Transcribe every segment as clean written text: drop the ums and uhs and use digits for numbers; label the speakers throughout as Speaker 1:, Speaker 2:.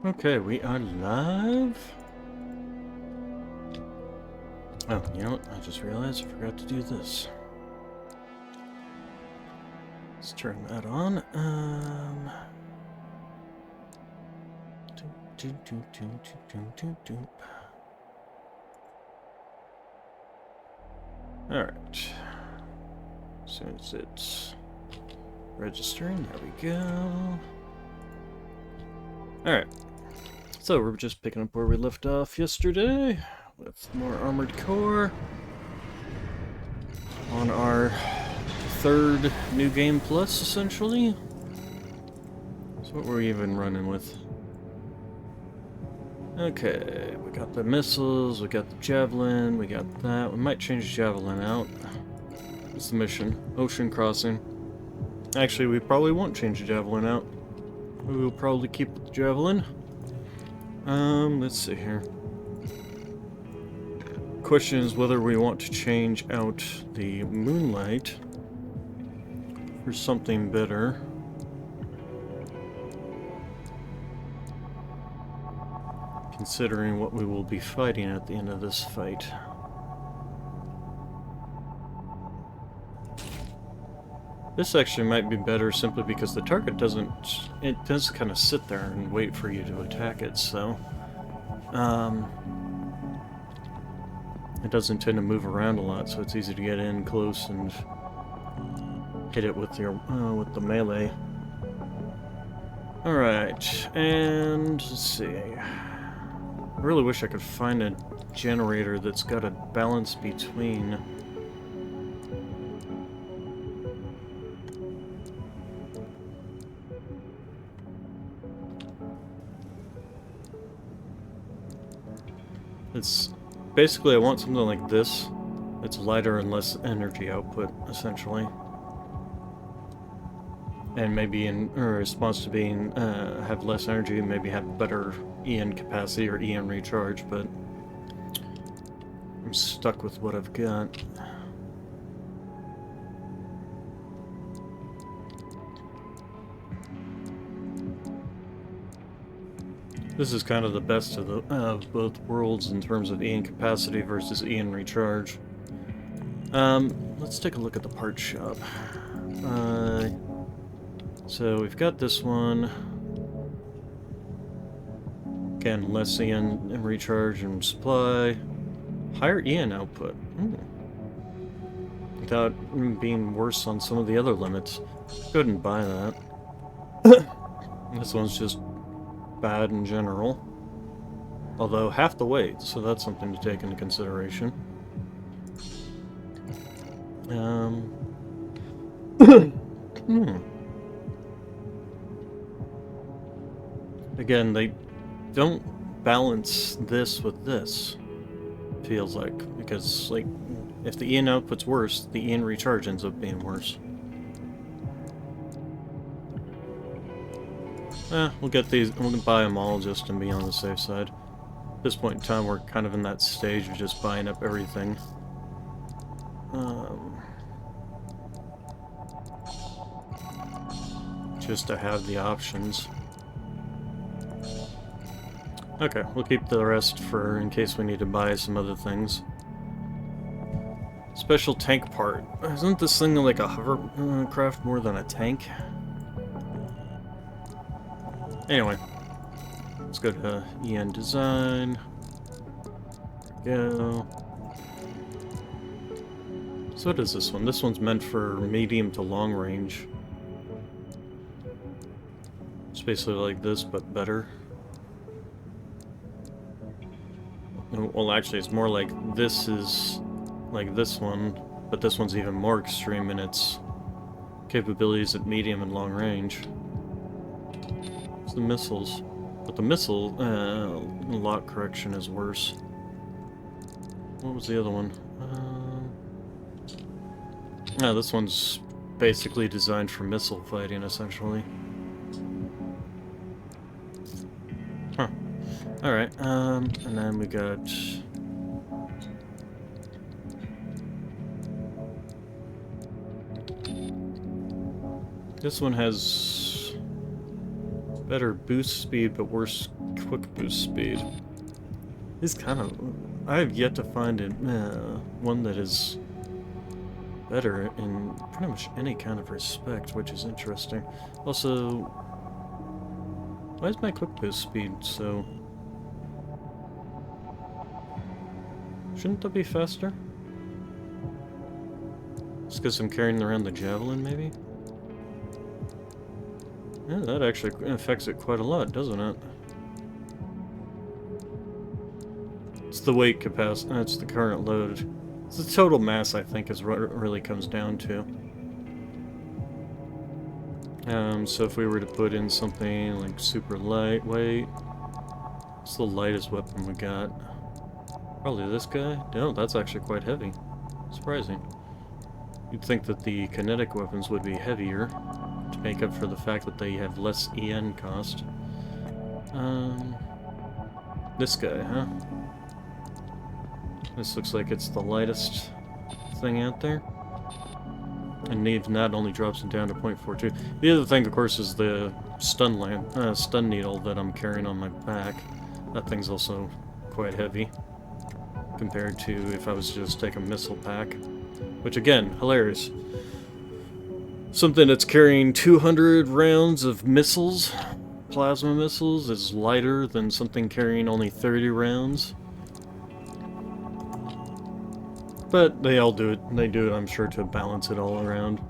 Speaker 1: Okay, we are live. Oh, you know what? I just realized I forgot to do this. Let's turn that on. Alright. As soon as it's registering, there we go. Alright. So we're just picking up where we left off yesterday with more Armored Core on our third New Game Plus, essentially. So what were we even running with? Okay, we got the missiles, we got the Javelin, we got that. We might change Javelin out. What's the mission? Ocean crossing. Actually, we probably won't change the Javelin out. We will probably keep the Javelin. Let's see here. Question is whether we want to change out the Moonlight for something better. Considering what we will be fighting at the end of this fight. This actually might be better simply because the target doesn't... It does kind of sit there and wait for you to attack it, so... It doesn't tend to move around a lot, so it's easy to get in close and hit it with your with the melee. Alright, and let's see. I really wish I could find a generator that's got a balance between... It's basically I want something like this. It's lighter and less energy output, essentially. And maybe in response to being have less energy, maybe have better EN capacity or EN recharge, but I'm stuck with what I've got. This is kind of the best of both worlds in terms of EN capacity versus EN recharge. Let's take a look at the part shop. So we've got this one. Again, less EN and recharge and supply. Higher EN output. Without being worse on some of the other limits. Go ahead and buy that. This one's just bad in general. Although half the weight, so that's something to take into consideration. Again, they don't balance this with this, feels like, because, like, if the EN output's worse, the EN recharge ends up being worse. We'll get these, we'll buy them all just to be on the safe side. At this point in time, we're kind of in that stage of just buying up everything. Just to have the options. Okay, we'll keep the rest for in case we need to buy some other things. Special tank part. Isn't this thing like a hovercraft more than a tank? Anyway, let's go to EN design. There we go. So what is this one? This one's meant for medium to long range. It's basically like this, but better. Well, actually, it's more like this is like this one, but this one's even more extreme in its capabilities at medium and long range. It's the missiles. But the missile lock correction is worse. What was the other one? No, this one's basically designed for missile fighting, essentially. Huh. Alright, and then we got... This one has better boost speed, but worse quick boost speed. It's kind of... I have yet to find it, one that is better in pretty much any kind of respect, which is interesting. Also, why is my quick boost speed so... Shouldn't that be faster? It's because I'm carrying around the javelin, maybe? Yeah, that actually affects it quite a lot, doesn't it? It's the weight capacity, that's the current load. It's the total mass, I think, is what it really comes down to. So if we were to put in something like super lightweight, what's the lightest weapon we got? Probably this guy? No, that's actually quite heavy. Surprising. You'd think that the kinetic weapons would be heavier to make up for the fact that they have less EN cost. This guy, huh? This looks like it's the lightest thing out there. And even that only drops it down to 0.42. The other thing, of course, is the stun needle that I'm carrying on my back. That thing's also quite heavy compared to if I was to just take a missile pack. Which, again, hilarious. Something that's carrying 200 rounds of missiles, plasma missiles, is lighter than something carrying only 30 rounds. But they all do it. They do it, I'm sure, to balance it all around.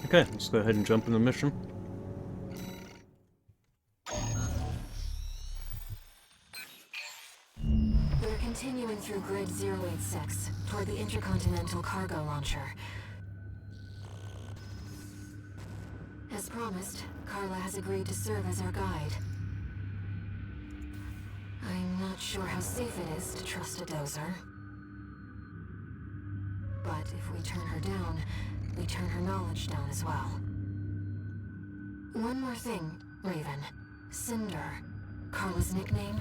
Speaker 1: Okay, let's go ahead and jump in the mission.
Speaker 2: We're continuing through Grid 086 toward the Intercontinental Cargo Launcher. As promised, Carla has agreed to serve as our guide. I'm not sure how safe it is to trust a dozer. But if we turn her down, we turn her knowledge down as well. One more thing, Raven. Cinder. Carla's nickname?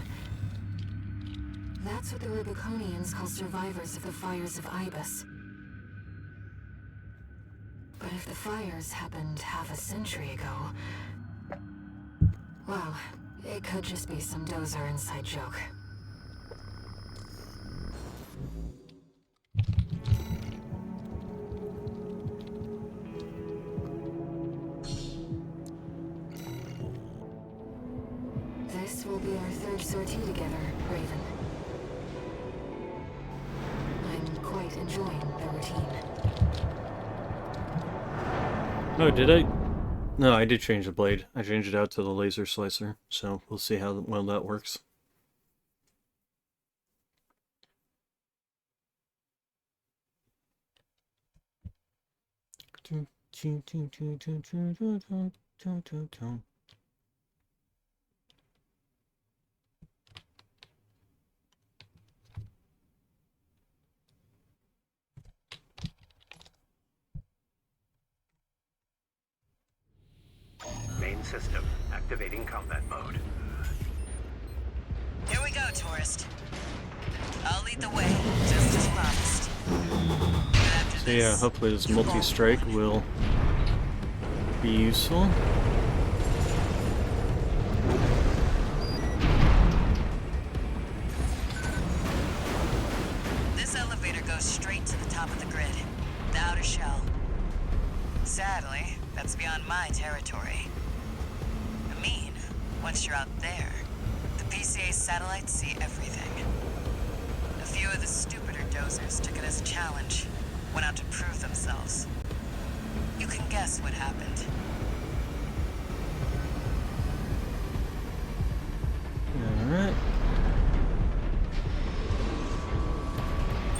Speaker 2: That's what the Rubiconians call survivors of the fires of Ibis. But if the fires happened half a century ago... well, it could just be some dozer inside joke. This will be our third sortie together, Raven. I'm quite enjoying the routine.
Speaker 1: Oh, did I? No, I did change the blade. I changed it out to the laser slicer, so we'll see how well that works.
Speaker 3: Main system, activating combat mode.
Speaker 4: Here we go, tourist. I'll lead the way, just as promised.
Speaker 1: So yeah, hopefully this multi-strike will be useful.
Speaker 4: This elevator goes straight to the top of the grid, the outer shell. Sadly, that's beyond my territory. I mean, once you're out there, the PCA satellites see everything. A few of the stupider dozers took it as a challenge, went out to prove themselves. You can guess what happened.
Speaker 1: Alright.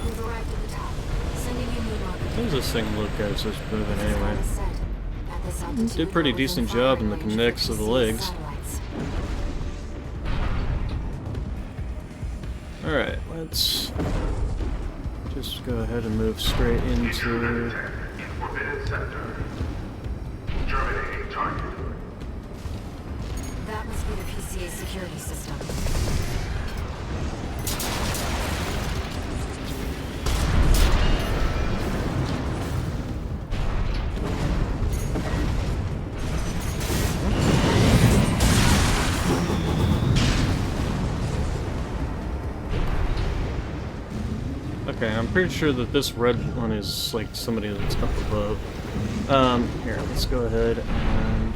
Speaker 2: We've arrived at the top. Sending you new marker.
Speaker 1: How does this thing look as it's moving anyway?
Speaker 2: Said, at this altitude,
Speaker 1: Did a pretty
Speaker 2: we're within
Speaker 1: decent job in the
Speaker 2: firing range
Speaker 1: connects of the
Speaker 2: PCA
Speaker 1: legs.
Speaker 2: satellites.
Speaker 1: Alright, let's just go ahead and move straight into...
Speaker 3: Forbidden sector. Terminating target.
Speaker 2: That must be the PCA security system.
Speaker 1: Okay, I'm pretty sure that this red one is like somebody that's up above. Here, let's go ahead and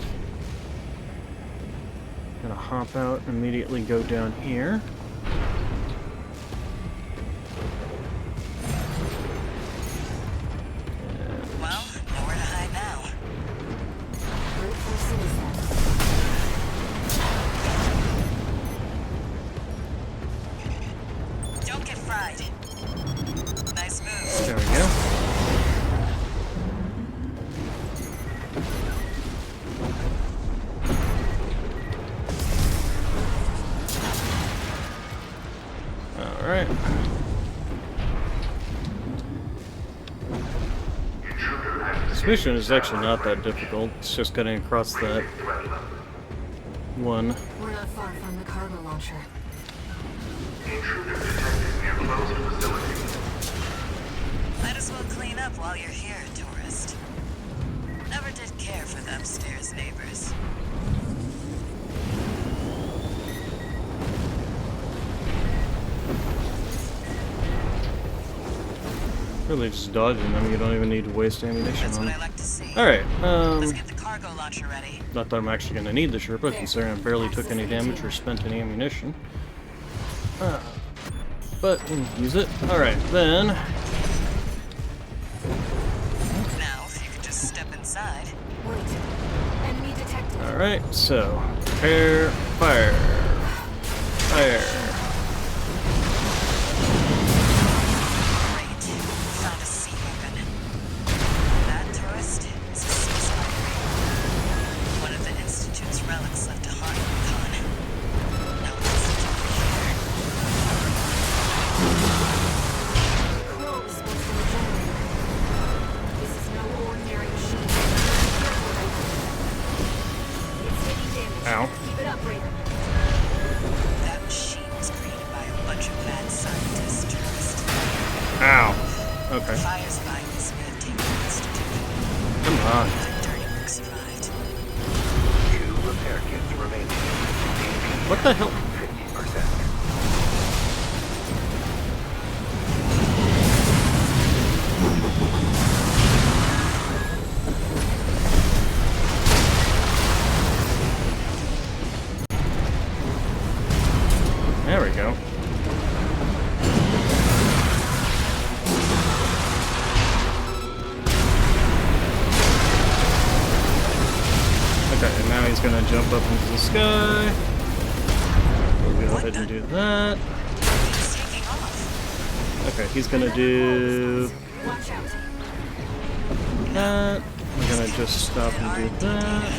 Speaker 1: gonna hop out and immediately go down here.
Speaker 4: Well, nowhere to hide now.
Speaker 2: Grateful citizen.
Speaker 4: Don't get fried. Nice move.
Speaker 1: There we go. Alright. This mission is actually not that difficult. It's just getting across that one.
Speaker 2: We're not far from the cargo launcher.
Speaker 3: Intruder detected near closed facility.
Speaker 4: Might as well clean up while you're here, tourist. Never did care for the upstairs neighbors.
Speaker 1: Really just dodging them. You don't even need to waste ammunition
Speaker 4: That's
Speaker 1: on
Speaker 4: what
Speaker 1: them.
Speaker 4: I like to see.
Speaker 1: Alright,
Speaker 4: Let's get the cargo launcher ready.
Speaker 1: not that I'm actually going to need the Sherpa, considering I barely took any damage or spent any ammunition. But, use it. Alright, then...
Speaker 4: Now, if you could just step inside.
Speaker 2: Wait. Enemy detected.
Speaker 1: Alright, so... Prepare, fire. Fire.
Speaker 4: Great. Found a sea weapon. That tourist is a sea spider. One of the Institute's relics left to haunt Khan. Now what's it doing here?
Speaker 2: Close was the generator. This is no ordinary machine. It's taking damage.
Speaker 1: Ow.
Speaker 2: Keep it up, Raider.
Speaker 4: That machine was created by a bunch of mad scientists, tourist.
Speaker 1: Ow. Okay.
Speaker 4: Fires by this red tape institute.
Speaker 1: Come on.
Speaker 4: The dirty work survived.
Speaker 3: 2 repair kits remaining.
Speaker 1: What the hell?
Speaker 3: 50%.
Speaker 1: There we go. Okay, and now he's gonna jump up into the sky. We'll go ahead and do that.
Speaker 4: It's taking off.
Speaker 1: Okay, he's gonna do
Speaker 2: Watch out.
Speaker 1: that. We're gonna just stop and do that.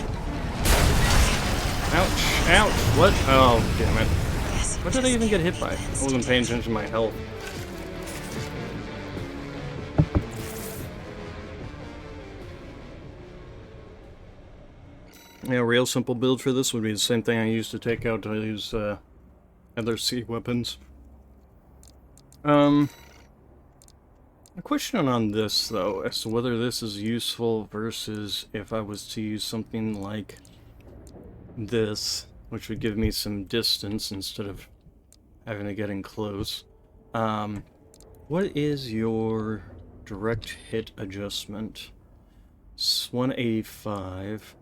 Speaker 1: Ouch! Ouch! What? Oh, damn it.
Speaker 4: Yes,
Speaker 1: What did I even get hit by? I wasn't paying attention to my health. Yeah, a real simple build for this would be the same thing I used to take out these other sea weapons. A question on this, though, as to whether this is useful versus if I was to use something like this, which would give me some distance instead of having to get in close. What is your direct hit adjustment? It's 185,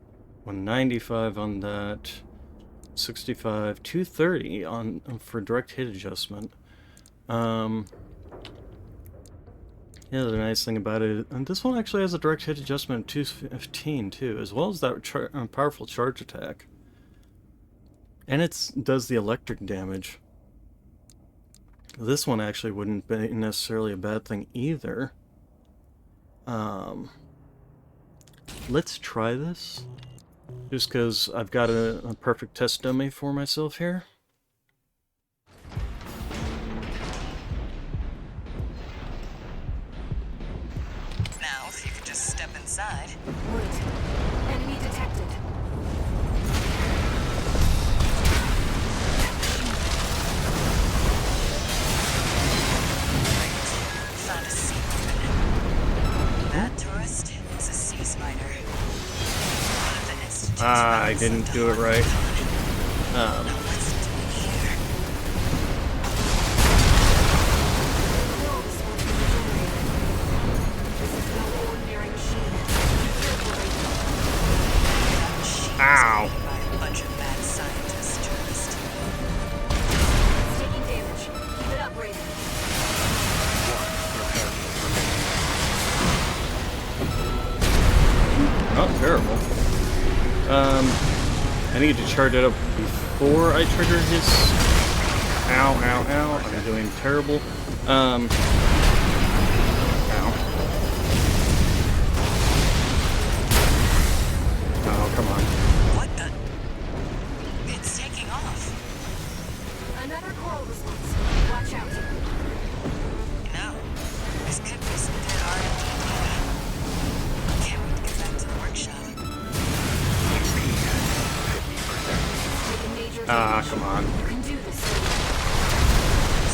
Speaker 1: 195 on that, 65, 230 on for direct hit adjustment. Yeah, the nice thing about it, and this one actually has a direct hit adjustment of 215 too, as well as that powerful charge attack. And it does the electric damage. This one actually wouldn't be necessarily a bad thing either. Let's try this. Just because I've got a perfect test dummy for myself here.
Speaker 4: Now, if you could just step inside.
Speaker 2: Wait. Enemy detected.
Speaker 4: Found a sea weapon. That tourist is a sea spider. One of the Institute's
Speaker 1: Ah, I
Speaker 4: relics
Speaker 1: didn't
Speaker 4: left
Speaker 1: do it
Speaker 4: to
Speaker 1: right.
Speaker 4: haunt Now what's it doing here?
Speaker 2: Close was the
Speaker 1: need to charge it up before I trigger his... Ow, ow, ow. I'm doing terrible. Ow. Oh, come on.
Speaker 4: What the? It's taking off.
Speaker 2: Another coral response. Watch out.
Speaker 4: No. This could be some good R&D data. Can't wait to get back to the workshop.
Speaker 2: Take a major
Speaker 1: Ah,
Speaker 2: damage.
Speaker 1: come on.
Speaker 2: You can do this.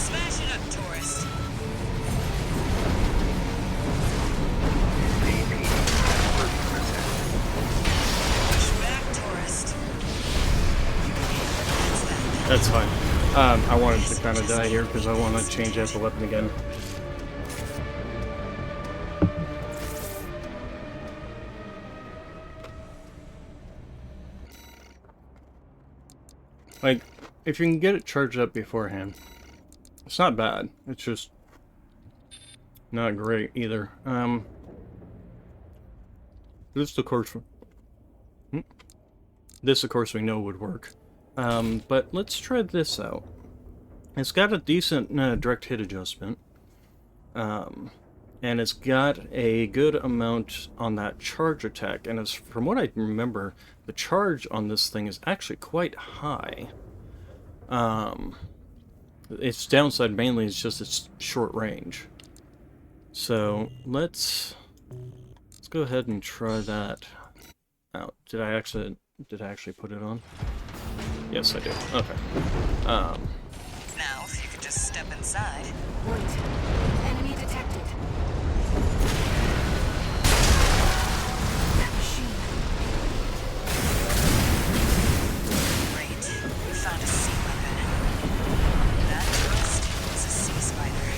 Speaker 4: Smash it up, tourist. Push back, tourist.
Speaker 1: That's fine. I wanted to kind of die here because I want to change out the weapon again. Like, if you can get it charged up beforehand, it's not bad. It's just not great either. This of course, we know would work. But let's try this out. It's got a decent direct hit adjustment. And it's got a good amount on that charge attack. And it's, from what I remember, the charge on this thing is actually quite high. Its downside mainly is just its short range. So let's go ahead and try that out. Did I actually put it on? Yes, I did. Okay.
Speaker 4: Now, if you could just step inside.
Speaker 2: Wait. Enemy detected. That machine.
Speaker 4: Great. We found a sea weapon. That tourist is a sea spider.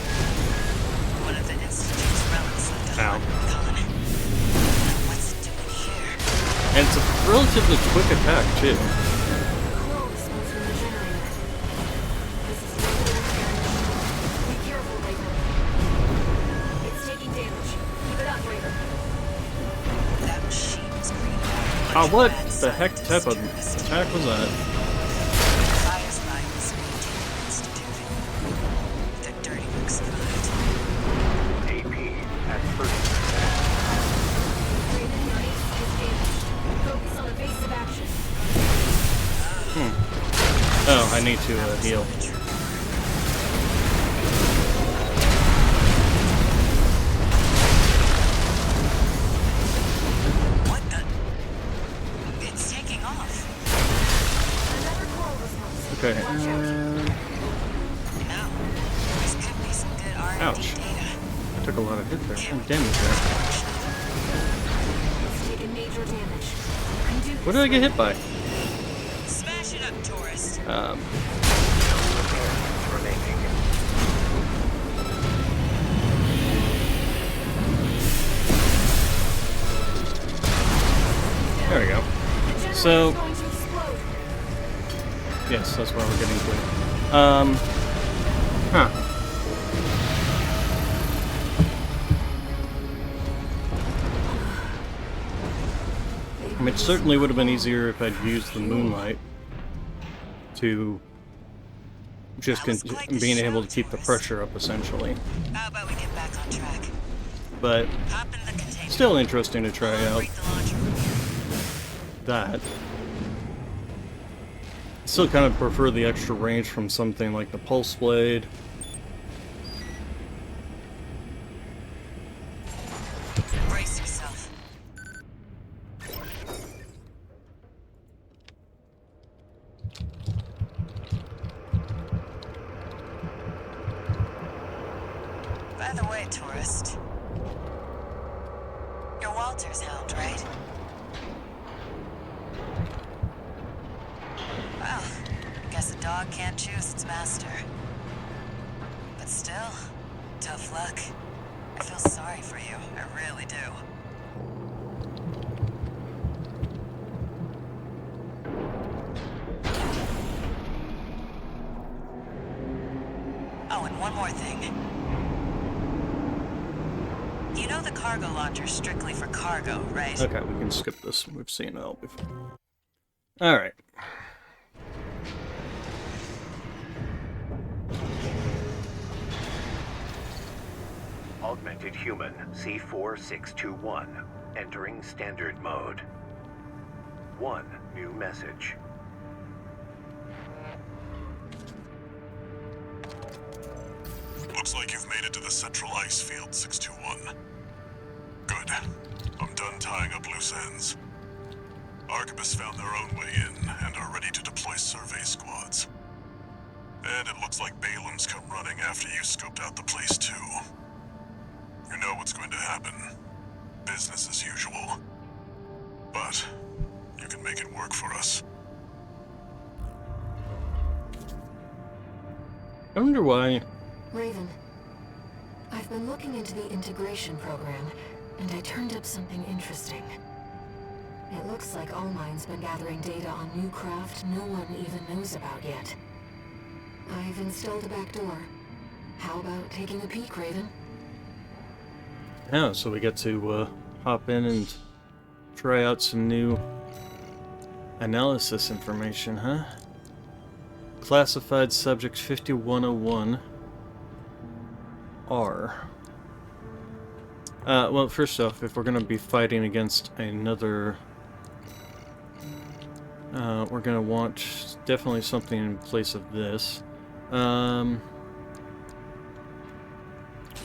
Speaker 4: One of the Institute's relics left
Speaker 1: Ow.
Speaker 4: on Con. What's it doing here?
Speaker 1: And it's a relatively quick attack too.
Speaker 2: Coral response from the generator. This is regular damage. Be careful, Raven. It's taking damage. Keep it up, Raven.
Speaker 4: That machine was green.
Speaker 1: Ah, what the heck type of attack was that?
Speaker 4: Fire's line was maintained Institute. Their dirty work survived.
Speaker 3: AP at 30%.
Speaker 2: Raven, your ace is damaged. Focus on evasive action.
Speaker 1: Oh, I need to heal.
Speaker 4: What the? It's taking off.
Speaker 2: Another coral response.
Speaker 1: Okay.
Speaker 4: Now, this could be some good R&D
Speaker 1: Ouch.
Speaker 4: data.
Speaker 1: I took a lot of hit there. Oh, damage there.
Speaker 2: It's taken major damage. You can do
Speaker 1: What did I get hit by?
Speaker 4: Smash it up, tourist.
Speaker 3: Repairs remaining.
Speaker 1: There we go.
Speaker 2: The
Speaker 1: So-
Speaker 2: generator's going to explode.
Speaker 1: Yes, that's why we're getting to it. Huh. I mean, it certainly would have been easier if I'd used the moonlight to just being able to keep the pressure up, essentially.
Speaker 4: How about we get back on track?
Speaker 1: But
Speaker 4: Hop in the container.
Speaker 1: still interesting to try out
Speaker 4: Operate the launcher room.
Speaker 1: that. Still kind of prefer the extra range from something like the Pulse Blade.
Speaker 4: Brace yourself. By the way, tourist. You're Walter's hound, right? Well, I guess a dog can't choose its master. But still, tough luck. I feel sorry for you. I really do. Oh, and one more thing. You know the cargo launcher's strictly for cargo, right?
Speaker 1: Okay, we can skip this. We've seen it all before. Alright.
Speaker 3: Undocumented human C4621 entering standard mode. One new message.
Speaker 5: Looks like you've made it to the central ice field, 621. Good. I'm done tying up loose ends. Arquebus found their own way in and are ready to deploy survey squads. And it looks like Balam's come running after you scoped out the place too. You know what's going to happen. Business as usual. But you can make it work for us.
Speaker 1: I wonder why.
Speaker 2: Raven, I've been looking into the integration program, and I turned up something interesting. It looks like Allmind's been gathering data on new craft no one even knows about yet. I've installed a backdoor. How about taking a peek, Raven?
Speaker 1: Yeah, so we get to hop in and try out some new analysis information, huh? Classified Subject 5101 R. Well, first off, if we're gonna be fighting against another, we're gonna want definitely something in place of this.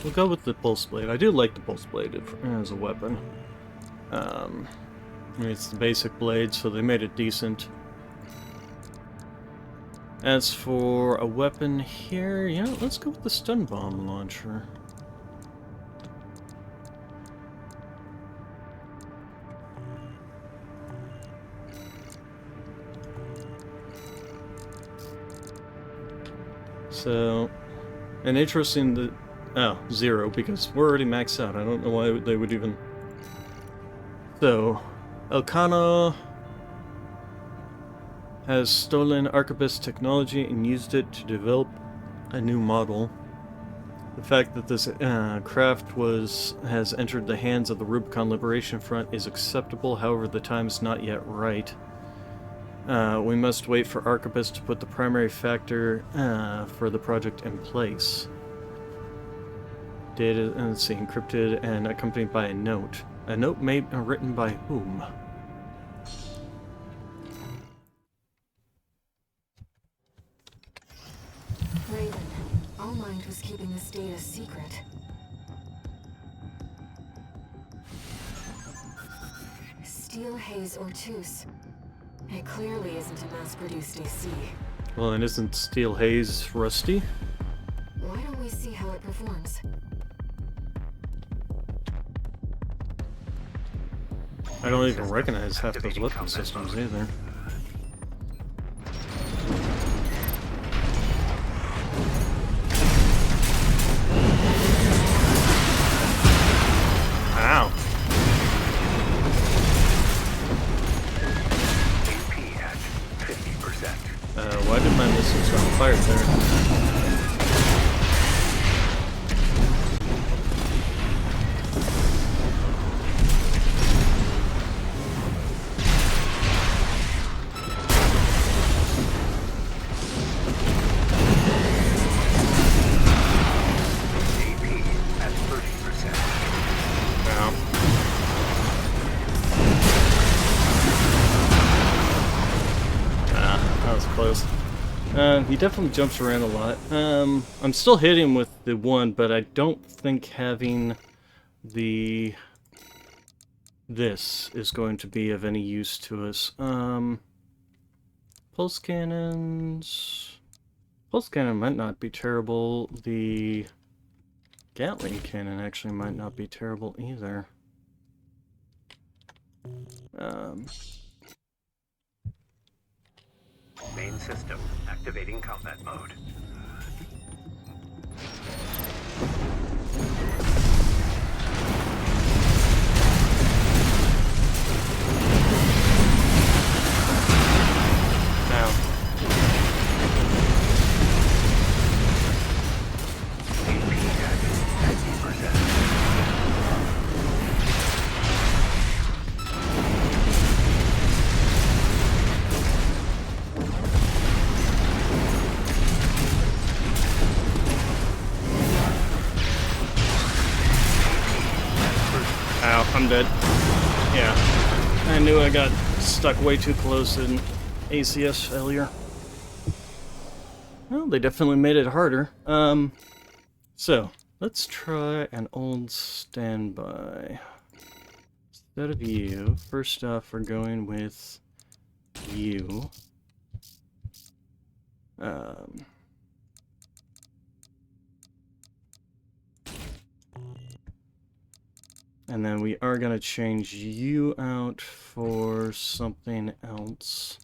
Speaker 1: We'll go with the Pulse Blade. I do like the Pulse Blade as a weapon. I mean, it's the basic blade, so they made it decent. As for a weapon here, yeah, let's go with the Stun Bomb Launcher. So, and interesting that, oh, 0, because we're already maxed out. I don't know why they would even. So, Elcano has stolen Arquebus technology and used it to develop a new model. The fact that this craft has entered the hands of the Rubicon Liberation Front is acceptable, however the time is not yet right. We must wait for Arquebus to put the primary factor for the project in place. Data, let's see, encrypted and accompanied by a note. A note written by whom?
Speaker 2: Raven, Allmind was keeping this data secret. Steel Haze Ortus. It clearly isn't a mass-produced AC.
Speaker 1: Well, and isn't Steel Haze rusty?
Speaker 2: Why don't we see how it performs?
Speaker 1: I don't even recognize half those weapon systems either. Ow.
Speaker 3: AP at 50%.
Speaker 1: Why did my missiles not fire there? He definitely jumps around a lot. I'm still hitting him with the one, but I don't think having this is going to be of any use to us. Pulse cannons. Pulse cannon might not be terrible. The Gatling cannon actually might not be terrible either.
Speaker 3: Main system activating combat mode.
Speaker 1: Now.
Speaker 3: AP at 50%.
Speaker 1: dead. Yeah. I knew I got stuck way too close in ACS failure. Well, they definitely made it harder. So, let's try an old standby. Instead of you, first off, we're going with you. And then we are going to change you out for something else.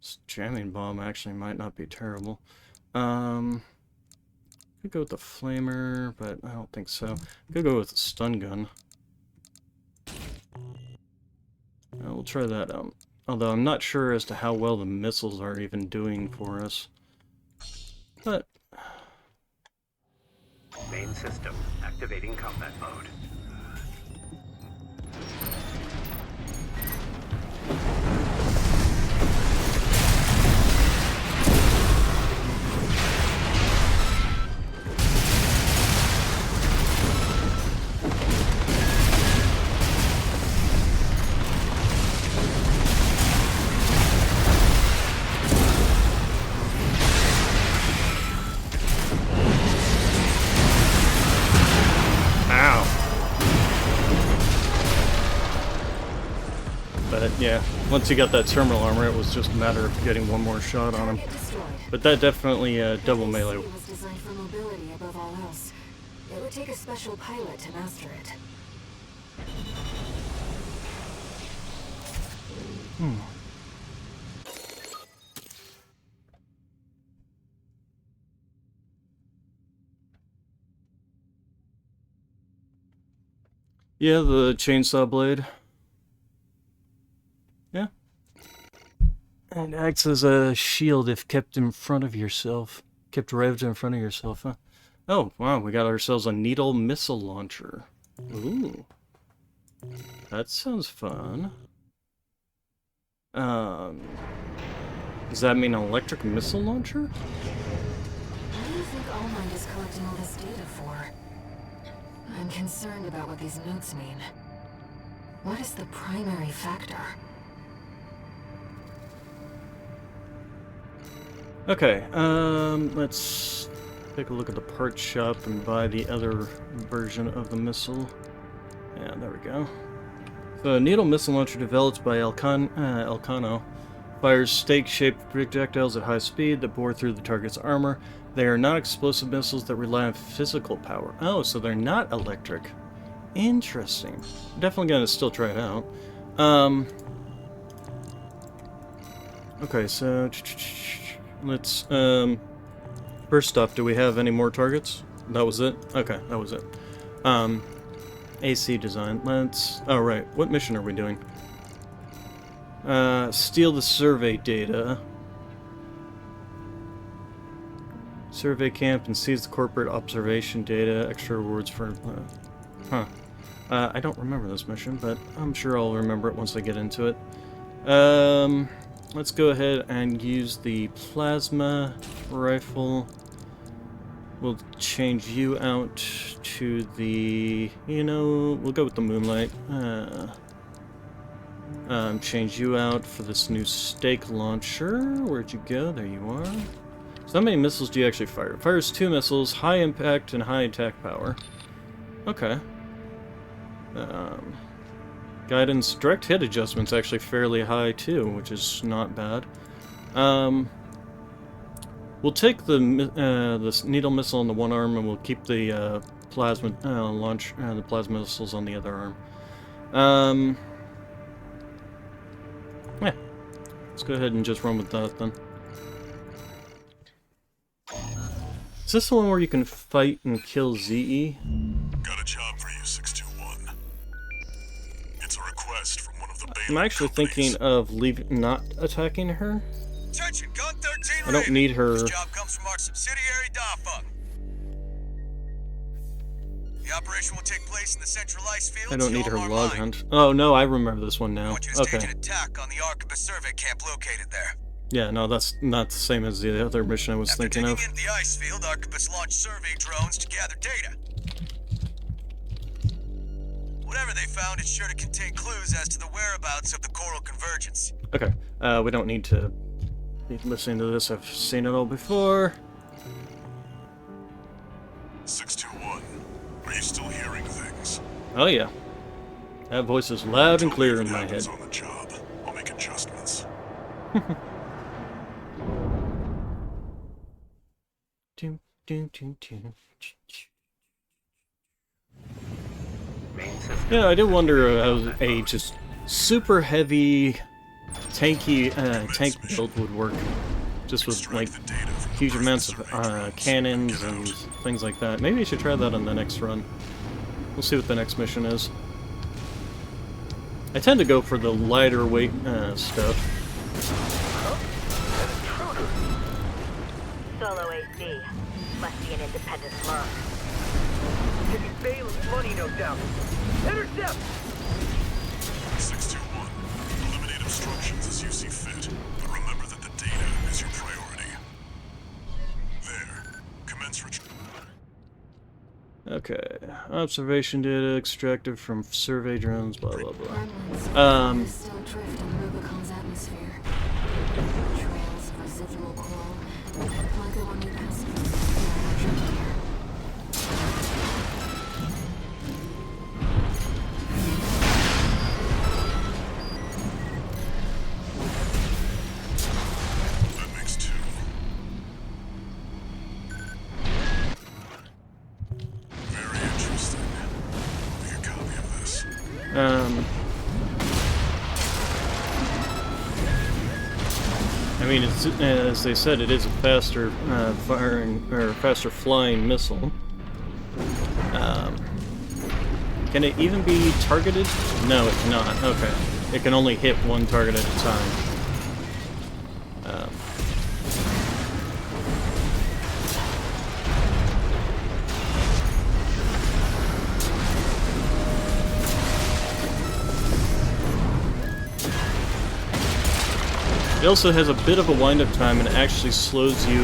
Speaker 1: This jamming bomb actually might not be terrible. Could go with the flamer, but I don't think so. Could go with the stun gun. We'll try that out. Although I'm not sure as to how well the missiles are even doing for us. But...
Speaker 3: Main system activating combat mode.
Speaker 1: Yeah, once he got that terminal armor, it was just a matter of getting one more shot on him. But that definitely double melee.
Speaker 2: It was designed for mobility above all else. It would take a special pilot to master it.
Speaker 1: Yeah, the chainsaw blade. Yeah. And acts as a shield if kept in front of yourself. Kept revved in front of yourself, huh? Oh, wow, we got ourselves a needle missile launcher. Ooh. That sounds fun. Does that mean an electric missile launcher?
Speaker 2: What do you think Allmind is collecting all this data for? I'm concerned about what these notes mean. What is the primary factor?
Speaker 1: Okay, let's take a look at the parts shop and buy the other version of the missile. Yeah, there we go. So, a needle missile launcher developed by Elcano fires stake-shaped projectiles at high speed that bore through the target's armor. They are not explosive missiles that rely on physical power. Oh, so they're not electric. Interesting. Definitely gonna still try it out. Okay, so let's first off, do we have any more targets? That was it? Okay, that was it. AC design. Let's... Oh, right. What mission are we doing? Steal the survey data. Survey camp and seize the corporate observation data. Extra rewards for... I don't remember this mission, but I'm sure I'll remember it once I get into it. Let's go ahead and use the plasma rifle. We'll change you out to the... You know, we'll go with the moonlight. Change you out for this new stake launcher. Where'd you go? There you are. So how many missiles do you actually fire? It fires 2 missiles, high impact and high attack power. Okay. Guidance, direct hit adjustment's actually fairly high too, which is not bad. We'll take the this needle missile on the one arm, and we'll keep the plasma the plasma missiles on the other arm. Yeah, let's go ahead and just run with that then. Is this the one where you can fight and kill ZE?
Speaker 5: Got a job for you, 621. It's a request from one of the
Speaker 1: I'm actually thinking of not attacking her.
Speaker 6: Attention, Gun 13
Speaker 1: I don't need her.
Speaker 6: This job comes from our subsidiary, Dafeng. The operation will take place in the Central Ice Field.
Speaker 1: I don't need her log hunt. Oh no, I remember this one now.
Speaker 6: I want you to stage
Speaker 1: Okay.
Speaker 6: an attack on the Arquebus survey camp located there.
Speaker 1: Yeah, no, that's not the same as the other mission I was
Speaker 6: After
Speaker 1: thinking
Speaker 6: digging
Speaker 1: of.
Speaker 6: into the ice field, Arquebus launched survey drones to gather data. Whatever they found, it's sure to contain clues as to the whereabouts of the Coral Convergence.
Speaker 1: Okay, we don't need to be listening to this. I've seen it all before.
Speaker 5: 621. Are you still hearing things?
Speaker 1: Oh yeah. That voice is loud and clear in my head.
Speaker 5: Happens on the job. I'll make adjustments.
Speaker 1: Doo, doo, doo, doo.
Speaker 3: Main system.
Speaker 1: Yeah, I did wonder how a just super heavy, tanky tank build would work. Just with like
Speaker 5: Extract the data from the
Speaker 1: huge amounts of
Speaker 5: purpose range
Speaker 1: cannons
Speaker 5: Get
Speaker 1: and
Speaker 5: out.
Speaker 1: things like that. Maybe I should try that on the next run. We'll see what the next mission is. I tend to go for the lighter weight stuff.
Speaker 7: Solo AC. Must be an independent lurk.
Speaker 3: Taking Bailey's money, no doubt. Intercept!
Speaker 5: 621. Eliminate obstructions as you see fit, but remember that the data is your priority. There. Commence retreat.
Speaker 1: Okay. Observation data extracted from survey drones, blah blah blah.
Speaker 2: Gremlins still drift in Rubicon's atmosphere. Trails of residual coral, like the one we passed through here.
Speaker 5: That makes 2. Very interesting. Make a copy of this.
Speaker 1: I mean, it's, as they said, it is a faster firing or faster flying missile. Can it even be targeted? No, it cannot. Okay, it can only hit one target at a time. It also has a bit of a wind-up time and actually slows you.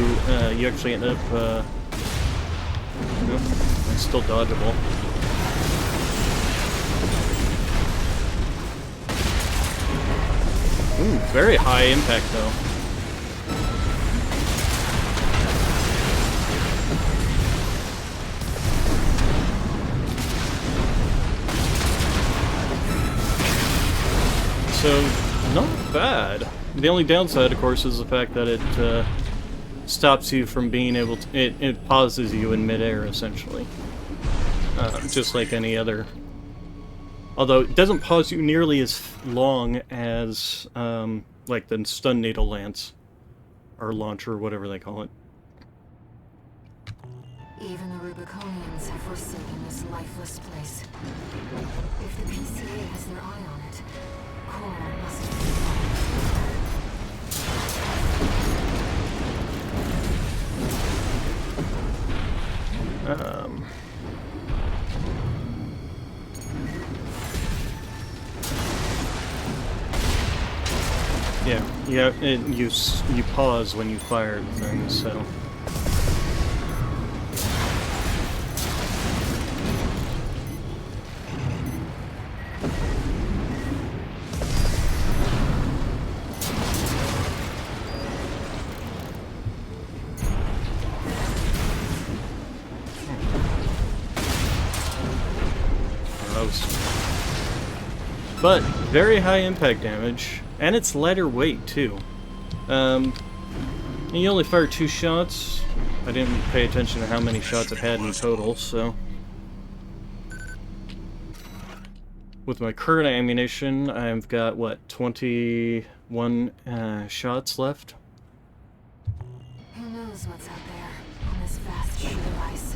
Speaker 1: You actually end up. Nope, it's still dodgeable. Ooh, very high impact though. So, not bad. The only downside, of course, is the fact that it stops you from being able to... It pauses you in midair, essentially. Just like any other... Although, it doesn't pause you nearly as long as, like, the stun needle lance. Or launcher, whatever they call it.
Speaker 2: Even the Rubiconians have forsaken this lifeless place. If the PCA has their eye on it, Coral must be
Speaker 1: Yeah, you pause when you fire the thing, so... But very high impact damage, and it's lighter weight too. And you only fire 2 shots. I didn't pay attention to how many shots it had in total, so... With my current ammunition, I've got, what, 21 shots left?
Speaker 2: Who knows what's out there on this vast sheet of ice?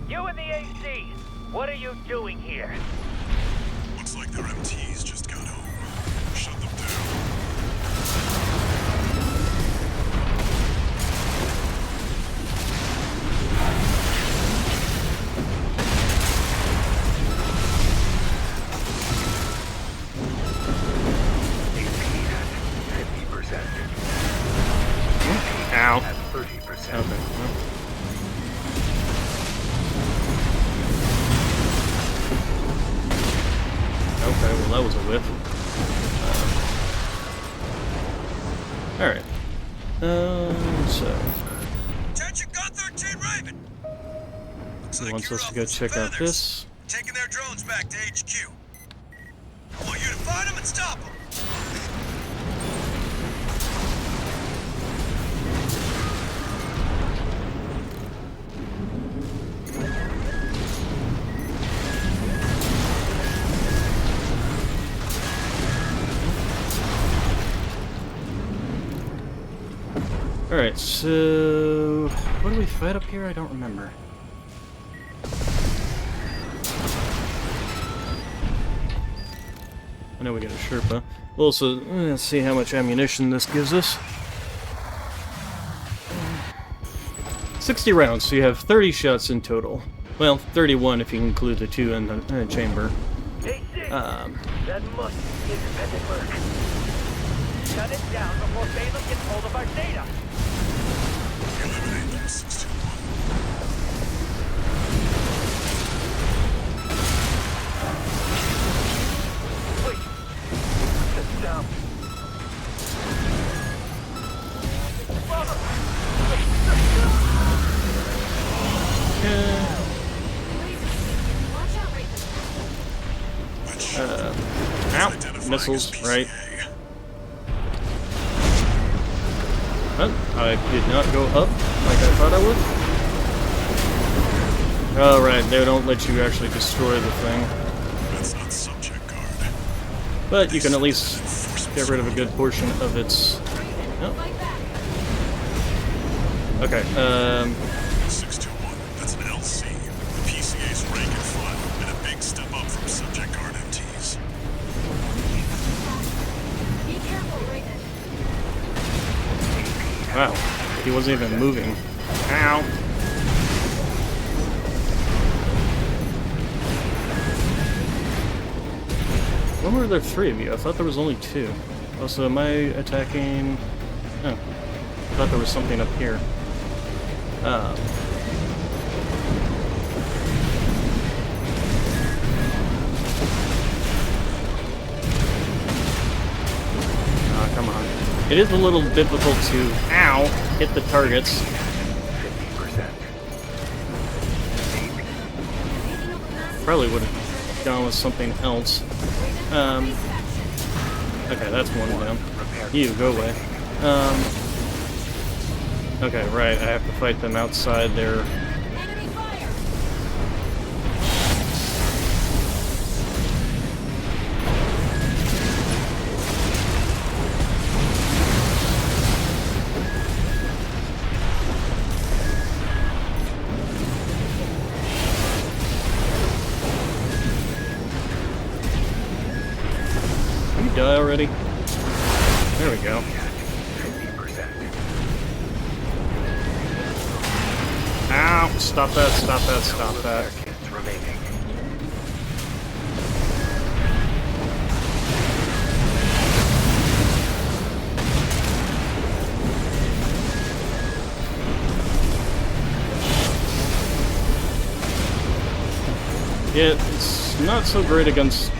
Speaker 3: You and the AC! What are you doing here?
Speaker 5: Looks like their MTs just got home. Shut them down.
Speaker 3: AC at 50%.
Speaker 1: Ow.
Speaker 3: At 30%.
Speaker 1: Okay. Well. okay, well that was a whiff. Alright. So...
Speaker 6: Attention, Gun 13 Raven! Looks
Speaker 1: He
Speaker 6: like
Speaker 1: wants
Speaker 6: you're
Speaker 1: us to
Speaker 6: off
Speaker 1: go
Speaker 6: with some
Speaker 1: check out
Speaker 6: feathers.
Speaker 1: this.
Speaker 6: Taking their drones back to HQ. I want you to find them and stop them.
Speaker 1: Alright, so... what do we fight up here? I don't remember. I know we got a Sherpa. Also, let's see how much ammunition this gives us. 60 rounds, so you have 30 shots in total. Well, 31 if you include the 2 in the chamber.
Speaker 3: AC! That must be independent work. Shut it down before Balaam gets hold of our data!
Speaker 5: Eliminate them, 621.
Speaker 3: Wait! Sit down.
Speaker 2: Watch out, Raven.
Speaker 5: Which
Speaker 1: Ow!
Speaker 5: identifying
Speaker 1: Missiles,
Speaker 5: as
Speaker 1: right.
Speaker 5: PCA.
Speaker 1: Well, I did not go up like I thought I would. Oh, right, they don't let you actually destroy the thing.
Speaker 5: That's not subject guard.
Speaker 1: But you can at least get rid of a good portion of its... Oh.
Speaker 2: Fight back.
Speaker 1: Okay,
Speaker 5: 621, that's an LC. The PCA's rank and file, and a big step up from subject guard MTs.
Speaker 2: Be careful, Raven.
Speaker 1: wow, he wasn't even moving. Ow! When were there 3 of you? I thought there was only 2. Also, am I attacking... Oh, I thought there was something up here. Oh, come on. It is a little difficult to, ow, hit the targets.
Speaker 3: 50%.
Speaker 1: Probably would have gone with something else. Okay, that's one down. You, go away. Okay, right, I have to fight them outside their...
Speaker 2: Enemy fire.
Speaker 1: Can you die already? There we go.
Speaker 3: 50%.
Speaker 1: Ow! Stop that, stop that, stop that.
Speaker 3: Seconds remaining.
Speaker 1: Yeah, it's not so great against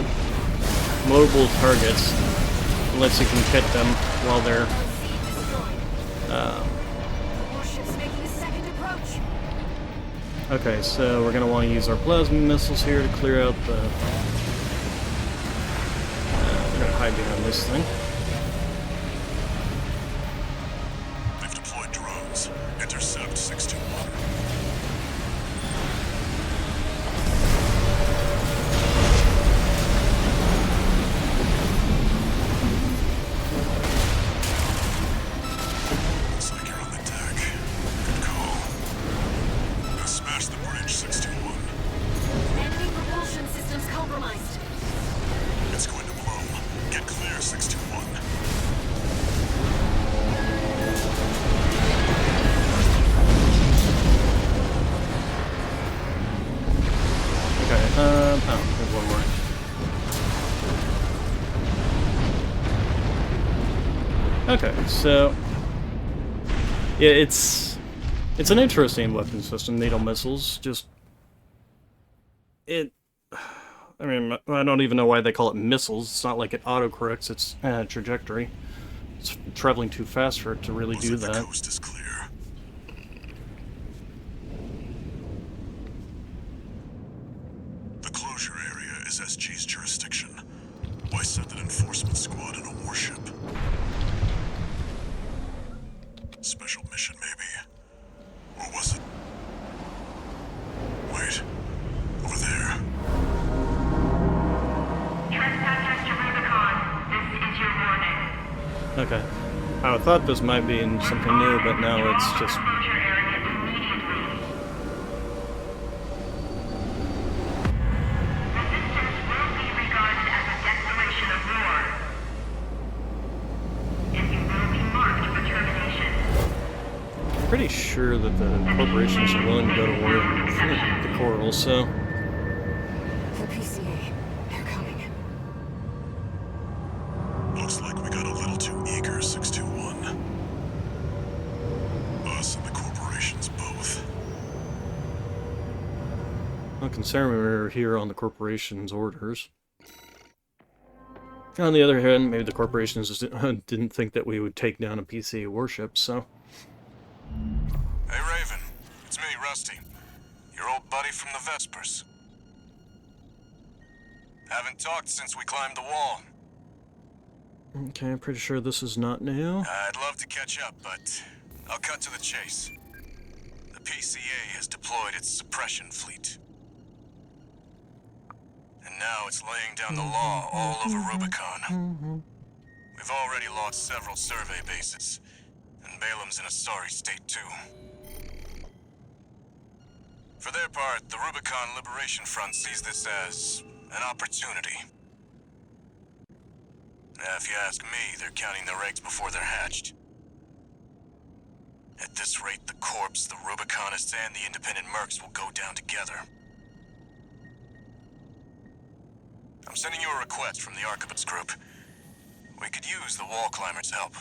Speaker 1: mobile targets, unless you can hit them while they're...
Speaker 2: Warships making a second approach.
Speaker 1: Okay, so we're gonna want to use our plasma missiles here to clear out the... we're gonna hide behind this thing.
Speaker 5: They've deployed drones. Intercept 621. Looks like you're on the deck. Good call. Now smash the bridge, 621.
Speaker 2: Enemy propulsion systems compromised.
Speaker 5: It's going to blow. Get clear, 621.
Speaker 1: Okay, oh, there's one more. Okay, so... yeah, it's an interesting weapon system, NATO missiles, just... I mean, I don't even know why they call it missiles. It's not like it autocorrects its trajectory. It's traveling too fast for it to really do
Speaker 5: Looks like
Speaker 1: that.
Speaker 5: the coast is clear. The closure area is SG's jurisdiction. Why send an enforcement squad in a warship? Special mission, maybe? Or was it? Wait. Over there.
Speaker 7: Trespassers to Rubicon, this is your warning.
Speaker 1: Okay. I thought this might be something new, but now it's just...
Speaker 7: Closure area immediately. Resistance will be regarded as a declaration of war. And you will be marked for termination.
Speaker 1: pretty sure that the corporations are willing to go to war with the Coral, so...
Speaker 2: The PCA. They're coming.
Speaker 5: Looks like we got a little too eager, 621. Us and the corporations both.
Speaker 1: I'm concerned we were here on the corporation's orders. On the other hand, maybe the corporations just didn't think that we would take down a PCA warship, so...
Speaker 6: Hey, Raven. It's me, Rusty. Your old buddy from the Vespers. Haven't talked since we climbed the wall.
Speaker 1: Okay, I'm pretty sure this is not new.
Speaker 6: I'd love to catch up, but I'll cut to the chase. The PCA has deployed its suppression fleet. And now it's laying down the law all over Rubicon. We've already lost several survey bases, and Balam's in a sorry state too. For their part, the Rubicon Liberation Front sees this as an opportunity. If you ask me, they're counting their eggs before they're hatched. At this rate, the Corps, the Rubiconists, and the independent mercs will go down together. I'm sending you a request from the Arquebus group. We could use the wall climbers' help.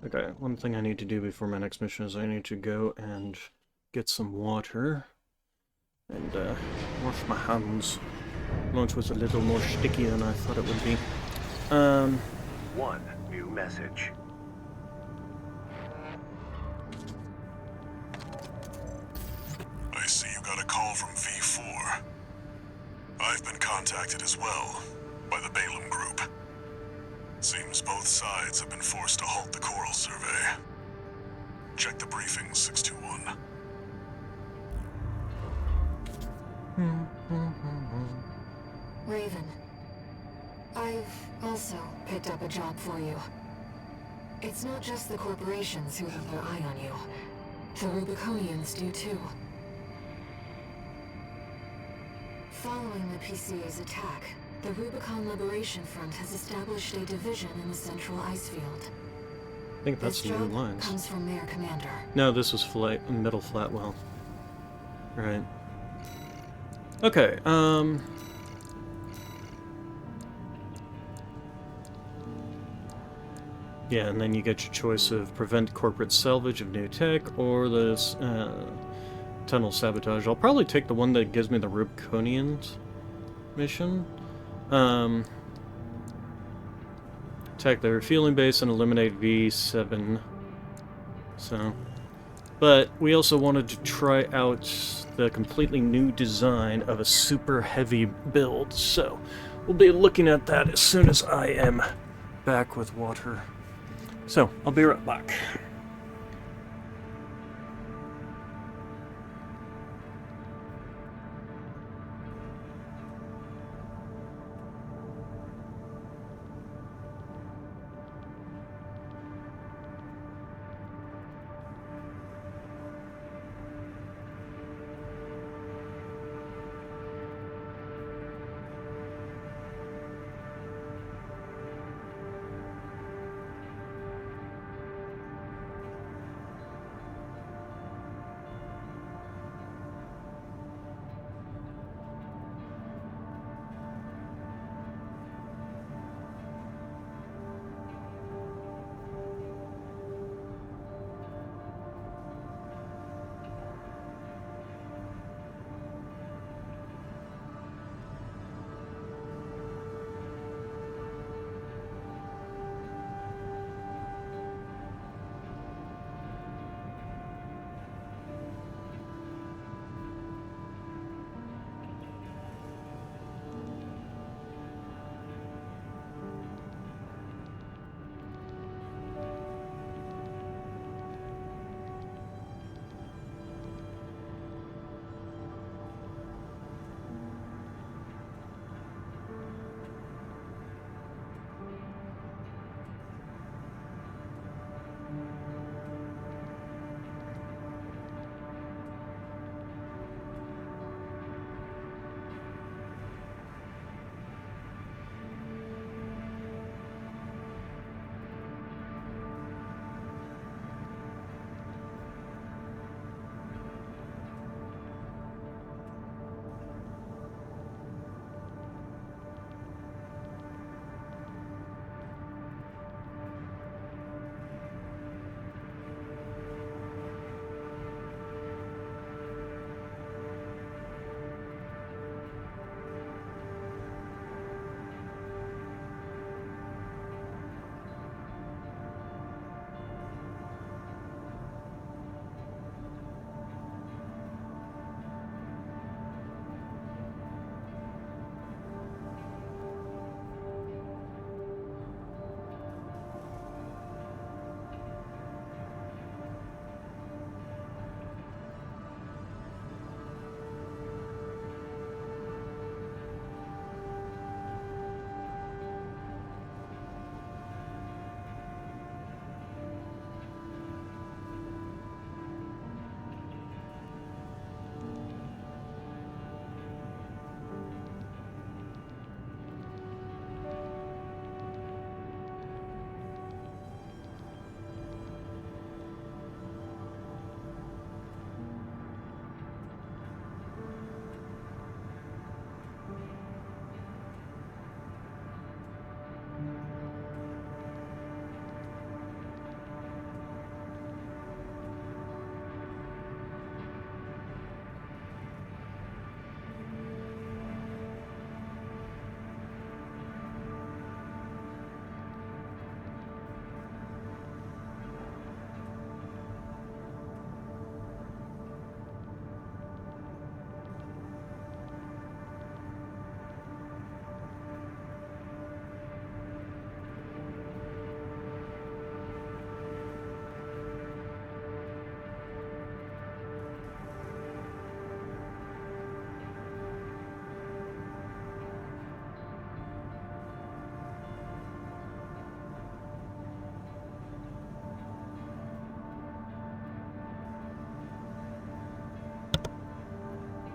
Speaker 1: Okay, one thing I need to do before my next mission is I need to go and get some water. And, wash my hands. Lunch was a little more sticky than I thought it would be.
Speaker 3: One new message.
Speaker 5: I see you got a call from V4. I've been contacted as well, by the Balam group. Seems both sides have been forced to halt the Coral survey. Check the briefings, 621.
Speaker 2: Raven, I've also picked up a job for you. It's not just the corporations who have their eye on you. The Rubiconians do too. Following the PCA's attack, the Rubicon Liberation Front has established a division in the Central Icefield.
Speaker 1: I think that's
Speaker 2: This
Speaker 1: new
Speaker 2: job
Speaker 1: lines.
Speaker 2: comes from their commander.
Speaker 1: No, this was Middle Flatwell. Right. Okay, yeah, and then you get your choice of prevent corporate salvage of new tech or this tunnel sabotage. I'll probably take the one that gives me the Rubiconians mission. Attack the refueling base and eliminate V7. So, but we also wanted to try out the completely new design of a super heavy build. So, we'll be looking at that as soon as I am back with water. So, I'll be right back.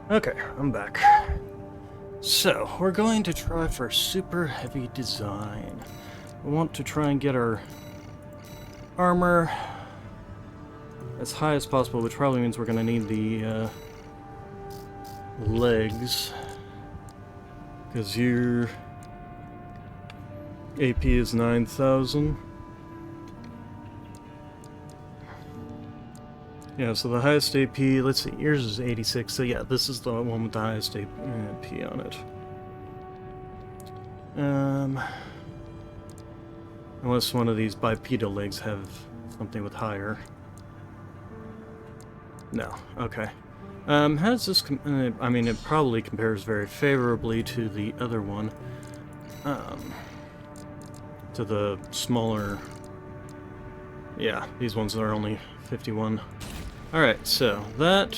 Speaker 1: Okay, I'm back. So, we're going to try for super heavy design. We want to try and get our armor as high as possible, which probably means we're going to need the legs. Because your AP is 9,000. Yeah, so the highest AP, let's see, yours is 86, so yeah, this is the one with the highest AP on it. Unless one of these bipedal legs have something with higher. No, okay. How does this, I mean, it probably compares very favorably to the other one. To the smaller, yeah, these ones are only 51. Alright, so that,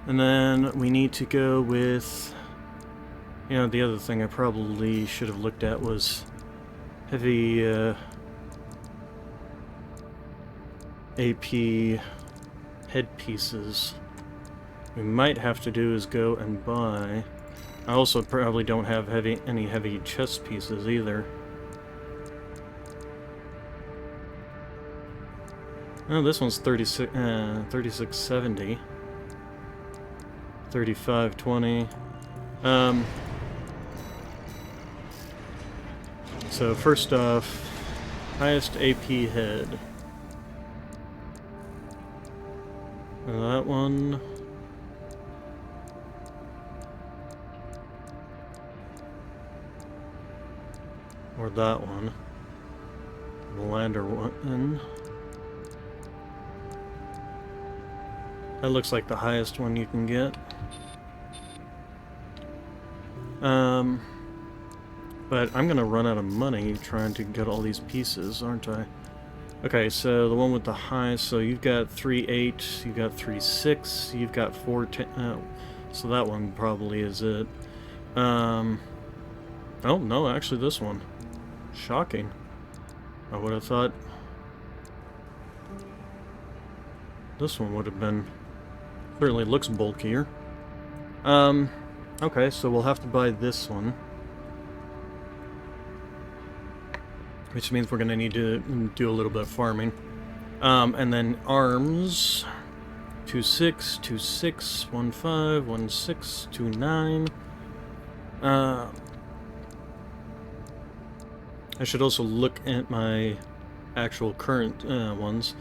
Speaker 1: and then we need to go with, you know, the other thing I probably should have looked at was heavy AP headpieces. We might have to do is go and buy. I also probably don't have any heavy chest pieces either. Oh, this one's 3670. 3520. So first off, highest AP head. That one. Or that one. The lander one. That looks like the highest one you can get. But I'm gonna run out of money trying to get all these pieces, aren't I? Okay, so the one with the highest, so you've got 3.8, you've got 3.6, you've got 4.10, oh, so that one probably is it. Oh, no, actually this one. Shocking. I would have thought this one would have been, certainly looks bulkier. Okay, so we'll have to buy this one. Which means we're gonna need to do a little bit of farming. And then arms. 2.6, 2.6, 1.5, 1.6, 2.9. I should also look at my actual current ones.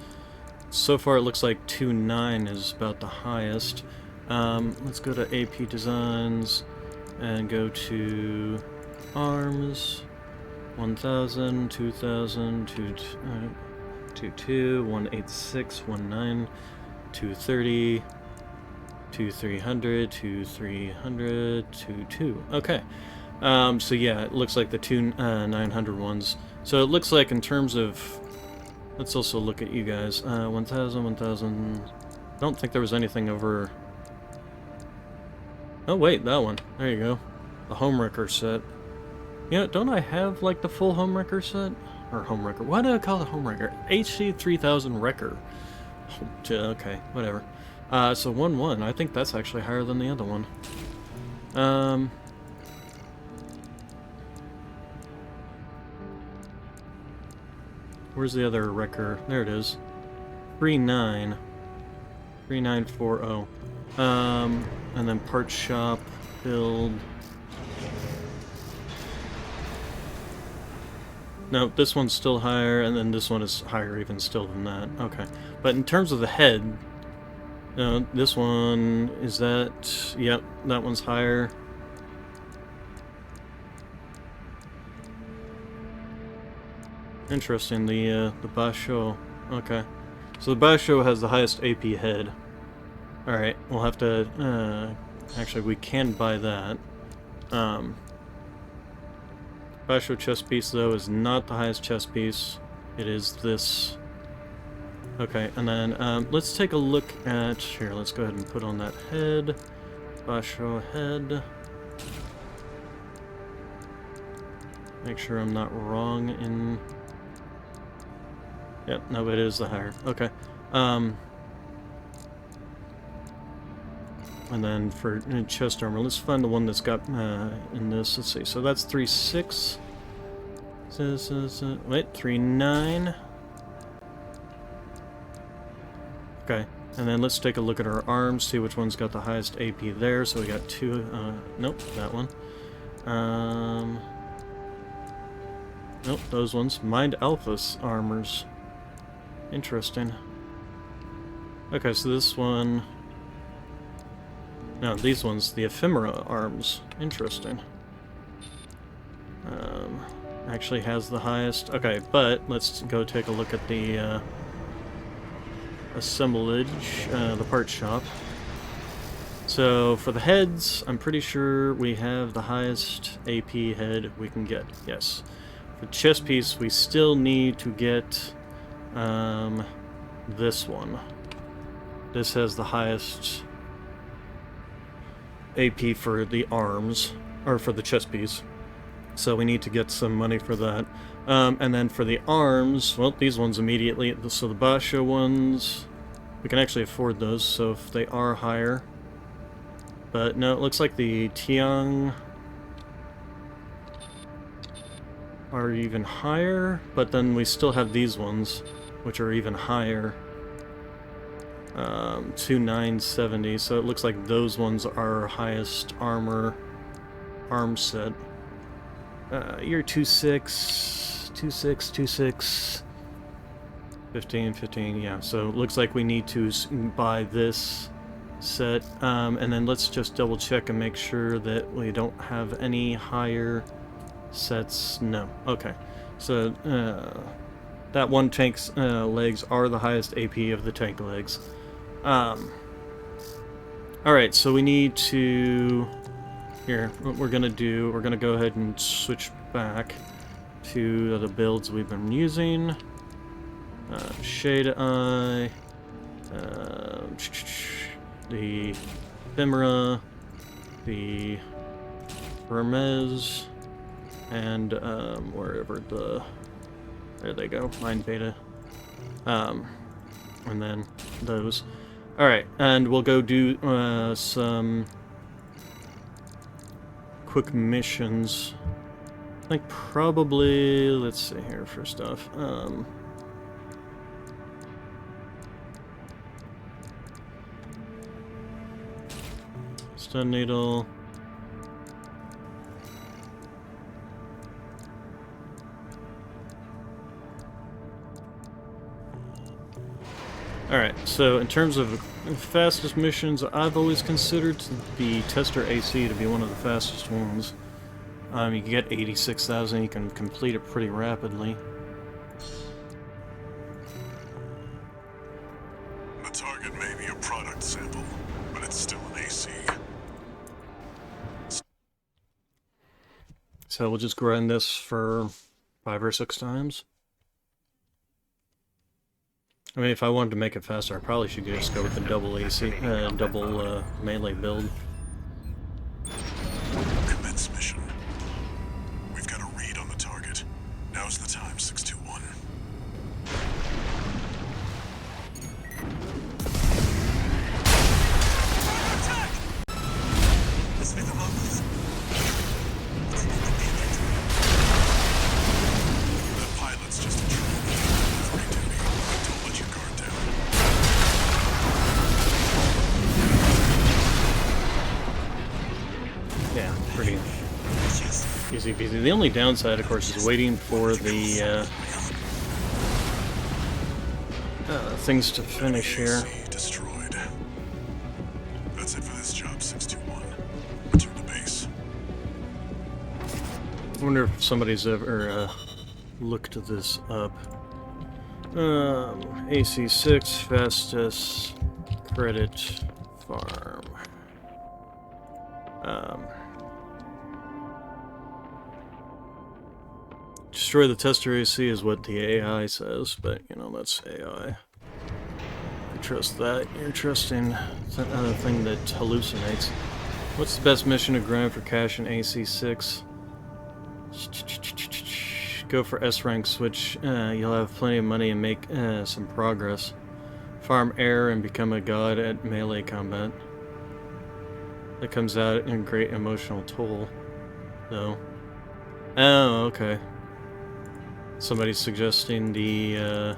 Speaker 1: So far it looks like 2.9 is about the highest. Let's go to AP Designs and go to Arms. 1,000, 2,000, 2.2, 186, 1.9, 230, 2,300, 2,300, 2.2. Okay. So yeah, it looks like the 2,900 ones. So it looks like in terms of, let's also look at you guys. 1,000, 1,000. I don't think there was anything over. Oh wait, that one. There you go. The Homewrecker set. Yeah, don't I have like the full Homewrecker set? Or Homewrecker. Why do I call it Homewrecker? HC3000 Wrecker. Okay, whatever. So 1-1. I think that's actually higher than the other one. Where's the other Wrecker? There it is. 3.9. 3.940. And then Parts Shop, Build. No, this one's still higher, and then this one is higher even still than that. Okay. But in terms of the head, this one, is that... Yep, that one's higher. Interesting, the Basho. Okay. So the Basho has the highest AP head. Alright, we'll have to... actually, we can buy that. Basho chest piece, though, is not the highest chest piece. It is this. Okay, and then let's take a look at... Here, let's go ahead and put on that head. Basho head. Make sure I'm not wrong in... Yep, no, it is the higher. Okay. And then for chest armor, let's find the one that's got in this. Let's see. So that's 3.6. Wait, 3.9. Okay. And then let's take a look at our arms, see which one's got the highest AP there. So we got two. Nope, that one. Nope, those ones. Mind Alpha's armors. Interesting. Okay, so this one. No, these ones, the Ephemera arms. Interesting. Actually has the highest. Okay, but let's go take a look at the assemblage, the part shop. So for the heads, I'm pretty sure we have the highest AP head we can get. Yes. For chest piece, we still need to get this one. This has the highest AP for the arms, or for the chest piece. So we need to get some money for that. And then for the arms, well, these ones immediately, so the Basha ones, we can actually afford those, so if they are higher. But no, it looks like the Tiang are even higher, but then we still have these ones, which are even higher. 2970, so it looks like those ones are our highest arm set. You're 26, 26, 26, 15, 15, yeah, so it looks like we need to buy this set, and then let's just double check and make sure that we don't have any higher sets. No, okay, so that one tank's legs are the highest AP of the tank legs. Alright, so we need to... Here, what we're gonna do, we're gonna go ahead and switch back to the builds we've been using. Shade Eye, the Ephemera, the Hermes, and wherever the... There they go, Mind Beta. And then those. Alright, and we'll go do some quick missions. Like probably, let's see here first off. Stun Needle. Alright, so in terms of fastest missions, I've always considered the Tester AC to be one of the fastest ones. You can get 86,000, you can complete it pretty rapidly.
Speaker 5: The target may be a product sample, but it's still an AC.
Speaker 1: So we'll just grind this for 5 or 6 times. I mean, if I wanted to make it faster, I probably should just go with the double AC, double melee build.
Speaker 5: Commence mission. We've got a read on the target. Now's the time, 621.
Speaker 6: Attack! This way the locals.
Speaker 5: That pilot's just a troll. Free duty. Don't let your guard down.
Speaker 1: Yeah, pretty easy peasy. The only downside, of course, is waiting for the things to finish here.
Speaker 5: AC destroyed. That's it for this job, 621. Return to base.
Speaker 1: I wonder if somebody's ever looked this up. AC6 fastest credit farm. Destroy the tester AC is what the AI says, but you know, that's AI. You trust that, you're trusting another thing that hallucinates. What's the best mission to grind for cash in AC6? Go for S rank switch. You'll have plenty of money and make some progress. Farm air and become a god at melee combat. That comes out in great emotional toll, though. Oh, okay. Somebody's suggesting the,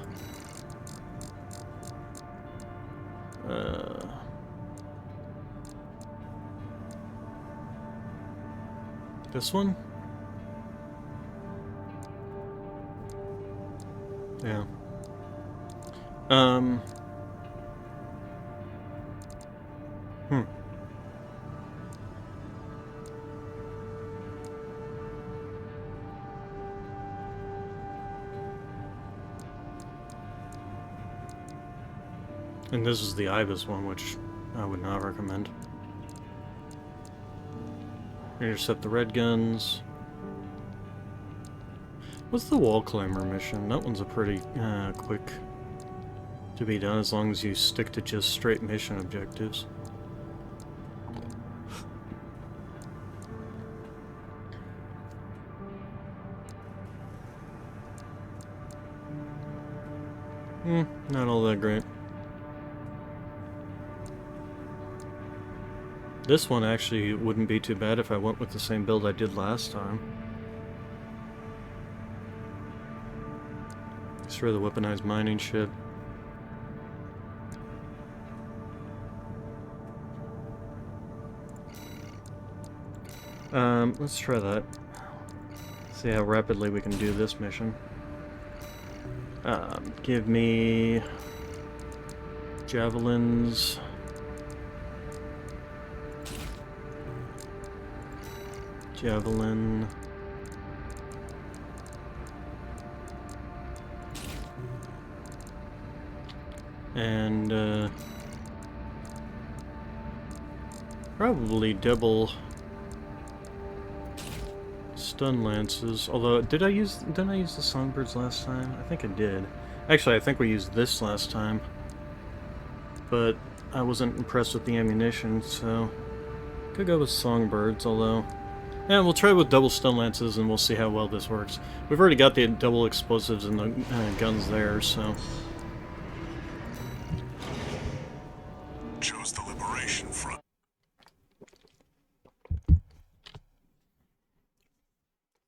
Speaker 1: this one? Yeah. And this is the Ibis one, which I would not recommend. Intercept the red guns. What's the wall climber mission? That one's a pretty quick to be done as long as you stick to just straight mission objectives. Not all that great. This one actually wouldn't be too bad if I went with the same build I did last time. Destroy the weaponized mining ship. Let's try that. See how rapidly we can do this mission. Give me javelins. Javelin. And probably double stun lances. Although didn't I use the songbirds last time? I think I did. Actually, I think we used this last time. But I wasn't impressed with the ammunition, so could go with songbirds, although yeah, we'll try with double stun lances and we'll see how well this works. We've already got the double explosives and the guns there, so.
Speaker 5: Chose the Liberation Front.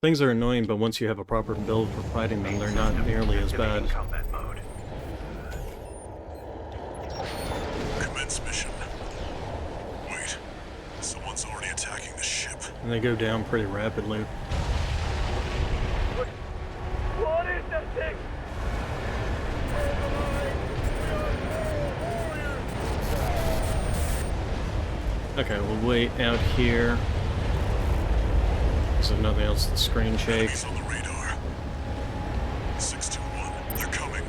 Speaker 1: Things are annoying, but once you have a proper build for fighting them, they're not nearly as bad.
Speaker 3: Combat mode.
Speaker 5: Commence mission. Wait, someone's already attacking the ship.
Speaker 1: And they go down pretty rapidly.
Speaker 3: What is that thing?
Speaker 1: Okay, we'll wait out here. So nothing else to screen shake.
Speaker 5: Enemies on the radar. 621, they're coming.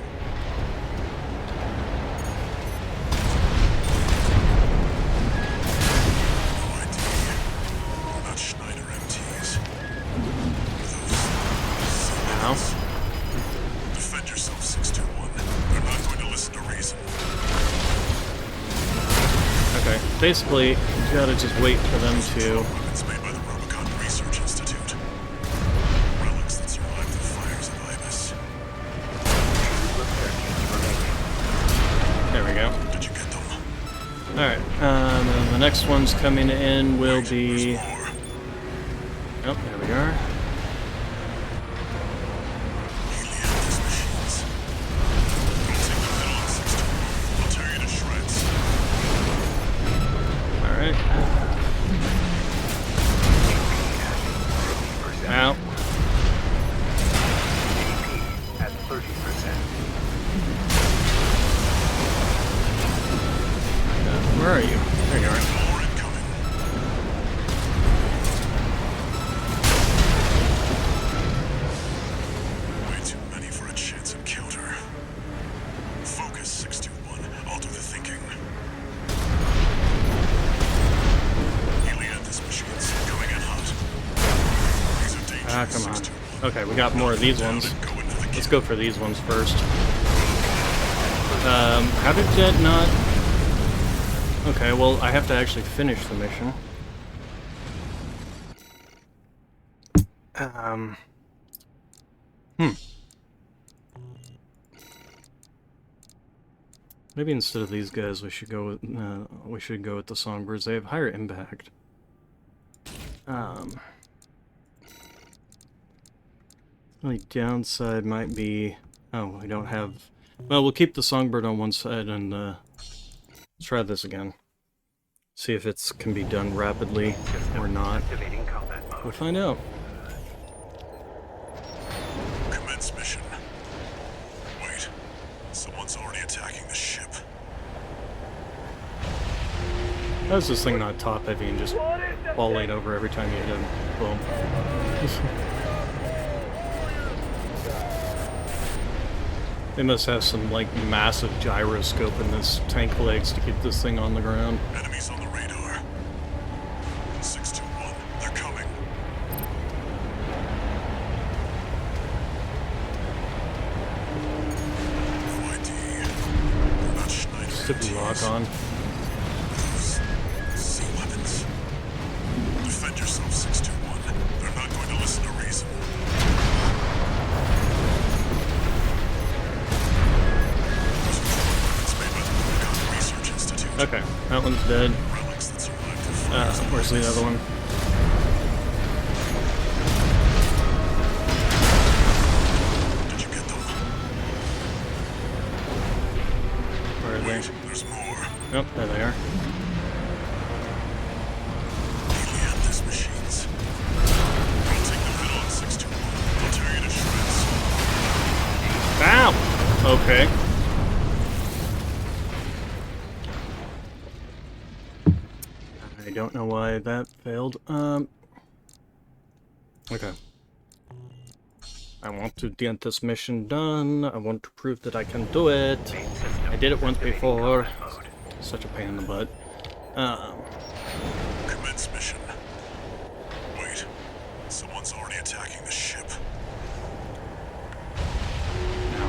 Speaker 5: No idea. Not Schneider MTs.
Speaker 1: Ow.
Speaker 5: Defend yourself, 621. They're not going to listen to reason.
Speaker 1: Okay, basically, you gotta just wait for them to.
Speaker 5: Weapons made by the Rubicon Research Institute. Relics that survived the fires of Ibis.
Speaker 1: There we go.
Speaker 5: Did you get them?
Speaker 1: Alright, and the next one's coming in will be.
Speaker 5: There's more.
Speaker 1: Oh, there we are.
Speaker 5: Alien these machines. Don't take them head on, 621. I'll tear you to shreds.
Speaker 1: Alright. Ow.
Speaker 3: At 30%.
Speaker 1: Where are you? There you are.
Speaker 5: More incoming. Way too many for a chance encounter. Focus, 621. I'll do the thinking. Iliad, this machine's coming in hot. These are dangerous.
Speaker 1: Ah, come on.
Speaker 5: 621.
Speaker 1: Okay, we got more of these ones.
Speaker 5: Go into the
Speaker 1: Let's go for these ones first. How did that not... Okay, well, I have to actually finish the mission. Maybe instead of these guys, we should go with the Songbirds. They have higher impact. Only downside might be, we don't have. Well, we'll keep the Songbird on one side and let's try this again. See if it can be done rapidly or not.
Speaker 3: Activating combat mode.
Speaker 1: We'll find out.
Speaker 5: Commence mission. Wait, someone's already attacking the ship.
Speaker 1: How is this thing not top heavy and just fall laid over every time you hit him? Boom. They must have some, like, massive gyroscope in this tank legs to keep this thing on the ground.
Speaker 5: Enemies on the radar. 621, they're coming. No ID. They're not Schneider
Speaker 1: Stupid lock
Speaker 5: MTs.
Speaker 1: on.
Speaker 5: Sea weapons. Defend yourself, 621. They're not going to listen to reason. It's made by the Rubicon Research Institute.
Speaker 1: Okay, that one's dead.
Speaker 5: Relics that survived the fires.
Speaker 1: Where's the other one?
Speaker 5: Did you get them?
Speaker 1: Where are
Speaker 5: Wait,
Speaker 1: they?
Speaker 5: there's more.
Speaker 1: Oh, there they are.
Speaker 5: Helianthus machines. I'll take them head on, 621. I'll tear you to shreds.
Speaker 1: Ow! Okay. I don't know why that failed. Okay. I want to get this mission done. I want to prove that I can do it. I did it once before. Such a pain in the butt.
Speaker 5: Commence mission. Wait, someone's already attacking the ship.
Speaker 1: No.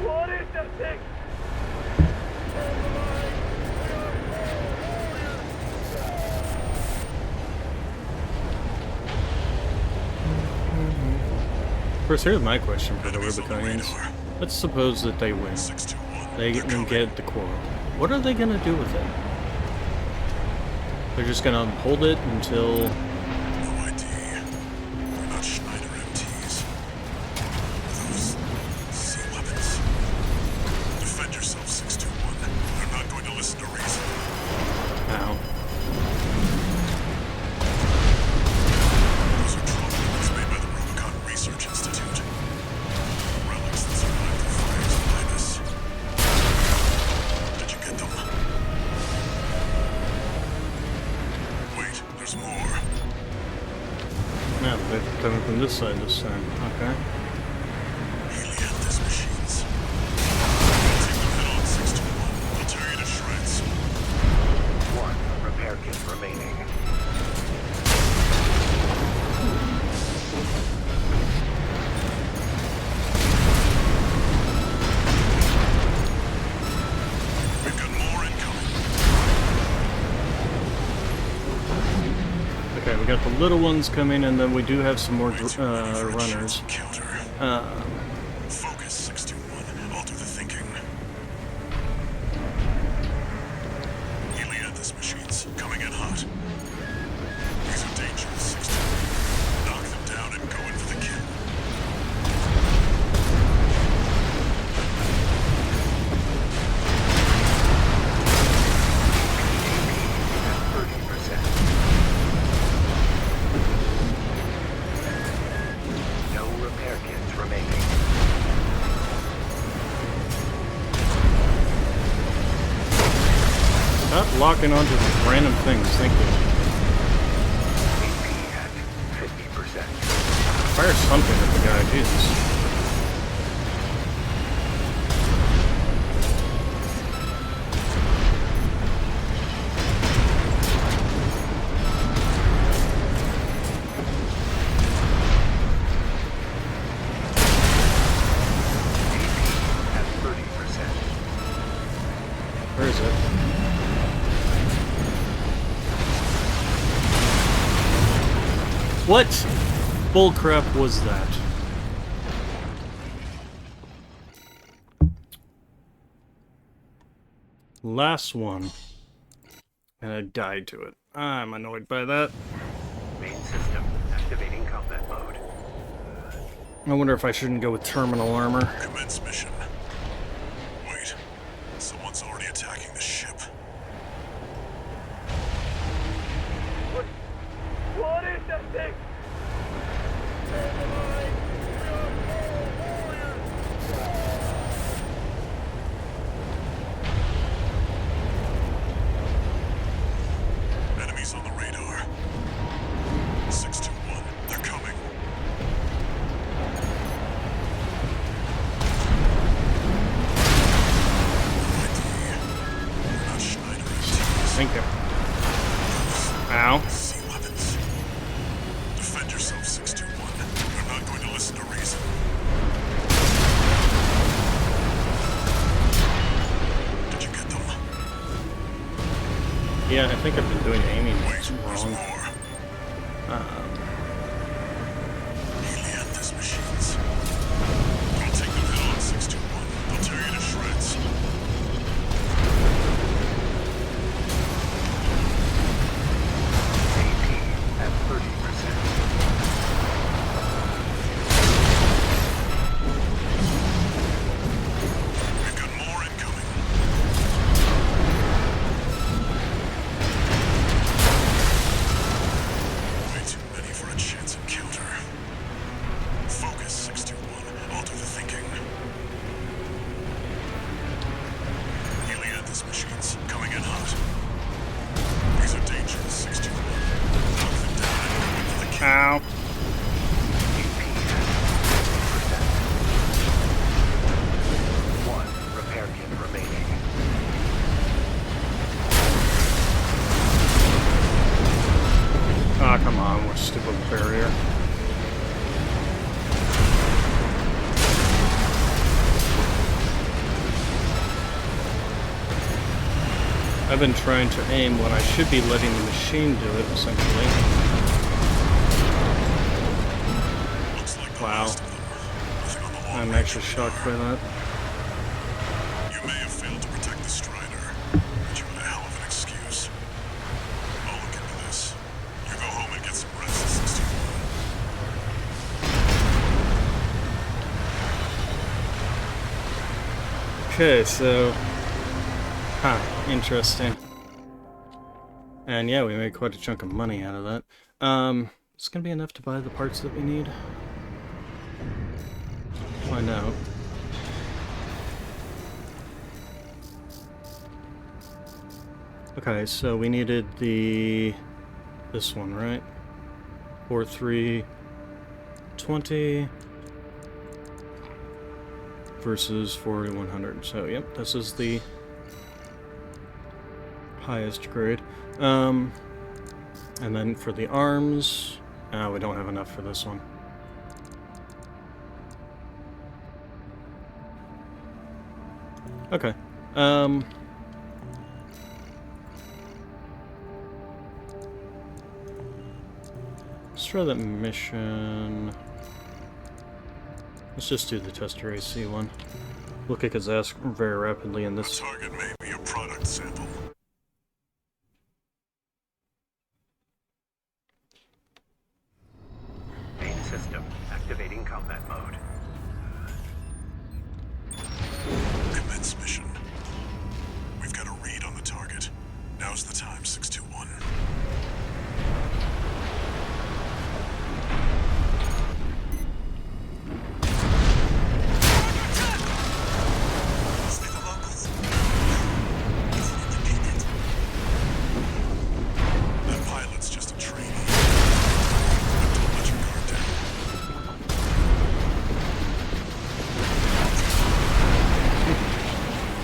Speaker 3: What is that thing?
Speaker 1: First, here's my question for the
Speaker 5: Enemies on the
Speaker 1: Rubiconians.
Speaker 5: radar.
Speaker 1: Let's suppose that they win.
Speaker 5: 621.
Speaker 1: They
Speaker 5: they're
Speaker 1: can
Speaker 5: coming.
Speaker 1: get the core. What are they gonna do with it? They're just gonna hold it until...
Speaker 5: No ID. They're not Schneider MTs. Those sea weapons. Defend yourself, 621. They're not going to listen to reason.
Speaker 1: Ow.
Speaker 5: Those are drone weapons made by the Rubicon Research Institute. Relics that survived the fires behind us. Did you get them? Wait, there's more.
Speaker 1: Yeah, they're coming from this side this time. Okay.
Speaker 5: Helianthus machines. I'll take them head on, 621. I'll tear you to shreds.
Speaker 3: One repair kit remaining.
Speaker 5: We've got more incoming.
Speaker 1: Okay, we got the little ones coming, and then we do have some more
Speaker 5: Way too many for a chance
Speaker 1: runners.
Speaker 5: encounter. Focus, 621. I'll do the thinking. Helianthus machines coming in hot. These are dangerous, 621. Knock them down and go in for the kill.
Speaker 3: At 30%. No repair kits remaining.
Speaker 1: Stop locking onto these random things, thank you.
Speaker 3: AP at 50%.
Speaker 1: Fire something at the guy, Jesus.
Speaker 3: At 30%.
Speaker 1: Where is it? What bullcrap was that? last one. And I died to it. I'm annoyed by that.
Speaker 3: Main system activating combat mode.
Speaker 1: I wonder if I shouldn't go with terminal armor.
Speaker 5: Commence mission. Wait, someone's already attacking the ship.
Speaker 3: What is that thing?
Speaker 5: Enemies on the radar. 621, they're coming. ID. Not Schneider MTs.
Speaker 1: Thank you. Ow.
Speaker 5: Sea weapons. Defend yourself, 621. I'm not going to listen to reason. Did you get them?
Speaker 1: Yeah, I think I've been doing aiming
Speaker 5: Wait, there's
Speaker 1: wrong.
Speaker 5: more. Helianthus machines. Don't take them head on, 621. They'll tear you to shreds.
Speaker 3: AP at 30%.
Speaker 5: We've got more incoming. Way too many for a chance encounter. Focus, 621. I'll do the thinking. Helianthus machines coming in hot. These are dangerous, 621. Knock them down and go into the kill.
Speaker 1: Ow.
Speaker 3: One repair kit remaining.
Speaker 1: Ah, come on, what stupid barrier. I've been trying to aim when I should be letting the machine do it, essentially.
Speaker 5: Looks like the
Speaker 1: Wow.
Speaker 5: last of them. Nothing on the long
Speaker 1: I'm
Speaker 5: range
Speaker 1: actually shocked by
Speaker 5: radar.
Speaker 1: that.
Speaker 5: You may have failed to protect the Strider, but you had a hell of an excuse. I'll look into this. You go home and get some rest, 621.
Speaker 1: Okay, so... Huh, interesting. And yeah, we made quite a chunk of money out of that. It's gonna be enough to buy the parts that we need. Find out. Okay, so we needed this one, right? 4320 versus 4100. So, yep, this is the highest grade. And then for the arms, we don't have enough for this one. Okay. Let's try that mission. Let's just do the tester AC one. We'll kick his ass very rapidly in this.
Speaker 5: Target may be a product sample.
Speaker 3: Main system activating combat mode.
Speaker 5: Commence mission. We've got a read on the target. Now's the time, 621.
Speaker 6: Mostly the locals. He's an independent.
Speaker 5: That pilot's just a trainee. But don't let your guard down.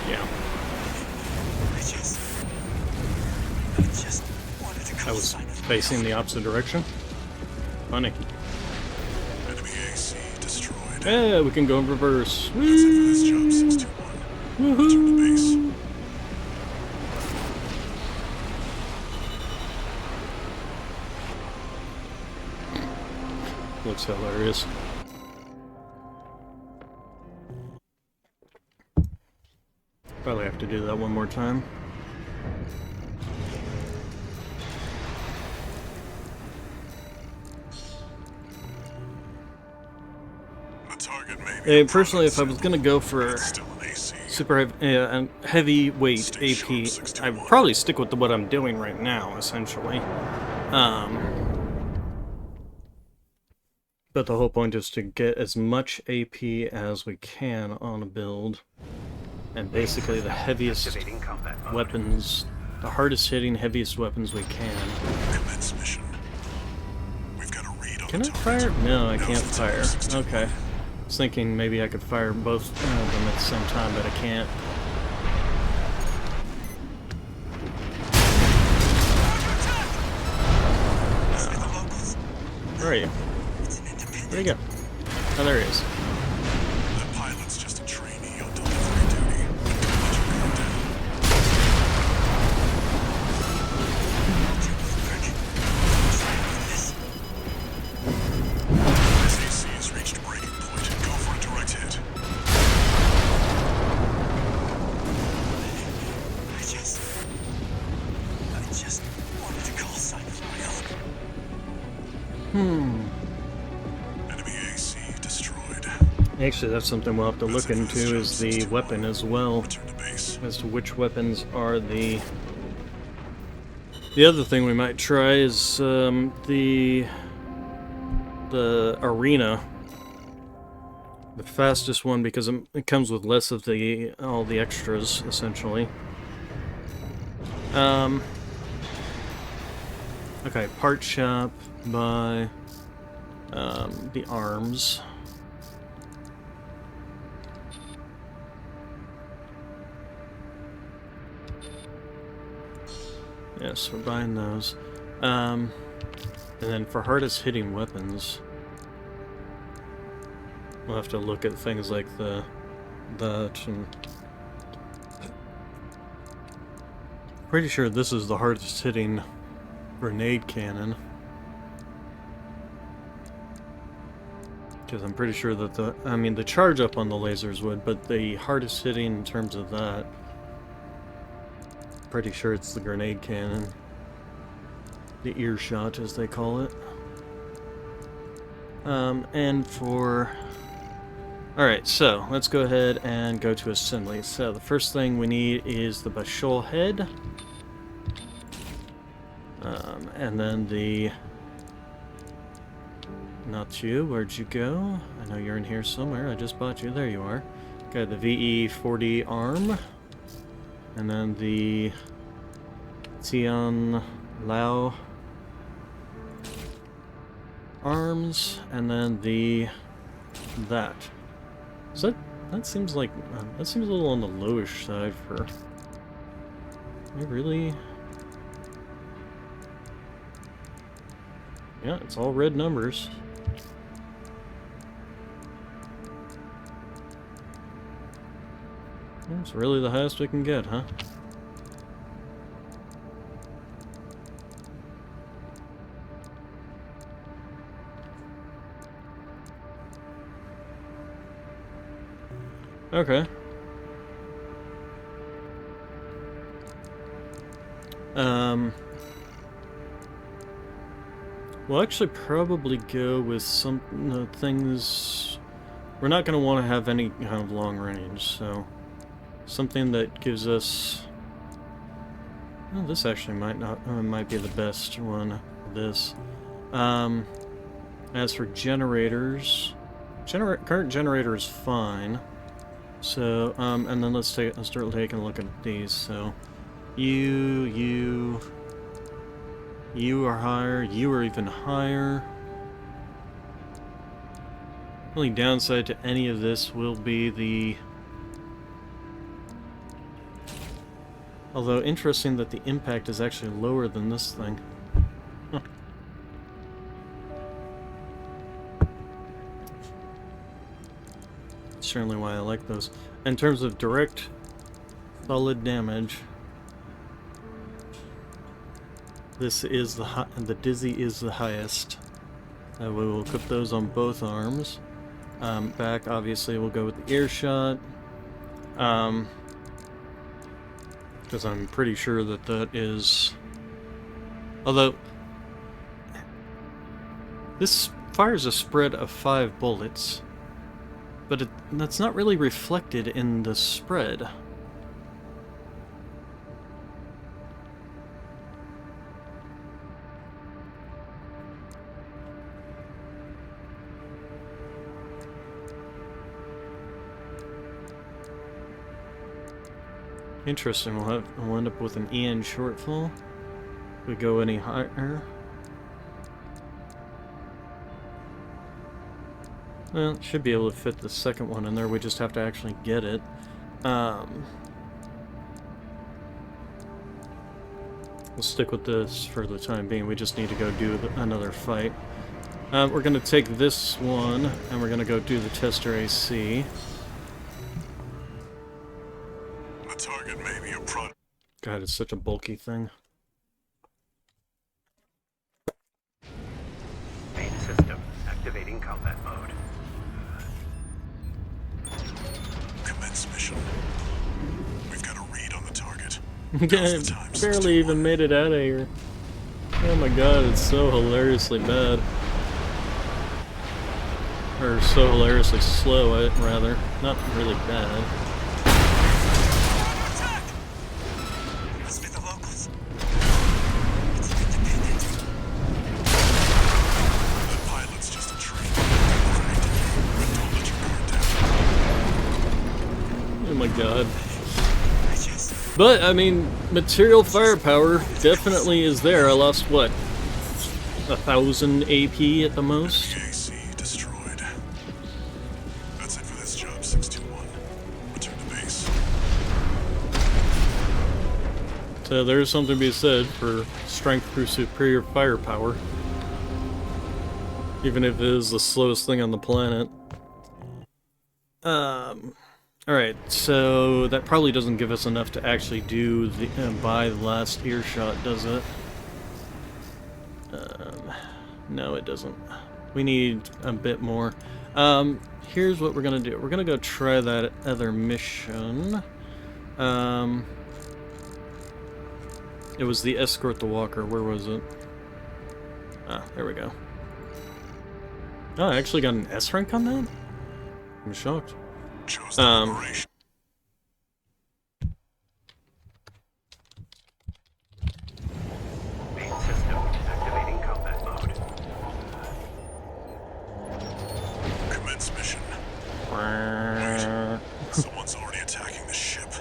Speaker 1: Yeah,
Speaker 6: I just wanted to
Speaker 1: I
Speaker 6: go
Speaker 1: was
Speaker 6: sign it.
Speaker 1: facing the opposite direction. Funny.
Speaker 5: Enemy AC destroyed.
Speaker 1: Yeah, we can go in reverse.
Speaker 5: That's it for this job, 621. Return to base.
Speaker 1: Looks hilarious. Probably have to do that one more time.
Speaker 5: The target may be
Speaker 1: Personally, if I was gonna go for
Speaker 5: still an AC.
Speaker 1: super heavyweight AP, I would probably stick with what I'm doing right now, essentially. But the whole point is to get as much AP as we can on a build, and basically the heaviest
Speaker 3: Activating combat mode.
Speaker 1: weapons, the hardest hitting, heaviest weapons we can.
Speaker 5: Commence mission. We've got a read on
Speaker 1: Can I
Speaker 5: the target.
Speaker 1: fire? No, I
Speaker 5: Now's
Speaker 1: can't
Speaker 5: the time,
Speaker 1: fire.
Speaker 5: 61.
Speaker 1: Okay. I was thinking maybe I could fire both of them at the same time, but I can't. Where are you? Where'd he go? Oh, there he is.
Speaker 5: That pilot's just a trainee on delivery duty. Let you calm down. This AC has reached breaking point. Go for a direct hit.
Speaker 6: I just wanted to call sign of my own.
Speaker 5: Enemy AC destroyed.
Speaker 1: Actually, that's something we'll have to look into, is the weapon as well,
Speaker 5: Return to base.
Speaker 1: as to which weapons are the... The other thing we might try is the arena. The fastest one, because it comes with less of all the extras, essentially. Okay, part shop by the arms. Yes, we're buying those. And then for hardest hitting weapons, we'll have to look at things like that and pretty sure this is the hardest hitting grenade cannon. Because I'm pretty sure that the charge up on the lasers would, but the hardest hitting in terms of that, pretty sure it's the grenade cannon. The earshot, as they call it. And for... Alright, so let's go ahead and go to assembly. So the first thing we need is the Bashol head. And then the... Not you, where'd you go? I know you're in here somewhere, I just bought you, there you are. Got the VE-40 arm. And then the Tian Lao arms, and then that. So that seems like that seems a little on the lowish side for. I really. Yeah, it's all red numbers. It's really the highest we can get, huh? Okay. We'll actually probably go with some things. We're not going to want to have any kind of long range, so something that gives us. Well, this actually might be the best one. This. As for generators, current generator is fine. So, and then let's start taking a look at these. So, you are higher. You are even higher. Only downside to any of this will be the. Although interesting that the impact is actually lower than this thing. Huh. Certainly why I like those. In terms of direct solid damage, this is the Dizzy is the highest. We will equip those on both arms. Back, obviously, we'll go with the earshot. Because I'm pretty sure that that is... Although... This fires a spread of 5 bullets. But that's not really reflected in the spread. Interesting, we'll end up with an EN shortfall. If we go any higher. Well, should be able to fit the second one in there, we just have to actually get it. We'll stick with this for the time being, we just need to go do another fight. We're going to take this one, and we're going to go do the tester AC.
Speaker 5: The target may be a pro...
Speaker 1: God, it's such a bulky thing.
Speaker 3: Main system activating combat mode.
Speaker 5: Commence mission. We've got a read on the target.
Speaker 1: Barely even made it out of here. Oh my god, it's so hilariously bad. Or so hilariously slow, rather. Not really bad.
Speaker 6: Attack! Must be the locals.
Speaker 5: The pilot's just a train. Don't let your guard down.
Speaker 1: Oh my god. But, I mean, material firepower definitely is there. I lost, what? 1,000 AP at the most?
Speaker 5: AC destroyed. That's it for this job, 621. Return to base.
Speaker 1: So there's something to be said for strength through superior firepower. Even if it is the slowest thing on the planet. Alright, so that probably doesn't give us enough to actually do the buy the last earshot, does it? No, it doesn't. We need a bit more. Here's what we're gonna do. We're gonna go try that other mission. It was the escort the walker. Where was it? Ah, there we go. Oh, I actually got an S rank on that? I'm shocked.
Speaker 5: Chose the operation.
Speaker 3: Main system activating combat mode.
Speaker 5: Commence mission. Someone's already attacking the ship.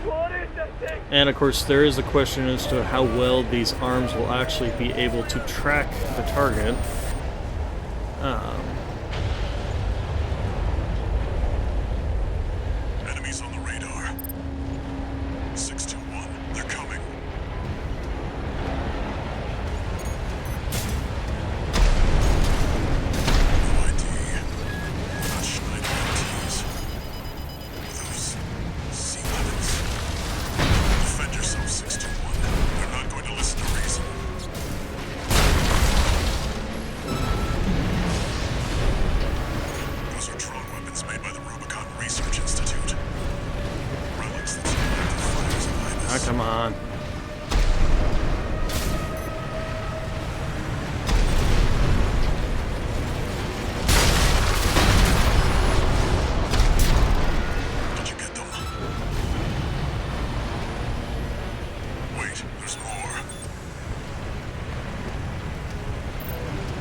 Speaker 3: What is that thing?
Speaker 1: And of course, there is a question as to how well these arms will actually be able to track the target.
Speaker 5: Enemies on the radar. 621. They're coming. No ID. We're not Schneider MTs. Those C-11s. Defend yourself, 621. They're not going to listen to reason. Those are drone weapons made by the Rubicon Research Institute. Relics that survived the fires of Ibis.
Speaker 1: Ah, come on.
Speaker 5: Did you get them? Wait, there's more.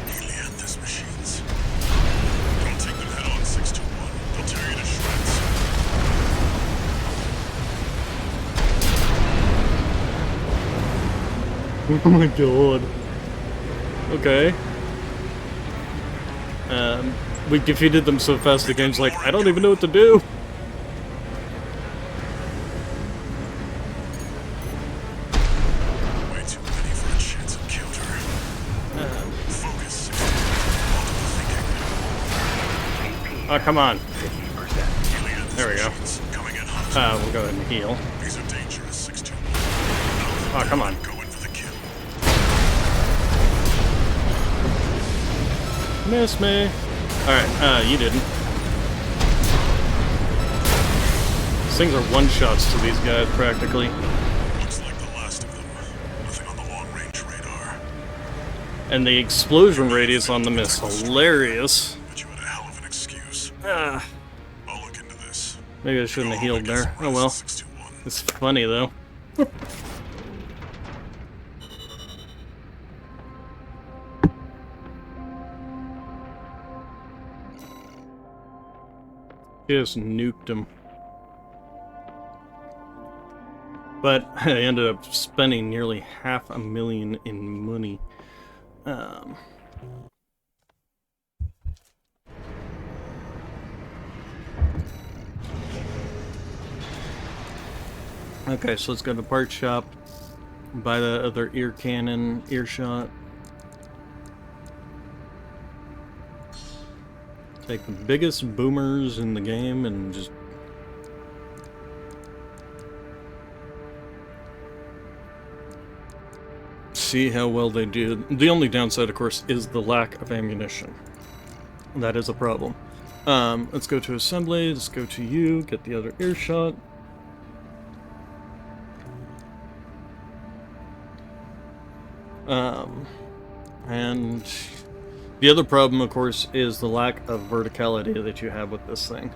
Speaker 5: Helianthus machines. Don't take them head on, 621. They'll tear you to shreds.
Speaker 1: Oh my god. Okay. We defeated them so fast the game's like, I don't even know what to do.
Speaker 5: Way too many for a chance of counter. Focus. Multiple thinking.
Speaker 1: Oh, come on.
Speaker 3: 50%.
Speaker 5: Helianthus
Speaker 1: There we go.
Speaker 5: machines coming in hot.
Speaker 1: We'll go ahead and heal.
Speaker 5: These are dangerous, 621.
Speaker 1: Oh, come on.
Speaker 5: Go in for the kill.
Speaker 1: Miss me. Alright, you didn't. These things are one-shots to these guys, practically.
Speaker 5: Looks like the last of them. Nothing on the long-range radar.
Speaker 1: And the explosion radius on them is hilarious.
Speaker 5: But you had a hell of an excuse.
Speaker 1: Ah,
Speaker 5: I'll look into this.
Speaker 1: maybe I shouldn't have healed there. Oh well.
Speaker 5: 621.
Speaker 1: It's funny, though. Just nuked him. But I ended up spending nearly $500,000 in money. Okay, so let's go to the part shop. Buy the other ear cannon, earshot. Take the biggest boomers in the game and just... see how well they do. The only downside, of course, is the lack of ammunition. That is a problem. Let's go to assembly, let's go to you, get the other earshot. And the other problem, of course, is the lack of verticality that you have with this thing.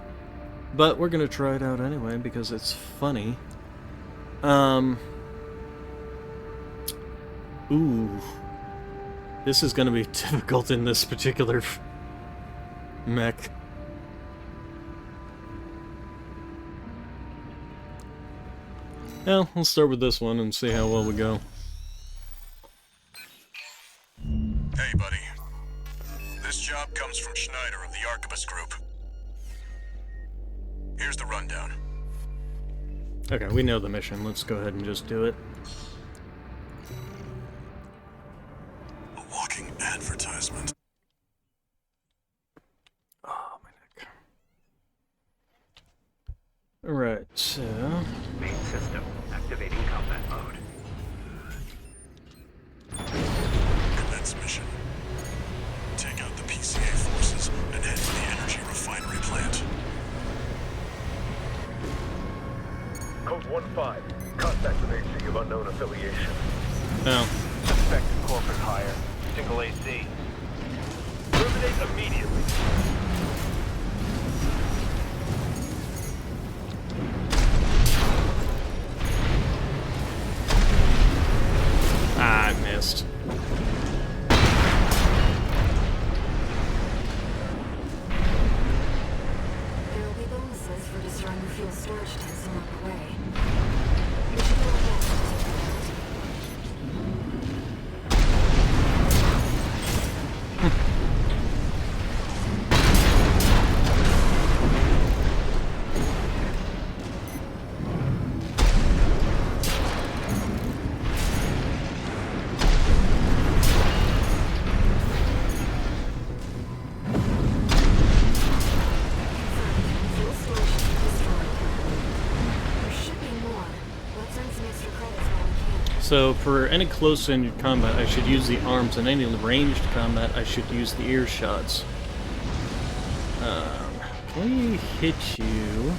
Speaker 1: But we're gonna try it out anyway because it's funny. Ooh. This is gonna be difficult in this particular mech. Well, we'll start with this one and see how well we go.
Speaker 6: Hey, buddy. This job comes from Schneider of the Arquebus Group. Here's the rundown.
Speaker 1: Okay, we know the mission. Let's go ahead and just do it.
Speaker 5: A walking advertisement.
Speaker 1: Oh, my neck. Alright, so...
Speaker 3: Main system activating combat mode.
Speaker 5: Commence mission. Take out the PCA forces and head to the energy refinery plant.
Speaker 3: Code 1-5. Contact with AC of unknown affiliation.
Speaker 1: Oh.
Speaker 3: Suspect corporate hire. Single AC. Terminate immediately.
Speaker 1: Ah, I missed.
Speaker 2: There will be bonuses for destroying the fuel storage tanks along the way. You should do our best to take them out. Fuel storage tank destroyed. There should be more. Let's earn some extra credits while we can.
Speaker 1: So, for any close-range combat, I should use the arms, and any ranged combat, I should use the ear shots. Can we hit you?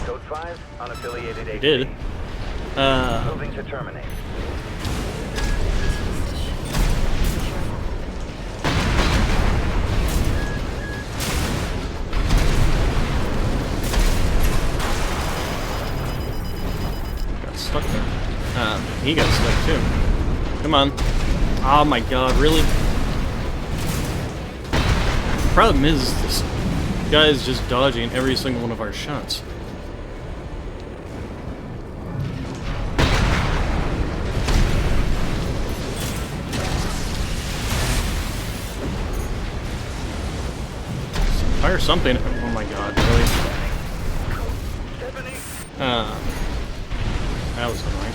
Speaker 3: Code 5. Unaffiliated AC.
Speaker 1: Did.
Speaker 3: Moving to terminate.
Speaker 1: Got stuck there. He got stuck too. Come on. Oh my god, really? Problem is, this guy is just dodging every single one of our shots. Fire something. Oh my god, really? That was annoying.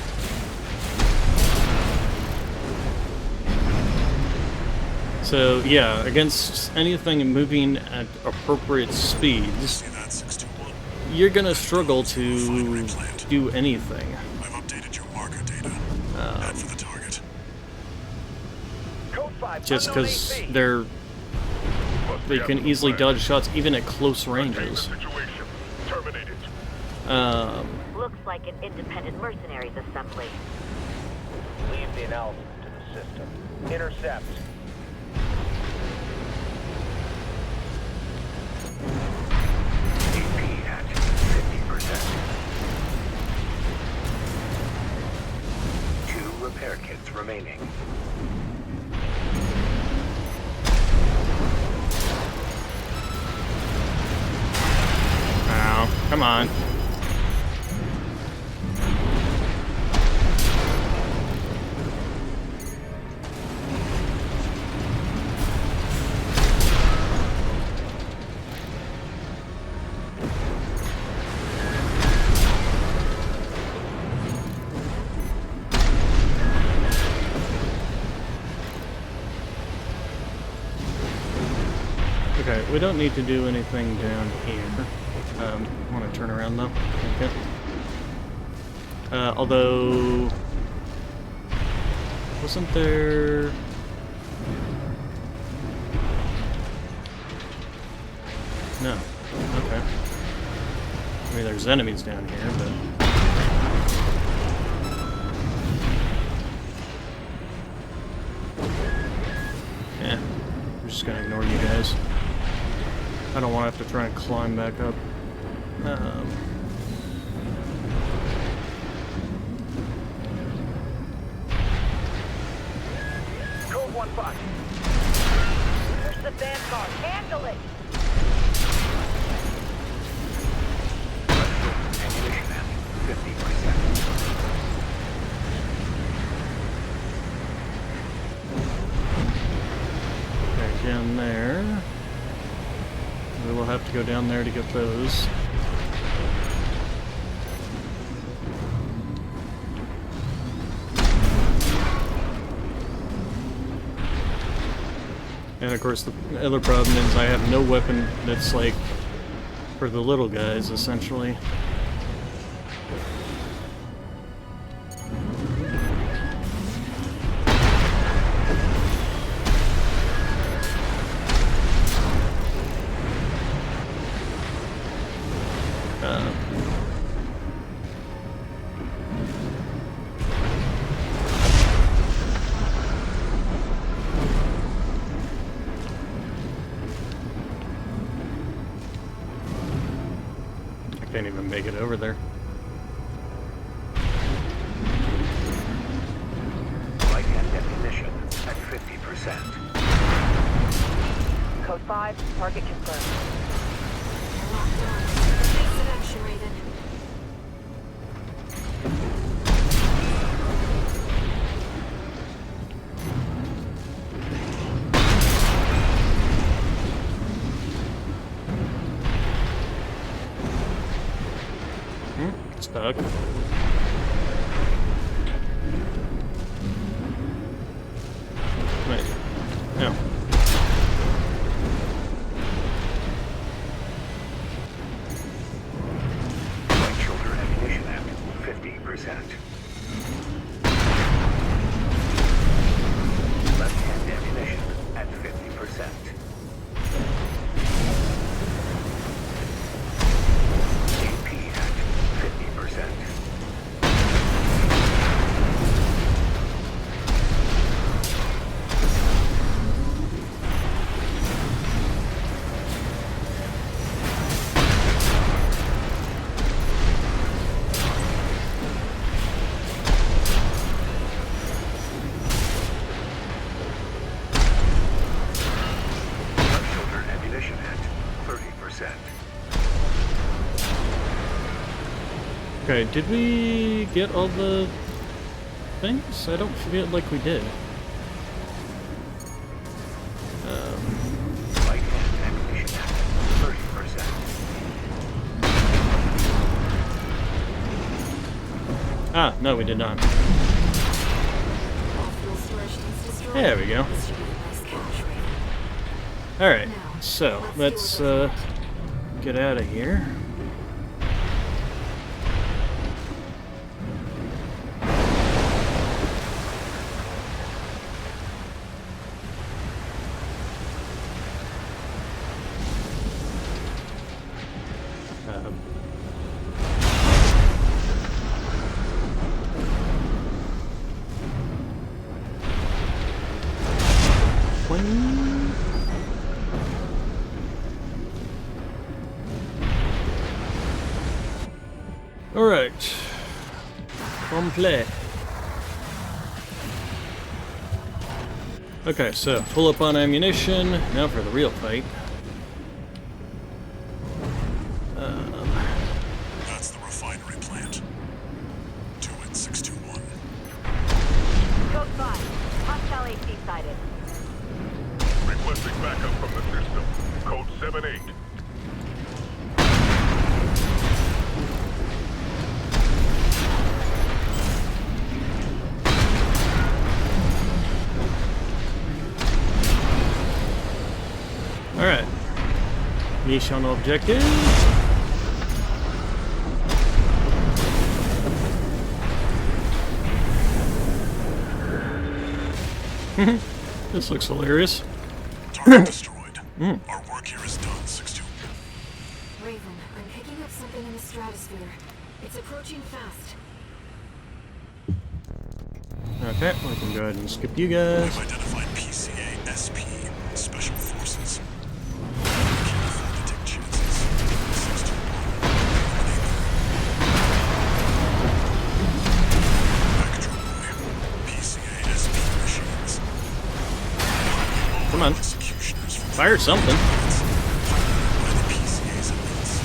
Speaker 1: So, yeah, against anything moving at appropriate speeds,
Speaker 5: See that, 621?
Speaker 1: you're gonna struggle to do anything.
Speaker 5: I've updated your marker data. Head for the target.
Speaker 3: Code 5.
Speaker 1: Just
Speaker 3: unknown
Speaker 1: because
Speaker 3: AC.
Speaker 1: they can easily dodge shots even at close ranges.
Speaker 3: terminated.
Speaker 8: Looks like an independent mercenaries assembly.
Speaker 3: Leave the analysis to the system. Intercept.
Speaker 9: AP at 50%. 2 repair kits remaining.
Speaker 1: Ow, come on. Okay, we don't need to do anything down here. I want to turn around though. Okay. Although, wasn't there? No. Okay. I mean, there's enemies down here, but. Yeah, I'm just gonna ignore you guys. I don't want to have to try and climb back up.
Speaker 3: Code 1-5.
Speaker 8: Push the Vanguard. Handle it.
Speaker 9: Ammunition at 50%.
Speaker 1: Okay, down there. We will have to go down there to get those. And of course the other problem is I have no weapon that's like for the little guys, essentially. Can't even make it over there.
Speaker 9: Light and ammunition at 50%.
Speaker 8: Code 5. Target confirmed.
Speaker 2: Locked on. Exit actuated.
Speaker 1: Stuck. Wait. No.
Speaker 9: Right shoulder ammunition at 50%. Left hand ammunition at 50%. AP at 50%. Left shoulder ammunition at 30%.
Speaker 1: Okay, did we get all the things? I don't feel like we did.
Speaker 9: Light hand ammunition at 30%.
Speaker 1: Ah, no, we did not.
Speaker 2: Off-fuel storage tanks destroyed.
Speaker 1: There we go.
Speaker 2: This should be a nice cache rating.
Speaker 1: Alright,
Speaker 2: Now,
Speaker 1: so
Speaker 2: let's
Speaker 1: let's
Speaker 2: see what
Speaker 1: get out of here. Complete. Okay, so pull up on ammunition. Now for the real fight.
Speaker 5: That's the refinery plant. To it, 621.
Speaker 8: Code 5. Hostile AC sighted.
Speaker 10: Requesting backup from the system. Code 78.
Speaker 1: Alright. Mission objective. This looks hilarious.
Speaker 5: Target destroyed. Our work here is done, 621.
Speaker 2: Raven, I'm picking up something in the stratosphere. It's approaching fast.
Speaker 1: Okay, we can go ahead and skip you guys.
Speaker 5: We've identified PCA SP, Special Forces. We can't afford to take chances. 621. Spectrum Boy. PCA SP machines.
Speaker 1: Come on.
Speaker 5: Executioners from
Speaker 1: Fire something.
Speaker 5: by the PCA's elites.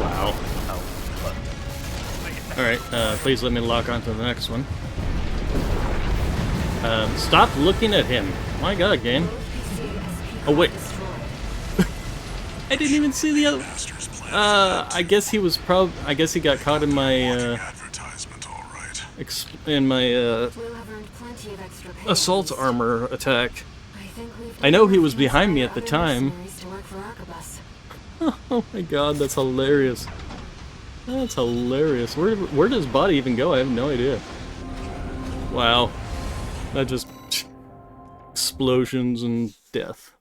Speaker 1: Wow. Alright, please let me lock onto the next one. Stop looking at him. My god, game. Oh, wait. I didn't even see the other.
Speaker 5: Master's plan.
Speaker 1: I guess he was I guess he got caught in my,
Speaker 5: Advertisement, all right.
Speaker 1: in my,
Speaker 2: We'll have earned plenty of extra pay.
Speaker 1: assault armor attack.
Speaker 2: I think we've
Speaker 1: I know he was
Speaker 2: done
Speaker 1: behind me
Speaker 2: enough
Speaker 1: at the
Speaker 2: to
Speaker 1: time.
Speaker 2: mercenaries to work for Arquebus.
Speaker 1: Oh my god, that's hilarious. That's hilarious. Where does his body even go? I have no idea. Wow. That just... explosions and death.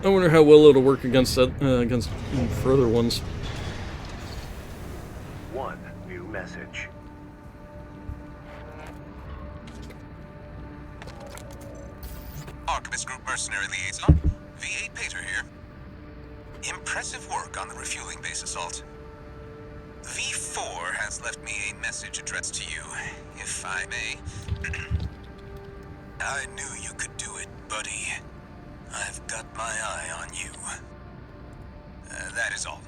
Speaker 1: I wonder how well it'll work against against further ones.
Speaker 9: One new message.
Speaker 6: Archivist Group Mercenary Liaison, V8 Pater here. Impressive work on the refueling base assault. V4 has left me a message addressed to you, if I may. I knew you could do it, buddy. I've got my eye on you. That is all.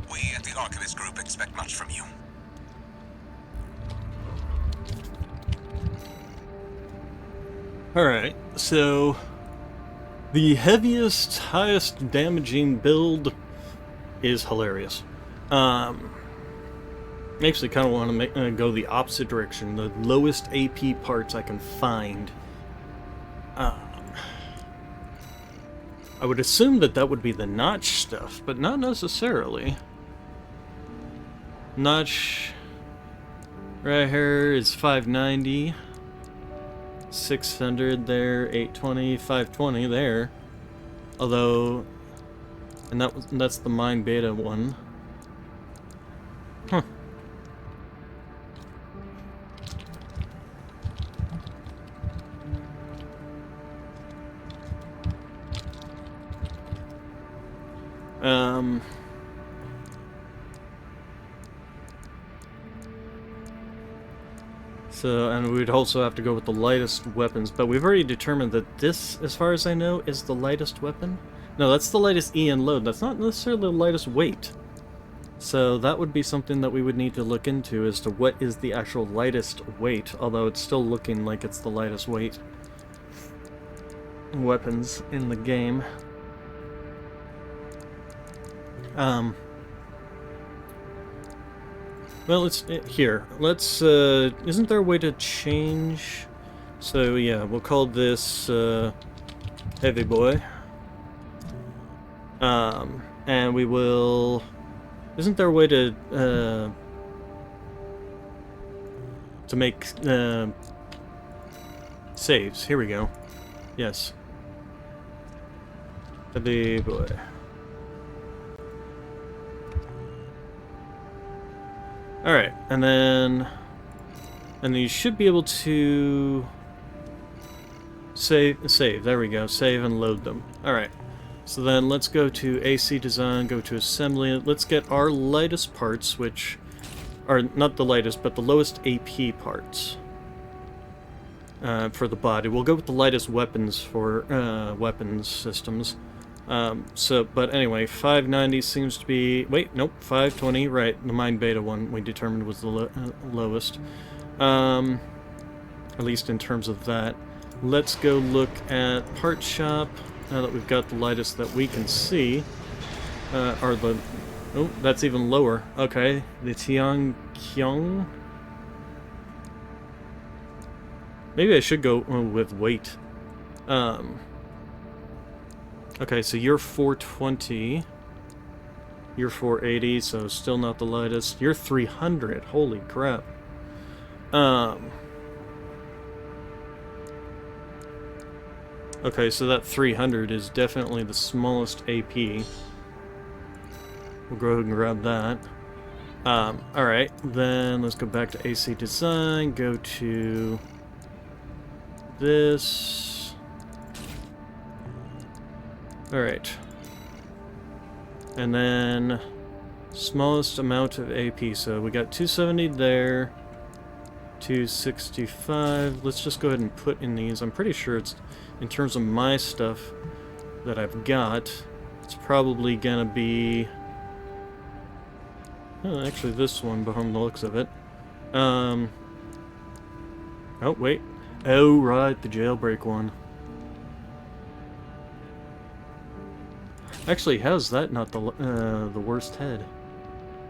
Speaker 6: We at the Archivist Group expect much from you.
Speaker 1: Alright, so... the heaviest, highest damaging build is hilarious. Actually kind of want to go the opposite direction. The lowest AP parts I can find. I would assume that that would be the Notch stuff, but not necessarily. Notch right here is 590. 600 there, 820, 520 there. Although, and that's the Mine Beta one. Huh. So, and we'd also have to go with the lightest weapons, but we've already determined that this, as far as I know, is the lightest weapon. No, that's the lightest EN load. That's not necessarily the lightest weight. So that would be something that we would need to look into as to what is the actual lightest weight, although it's still looking like it's the lightest weight weapons in the game. Well, it's here. Let's, isn't there a way to change? So, yeah, we'll call this, Heavy Boy. And we will... Isn't there a way to make, saves? Here we go. Yes. Heavy Boy. Alright, and then you should be able to save, there we go, save and load them. Alright. So then let's go to AC Design, go to Assembly. Let's get our lightest parts, which are not the lightest, but the lowest AP parts for the body. We'll go with the lightest weapons for weapons systems. But anyway, 590 seems to be... Wait, nope, 520, right. The Mind Beta one we determined was the lowest. At least in terms of that. Let's go look at Part Shop. Now that we've got the lightest that we can see. Or the... Oh, that's even lower. Okay, the Tianqiang. Maybe I should go with weight. Okay, so you're 420. You're 480, so still not the lightest. You're 300. Holy crap. Okay, so that 300 is definitely the smallest AP. We'll go ahead and grab that. Alright, then let's go back to AC Design, go to this. Alright. And then smallest amount of AP, so we got 270 there, 265. Let's just go ahead and put in these. I'm pretty sure it's, in terms of my stuff that I've got, it's probably gonna be... Oh, actually this one, behind the looks of it. Oh, wait. Oh, right, the jailbreak one. Actually, how's that not the worst head?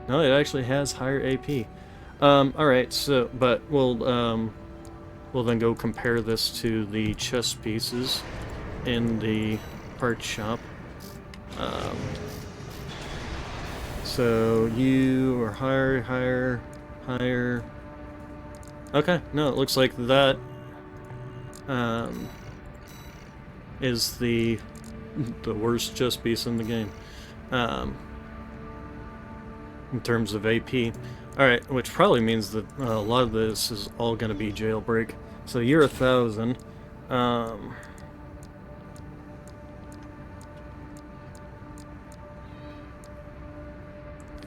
Speaker 1: No, it actually has higher AP. Alright, so, but we'll then go compare this to the chest pieces in the part shop. So you are higher. Okay, no, it looks like that is the worst chest piece in the game in terms of AP. Alright, which probably means that a lot of this is all going to be jailbreak. So you're 1,000.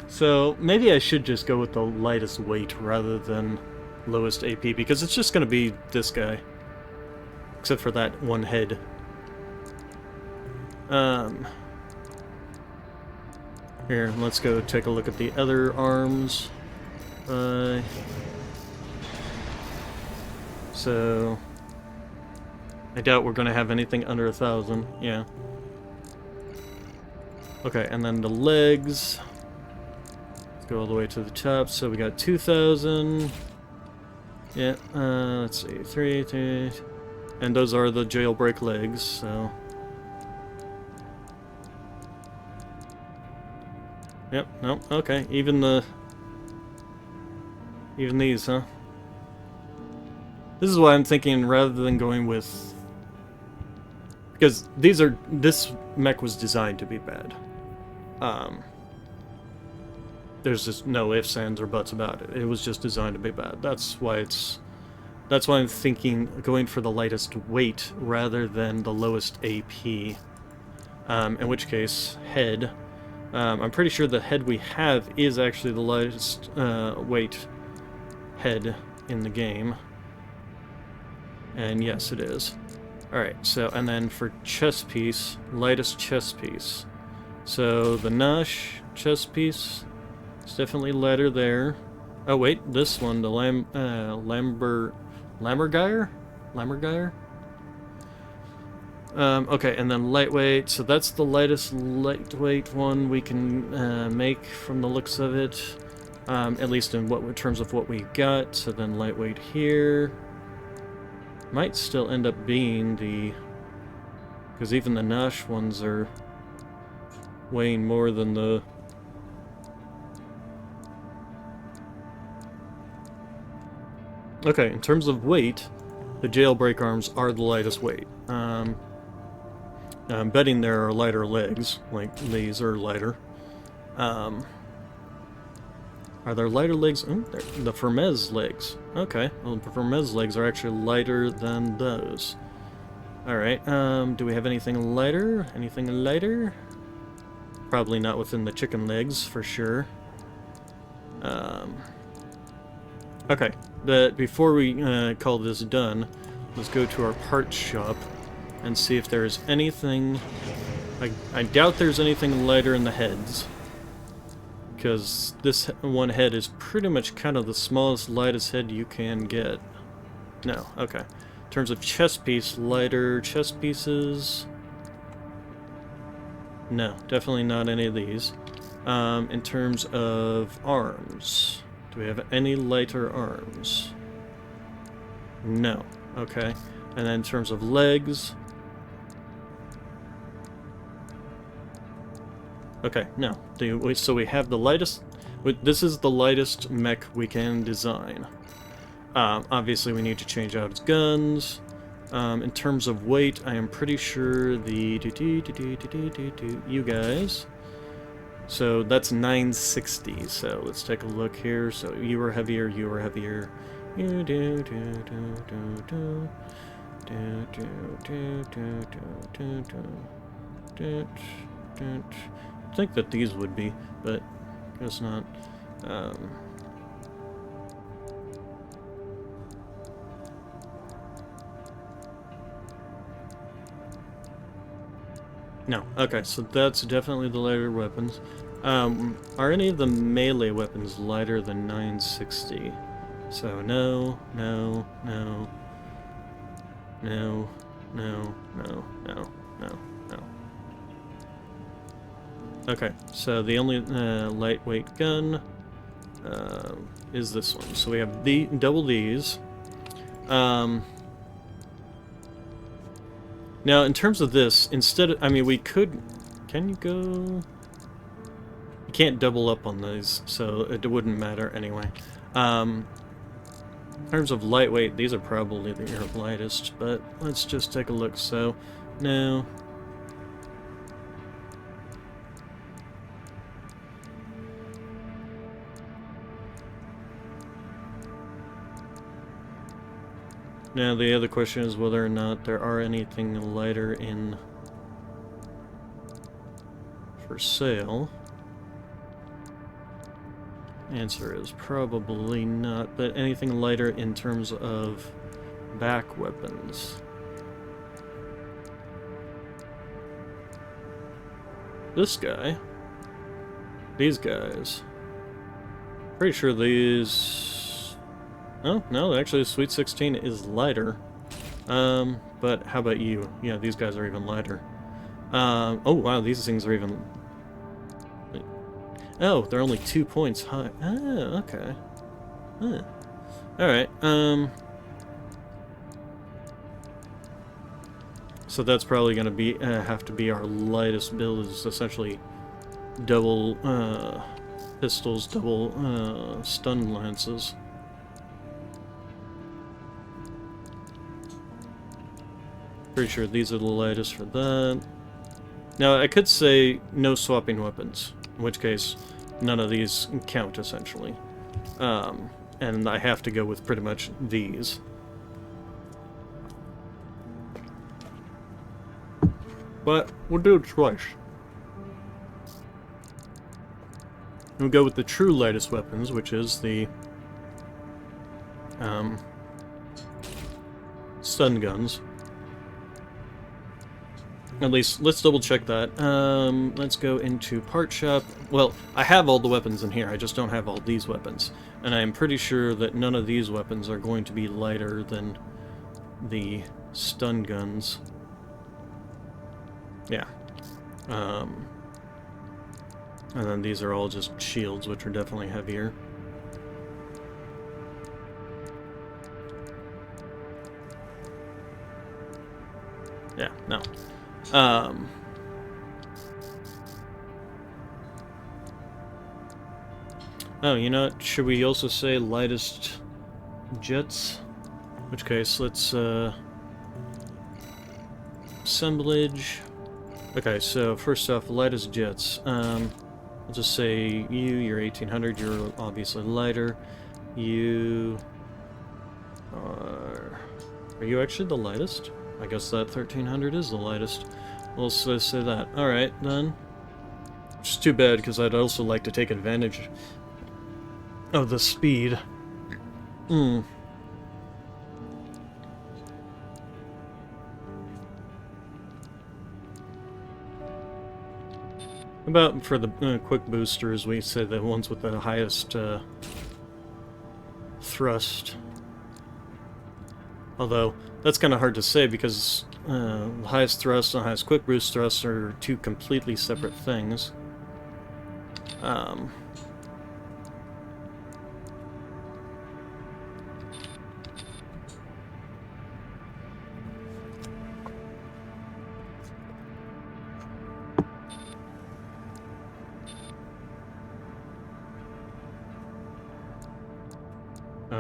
Speaker 1: So maybe I should just go with the lightest weight rather than lowest AP, because it's just going to be this guy. Except for that one head. Here, let's go take a look at the other arms. So I doubt we're going to have anything under 1,000. Yeah. Okay, and then the legs. Let's go all the way to the top. So we got 2,000. Yeah, let's see. 3. And those are the jailbreak legs, so... Yep, no, okay. Even these, huh? This is why I'm thinking rather than going with... Because this mech was designed to be bad. There's just no ifs, ands, or buts about it. It was just designed to be bad. That's why I'm thinking going for the lightest weight rather than the lowest AP. In which case, head. I'm pretty sure the head we have is actually the lightest weight head in the game. And yes, it is. Alright, so, and then for chest piece, lightest chest piece. So, the Nash chest piece is definitely lighter there. Oh wait, this one, the Lammergeier? Okay, and then lightweight, so that's the lightest lightweight one we can make from the looks of it. At least in terms of what we got. So then lightweight here might still end up being the... Because even the Nash ones are weighing more than the... Okay, in terms of weight, the jailbreak arms are the lightest weight. I'm betting there are lighter legs, like these are lighter. Are there lighter legs? Oh, the Fermez legs. Okay, well, the Fermez legs are actually lighter than those. Alright, do we have anything lighter? Anything lighter? Probably not within the chicken legs, for sure. Okay, but before we call this done, let's go to our parts shop and see if there's anything... I doubt there's anything lighter in the heads, because this one head is pretty much kind of the smallest, lightest head you can get. No, okay. In terms of chest piece, lighter chest pieces... No, definitely not any of these. In terms of arms, do we have any lighter arms? No. Okay. And then in terms of legs... Okay, no. So we have the lightest... This is the lightest mech we can design. Obviously we need to change out its guns. In terms of weight, I am pretty sure the... You guys... So that's 960, so let's take a look here. So you were heavier, you were heavier. I think that these would be, but guess not. No. Okay, so that's definitely the lighter weapons. Are any of the melee weapons lighter than 960? So no, no, no, no, no, no, no, no, no. Okay, so the only lightweight gun is this one. So we have double these. Now, in terms of this, instead of... I mean, we could... Can you go... You can't double up on these, so it wouldn't matter anyway. In terms of lightweight, these are probably the lightest, but let's just take a look. So, no... Now the other question is whether or not there are anything lighter in for sale. Answer is probably not, but anything lighter in terms of back weapons. This guy. These guys. Pretty sure these... Oh, no, actually, Sweet 16 is lighter. But how about you? Yeah, these guys are even lighter. Oh, wow, these things are even... Oh, they're only 2 points high. Ah, okay. Huh. Alright, so that's probably gonna be, have to be our lightest build, is essentially double, pistols, double, stun lances. Pretty sure these are the lightest for that. Now, I could say no swapping weapons, in which case none of these count, essentially. And I have to go with pretty much these. But we'll do it twice. We'll go with the true lightest weapons, which is the stun guns. At least, let's double check that. Let's go into part shop. Well, I have all the weapons in here, I just don't have all these weapons. And I'm pretty sure that none of these weapons are going to be lighter than the stun guns. Yeah. And then these are all just shields, which are definitely heavier. Yeah, no. Oh, you know what? Should we also say lightest jets? In which case, let's, assemblage. Okay, so first off, lightest jets. I'll just say you're 1800, you're obviously lighter. You are... Are you actually the lightest? I guess that 1300 is the lightest. We'll say that. Alright, then. Which is too bad, because I'd also like to take advantage of the speed. About for the quick boosters, we say the ones with the highest thrust. Although, that's kind of hard to say because the highest thrust and the highest quick boost thrust are two completely separate things.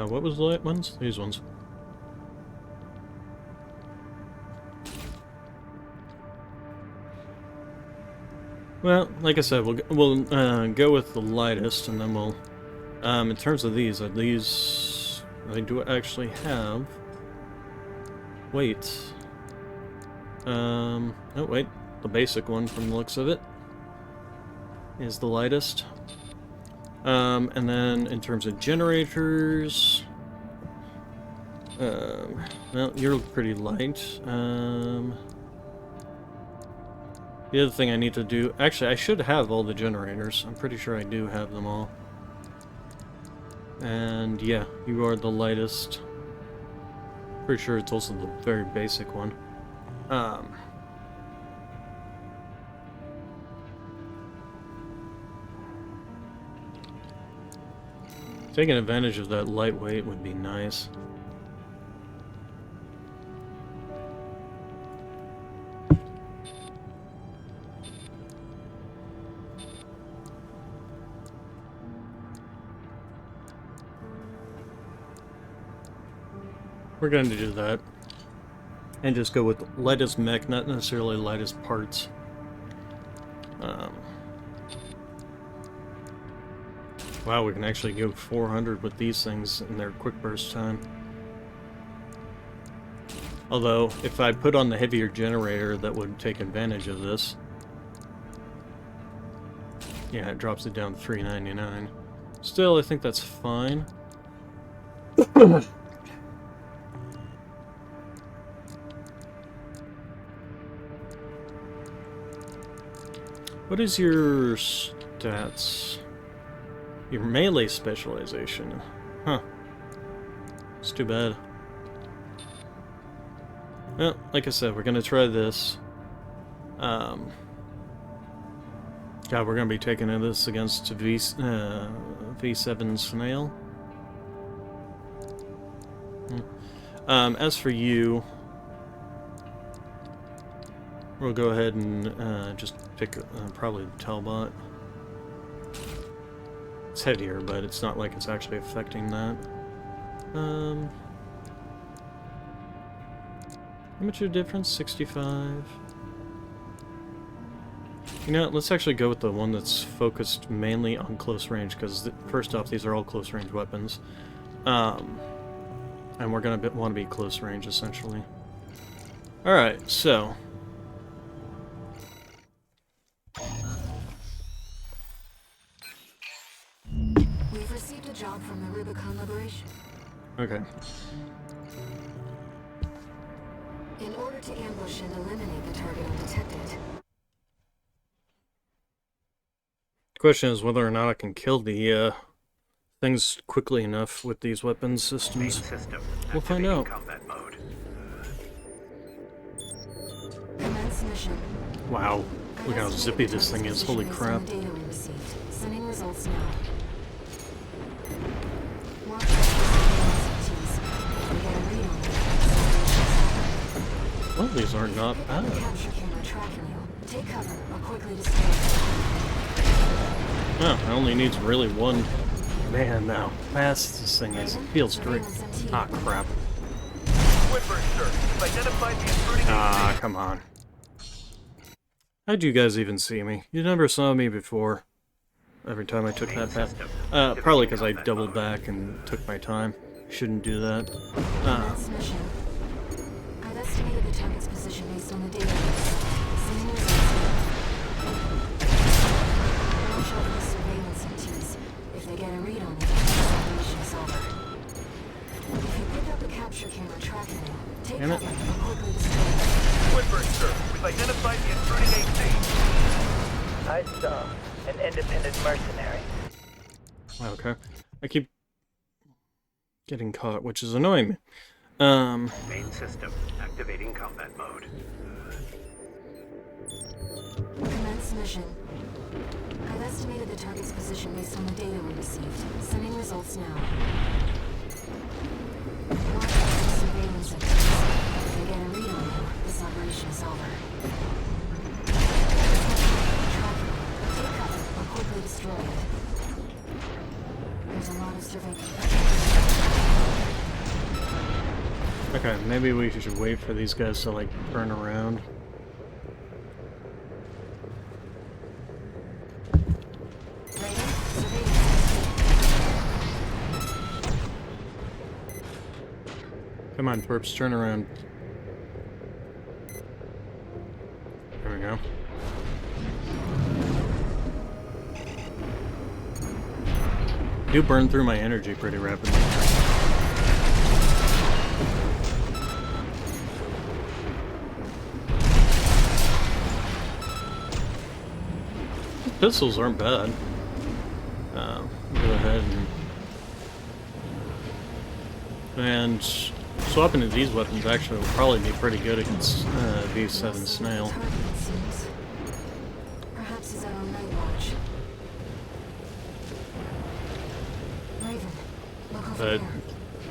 Speaker 1: What was the light ones? These ones. Well, like I said, we'll go with the lightest, and then we'll. In terms of these, I do actually have. Wait. Oh wait, the basic one from the looks of it is the lightest. And then in terms of generators, well, you're pretty light. The other thing I need to do... Actually, I should have all the generators. I'm pretty sure I do have them all. And yeah, you are the lightest. Pretty sure it's also the very basic one. Taking advantage of that lightweight would be nice. We're going to do that. And just go with lightest mech, not necessarily lightest parts. Wow, we can actually go 400 with these things in their quick burst time. Although, if I put on the heavier generator, that would take advantage of this. Yeah, it drops it down to 399. Still, I think that's fine. What is your stats? Your melee specialization. Huh. It's too bad. Well, like I said, we're gonna try this. God, we're gonna be taking this against V7 Snail. As for you, we'll go ahead and just pick probably the Talbot. It's heavier, but it's not like it's actually affecting that. How much of a difference? 65. You know, let's actually go with the one that's focused mainly on close range, because first off, these are all close range weapons. And we're gonna want to be close range, essentially. Alright, so...
Speaker 2: Job from the Rubicon Liberation.
Speaker 1: Okay.
Speaker 2: In order to ambush and eliminate the target undetected.
Speaker 1: The question is whether or not I can kill the things quickly enough with these weapon systems. We'll find out.
Speaker 2: Commence mission.
Speaker 1: Wow, look how zippy this thing is. Holy crap.
Speaker 2: Data we received. Sending results now.
Speaker 1: Well, these are not bad. Oh, I only needs really one man now. Fast this thing is. It feels great. Ah, crap. Ah, come on. How'd you guys even see me? You never saw me before. Every time I took that path. Probably because I doubled back and took my time. Shouldn't do that.
Speaker 2: estimated the target's position based on the data. Sending results now. Watch out for the surveillance MTs. If they get a read on you, the operation is over. If you pick up the capture camera tracking you, take
Speaker 1: Damn it.
Speaker 2: cover or quickly destroy it.
Speaker 3: Woodburn, sir. We've identified the intruding AC. I saw an independent mercenary.
Speaker 1: Okay. I keep getting caught, which is annoying me.
Speaker 9: Main system activating combat mode.
Speaker 2: Commence mission. I've estimated the target's position based on the data we received. Sending results now. Watch out for the surveillance evidence. If they get a read on you, this operation is over. Take cover or quickly destroy it. There's a lot of surveillance.
Speaker 1: Okay, maybe we should wait for these guys to, like, turn around. Come on, perps, turn around. There we go. Do burn through my energy pretty rapidly. Pistols aren't bad. Go ahead and swapping to these weapons actually will probably be pretty good against V7 Snail.
Speaker 2: Perhaps he's out on night watch. Raven, look over
Speaker 1: But
Speaker 2: there.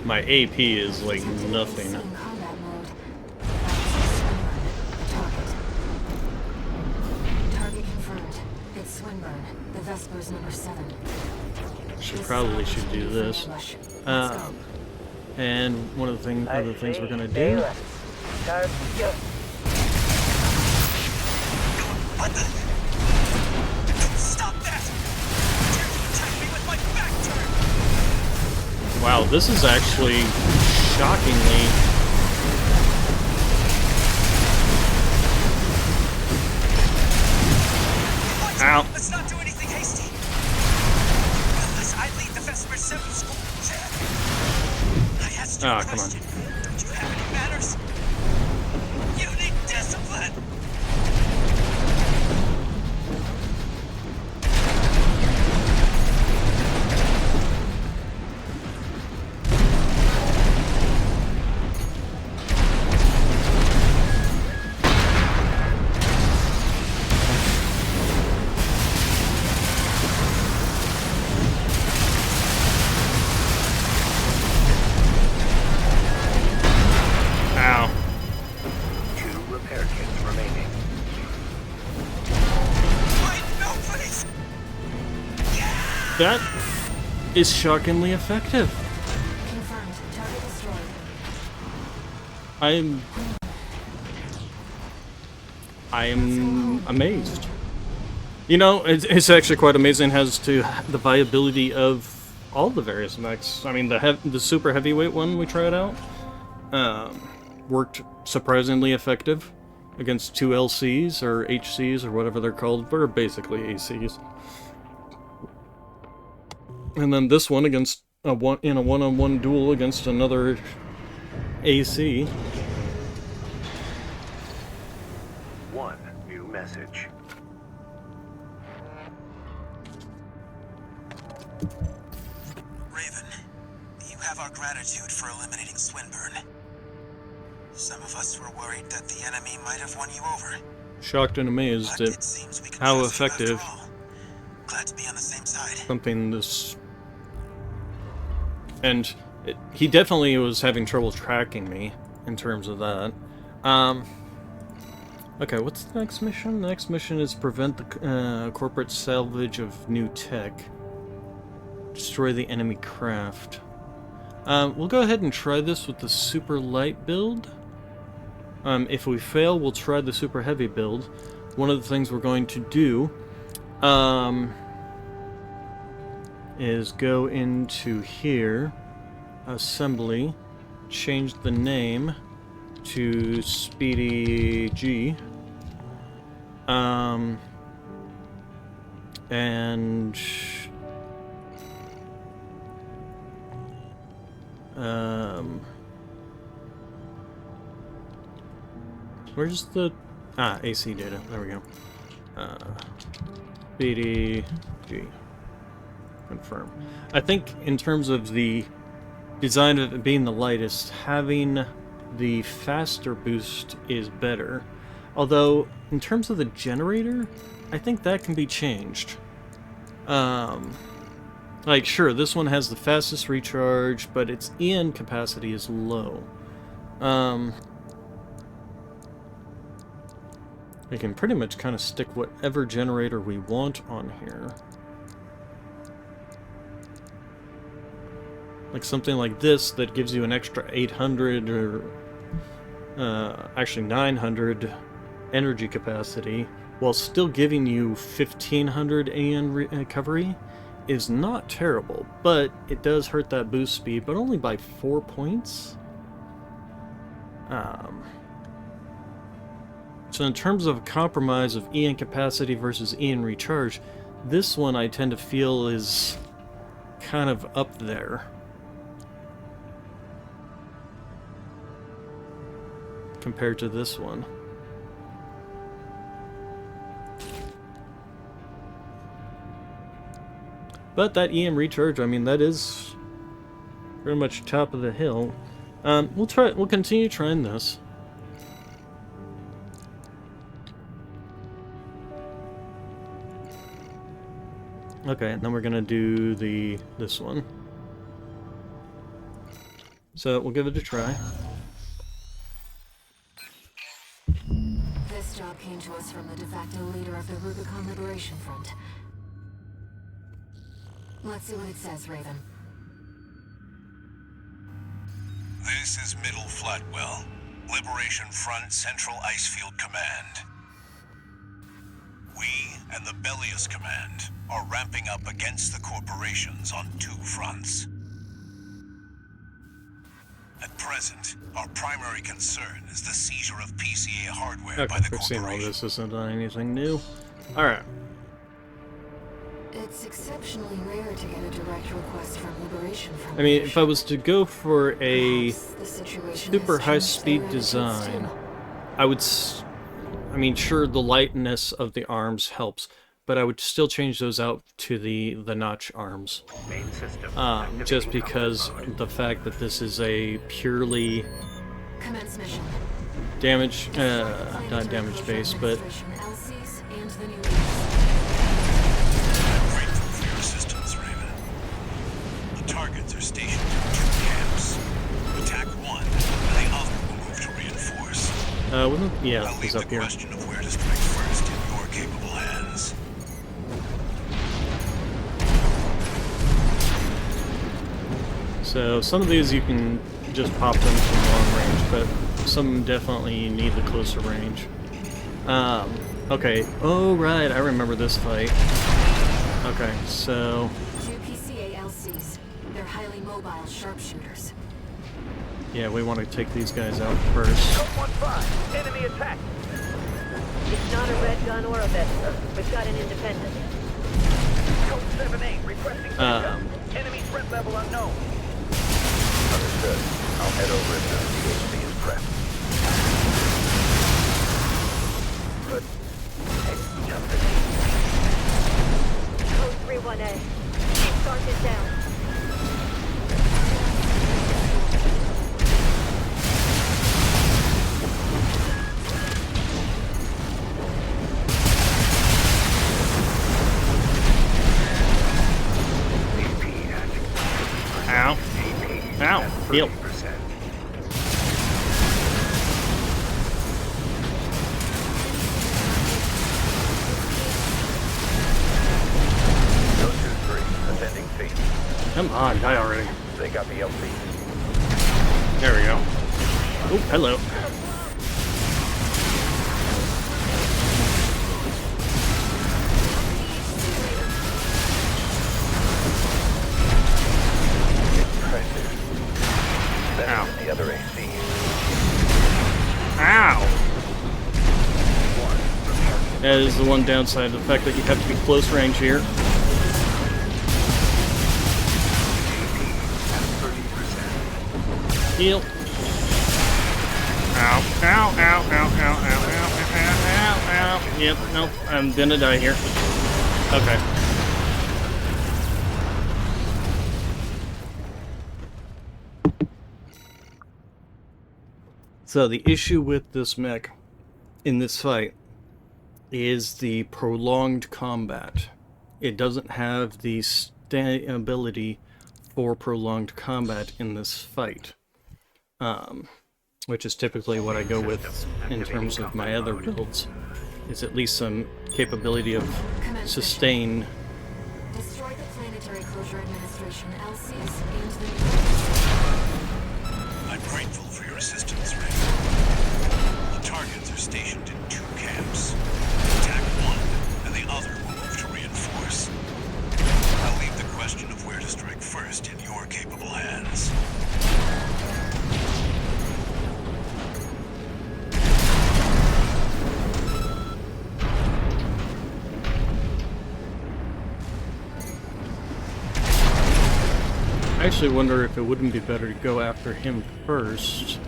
Speaker 1: my AP is like nothing.
Speaker 2: In combat mode. Swinburne, the target. Target confirmed. It's Swinburne, the Vesper's #7.
Speaker 1: Should do this. And one of the other things we're gonna do.
Speaker 6: What the? Stop that! Dare you attack me with my back turned?
Speaker 1: Wow, this is actually shockingly.
Speaker 6: What?
Speaker 1: Ow.
Speaker 6: Let's not do anything hasty. Unless I lead the Vesper 7 school. I asked you a
Speaker 1: Come on.
Speaker 6: question. Don't you have any manners? You need discipline!
Speaker 1: Ow.
Speaker 9: 2 repair kits remaining.
Speaker 6: Wait, no, please!
Speaker 1: That is shockingly effective.
Speaker 2: Confirmed. Target destroyed.
Speaker 1: I am amazed. You know, it's actually quite amazing as to the viability of all the various mechs. I mean, the super heavyweight one we tried out worked surprisingly effective against 2 LCs or HCs or whatever they're called, but are basically ACs. And then this one against in a one-on-one duel against another AC.
Speaker 9: 1 new message.
Speaker 6: Raven, you have our gratitude for eliminating Swinburne. Some of us were worried that the enemy might have won you over.
Speaker 1: Shocked and amazed
Speaker 6: But
Speaker 1: at
Speaker 6: it seems we can
Speaker 1: how
Speaker 6: trust you after
Speaker 1: effective
Speaker 6: all. Glad to be on the same side.
Speaker 1: something this... And he definitely was having trouble tracking me in terms of that. Okay, what's the next mission? The next mission is prevent the corporate salvage of new tech. Destroy the enemy craft. We'll go ahead and try this with the super light build. If we fail, we'll try the super heavy build. One of the things we're going to do is go into here, assembly, change the name to Speedy G. And where's the AC data? There we go. Speedy G. Confirm. I think in terms of the design of it being the lightest, having the faster boost is better. Although, in terms of the generator, I think that can be changed. Like, sure, this one has the fastest recharge, but its EN capacity is low. We can pretty much kind of stick whatever generator we want on here. Like something like this that gives you an extra 800 or actually 900 energy capacity while still giving you 1500 AN recovery is not terrible, but it does hurt that boost speed, but only by 4 points. So in terms of compromise of EN capacity versus EN recharge, this one I tend to feel is kind of up there compared to this one. But that EM recharge, I mean, that is pretty much top of the hill. We'll continue trying this. Okay, and then we're gonna do this one. So we'll give it a try.
Speaker 2: This job came to us from the de facto leader of the Rubicon Liberation Front. Let's see what it says, Raven.
Speaker 6: This is Middle Flatwell, Liberation Front Central Icefield Command. We and the Bellius Command are ramping up against the corporations on 2 fronts. At present, our primary concern is the seizure of PCA hardware by the
Speaker 1: we've seen all
Speaker 6: corporation.
Speaker 1: this isn't anything new. Alright.
Speaker 2: It's exceptionally rare to get a direct request from Liberation Front.
Speaker 1: I mean, if I was to go for a
Speaker 2: Perhaps the situation
Speaker 1: super
Speaker 2: has
Speaker 1: high
Speaker 2: changed
Speaker 1: speed
Speaker 2: their attitudes
Speaker 1: design,
Speaker 2: too.
Speaker 1: I would I mean, sure, the lightness of the arms helps, but I would still change those out to the notch arms.
Speaker 9: Main system.
Speaker 1: Just
Speaker 9: activating
Speaker 1: because
Speaker 9: power mode.
Speaker 1: the fact that this is a purely
Speaker 2: Commence mission.
Speaker 1: damage, not damage based, but
Speaker 2: LCs and the new
Speaker 6: Grateful for your assistance, Raven. The targets are stationed in 2 camps. Attack one, and the other will move to reinforce.
Speaker 1: yeah,
Speaker 6: I'll
Speaker 1: he's
Speaker 6: leave
Speaker 1: up
Speaker 6: the
Speaker 1: here.
Speaker 6: question of where to strike first in your capable hands.
Speaker 1: So some of these you can just pop them from long range, but some definitely need the closer range. Okay. Oh right, I remember this fight. Okay, so
Speaker 2: 2 PCA LCs. They're highly mobile sharpshooters.
Speaker 1: yeah, we want to take these guys out first.
Speaker 3: Code 1-5, enemy attack.
Speaker 8: It's not a red gun or a Vesper. We've got an independent.
Speaker 3: Code 7-8, requesting backup. Enemy threat level unknown.
Speaker 9: Understood. I'll head over as soon as the HC is prepped.
Speaker 3: Good.
Speaker 8: Code 3-1A. Start it down.
Speaker 1: Ow. Ow. Heal.
Speaker 9: 30%. Go 2-3, ascending feet.
Speaker 1: Come on, die already.
Speaker 9: They got the LC.
Speaker 1: There we go. Oh, hello.
Speaker 9: Impressive.
Speaker 1: Ow.
Speaker 9: Then the other AC.
Speaker 1: Ow! That is the one downside, the fact that you have to be close range here. Heal. Ow, ow, ow, ow, ow, ow, ow, ow, ow, ow. Yep, nope, I'm gonna die here. Okay. So the issue with this mech in this fight is the prolonged combat. It doesn't have the ability for prolonged combat in this fight, which is typically what I go with in terms of my other builds, is at least some capability of sustain.
Speaker 2: Destroy the Planetary Closure Administration, LCs, and the...
Speaker 6: I'm grateful for your assistance, Ray. The targets are stationed in 2 camps. Attack one, and the other will move to reinforce. I'll leave the question of where to strike first in your capable hands.
Speaker 1: I actually wonder if it wouldn't be better to go after him first.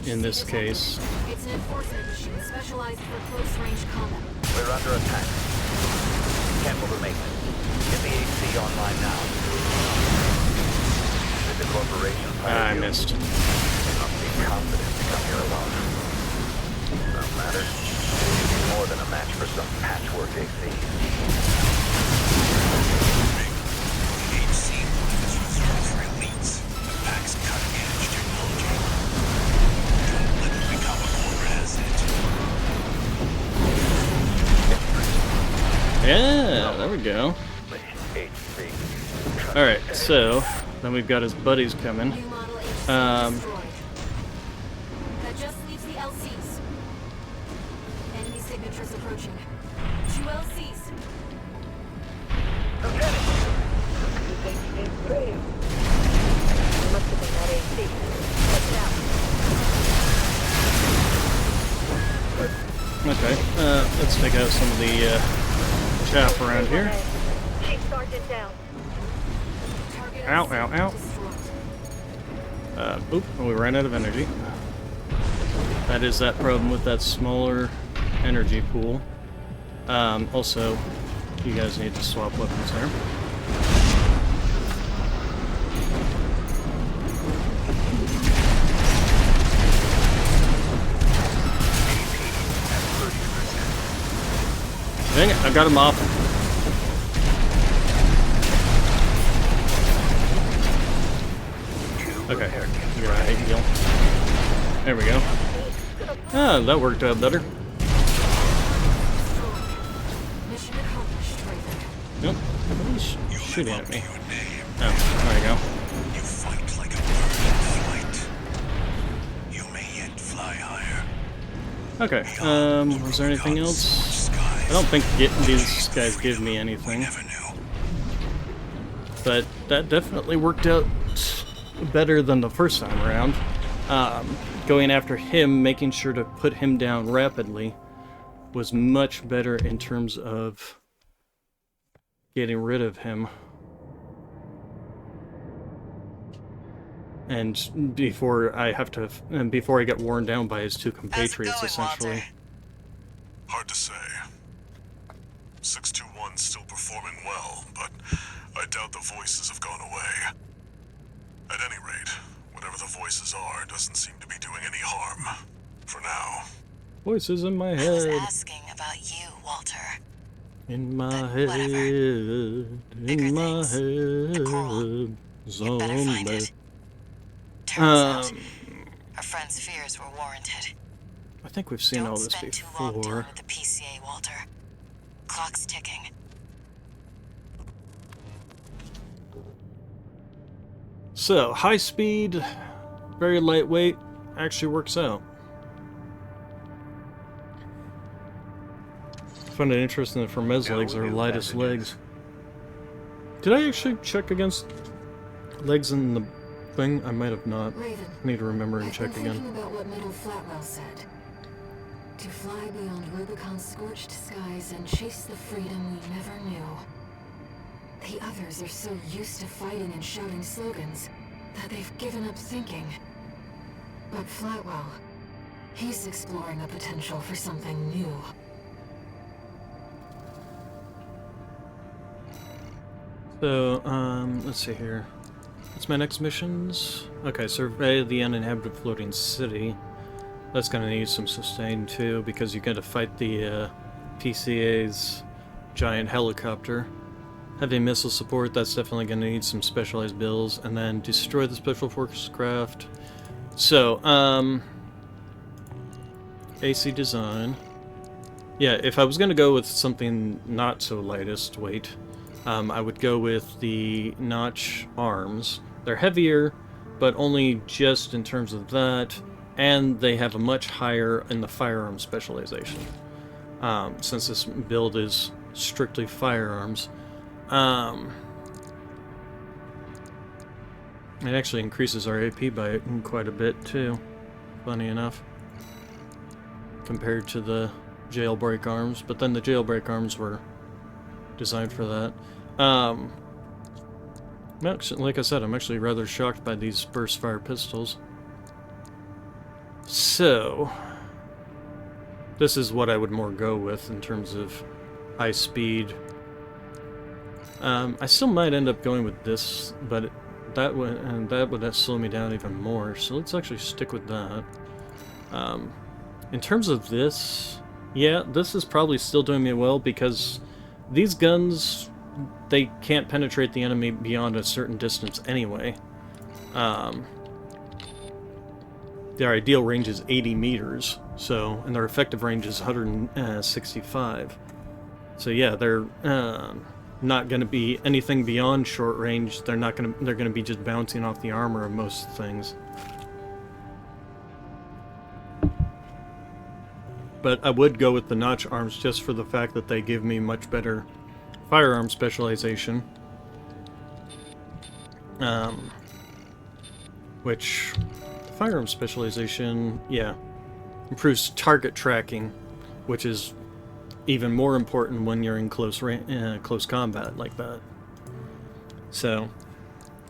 Speaker 1: In this case.
Speaker 2: It's an enforcement machine specialized for close-range combat.
Speaker 9: We're under attack. Cancel the maintenance. Get the AC online now. Did the corporation
Speaker 1: I missed.
Speaker 9: You must be confident to come here alone. No matter. You'd be more than a match for some patchwork AC.
Speaker 6: HC is reserved for elites. The pack's cutting-edge technology. Don't let it become a corporate asset.
Speaker 1: Yeah, there we go. Alright, so then we've got his buddies coming.
Speaker 2: New model HC destroyed. That just leaves the LCs. Enemy signatures approaching. 2 LCs.
Speaker 8: Lieutenant! You think you did brave? It must have been that AC. What's
Speaker 1: Okay, let's take out some of the chaff around here.
Speaker 8: Chief Sergeant down.
Speaker 2: Target
Speaker 1: Ow,
Speaker 2: LC
Speaker 1: ow, ow.
Speaker 2: destroyed.
Speaker 1: Oop, we ran out of energy. That is that problem with that smaller energy pool. Also, you guys need to swap weapons there. Dang it, I got him off. Okay, you're right, heal. There we go. Ah, that worked out better.
Speaker 2: Mission accomplished, Raven.
Speaker 1: Nope, nobody's shooting at me.
Speaker 6: Your name.
Speaker 1: Oh, there you go.
Speaker 6: You fight like a bird in flight. You may yet fly higher.
Speaker 1: Okay, was there anything else? I don't think these guys give me anything.
Speaker 6: Never knew.
Speaker 1: But that definitely worked out better than the first time around. Going after him, making sure to put him down rapidly, was much better in terms of getting rid of him. And before I get worn down by his 2 compatriots, essentially.
Speaker 5: Hard to say. 621's still performing well, but I doubt the voices have gone away. At any rate, whatever the voices are doesn't seem to be doing any harm. For now.
Speaker 1: Voices in my
Speaker 4: I was
Speaker 1: head.
Speaker 4: asking about you, Walter.
Speaker 1: In my
Speaker 4: But
Speaker 1: head.
Speaker 4: whatever. Bigger
Speaker 1: In my
Speaker 4: things.
Speaker 1: head.
Speaker 4: Coral. You'd better find it. Turns out, our friend's fears were warranted.
Speaker 1: I think we've seen all
Speaker 4: Don't
Speaker 1: this
Speaker 4: spend too long
Speaker 1: before.
Speaker 4: dealing with the PCA, Walter. Clock's ticking.
Speaker 1: So, high speed, very lightweight, actually works out. I find it interesting that Hermes legs are lightest legs. Did I actually check against legs in the thing? I might have not.
Speaker 2: Raven,
Speaker 1: I need to remember and
Speaker 2: I've
Speaker 1: check
Speaker 2: been
Speaker 1: again.
Speaker 2: thinking about what Middle Flatwell said. To fly beyond Rubicon's scorched skies and chase the freedom we never knew. The others are so used to fighting and shouting slogans that they've given up thinking. But Flatwell, he's exploring the potential for something new.
Speaker 1: So, let's see here. What's my next missions? Okay, survey the uninhabited floating city. That's gonna need some sustain too, because you gotta fight the PCA's giant helicopter. Heavy missile support, that's definitely gonna need some specialized builds. And then destroy the special forces craft. So, AC design. Yeah, if I was gonna go with something not so lightest weight, I would go with the Notch arms. They're heavier, but only just in terms of that, and they have a much higher in the firearm specialization. Since this build is strictly firearms. It actually increases our AP by quite a bit too, funny enough, compared to the jailbreak arms, but then the jailbreak arms were designed for that. Like I said, I'm actually rather shocked by these burst fire pistols. So, this is what I would more go with in terms of high speed. I still might end up going with this, but that would slow me down even more. So let's actually stick with that. In terms of this, yeah, this is probably still doing me well because these guns, they can't penetrate the enemy beyond a certain distance anyway. Their ideal range is 80 meters, so, and their effective range is 165. So yeah, they're not going to be anything beyond short range. They're going to be just bouncing off the armor of most things. But I would go with the Notch arms just for the fact that they give me much better firearm specialization. Which, firearm specialization, yeah, improves target tracking, which is even more important when you're in close combat like that. So,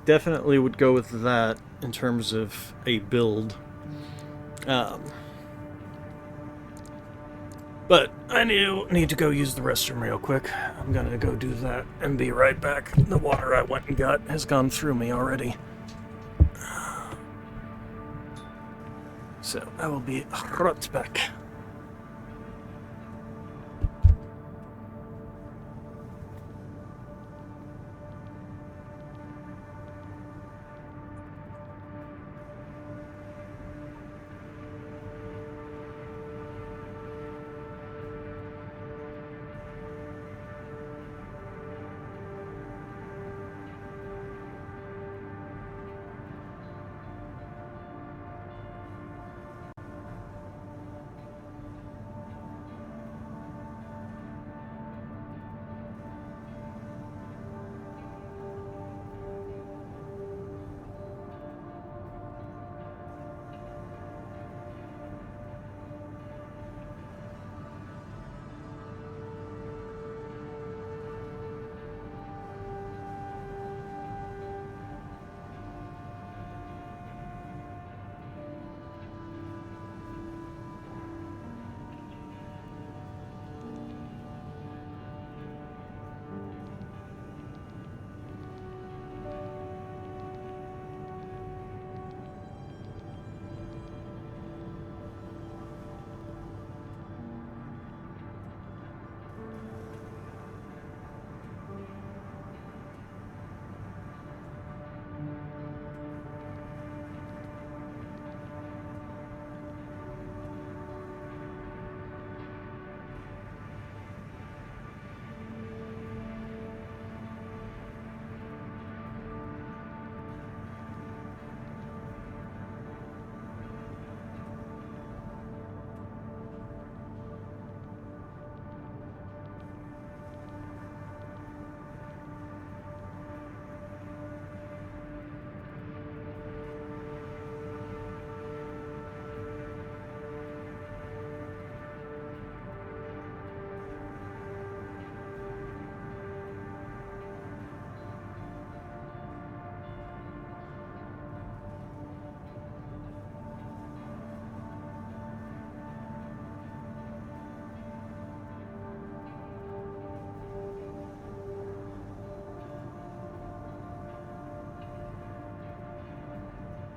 Speaker 1: definitely would go with that in terms of a build. But I need to go use the restroom real quick. I'm gonna go do that and be right back. The water I went and got has gone through me already. So I will be right back.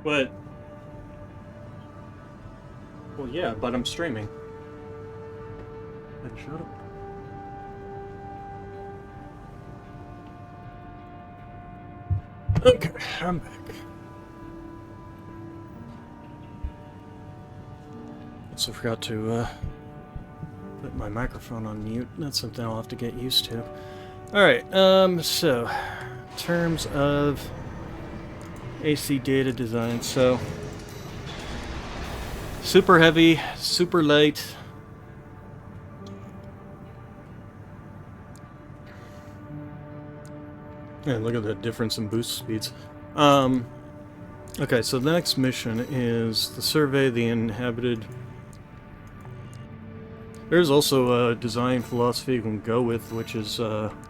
Speaker 1: But... Well, yeah, but I'm streaming. And shut up. Okay, I'm back. Also forgot to put my microphone on mute. That's something I'll have to get used to. Alright, so in terms of AC data design, so super heavy, super light. Yeah, look at the difference in boost speeds. Okay, so the next mission is to survey the inhabited. There's also a design philosophy you can go with, which is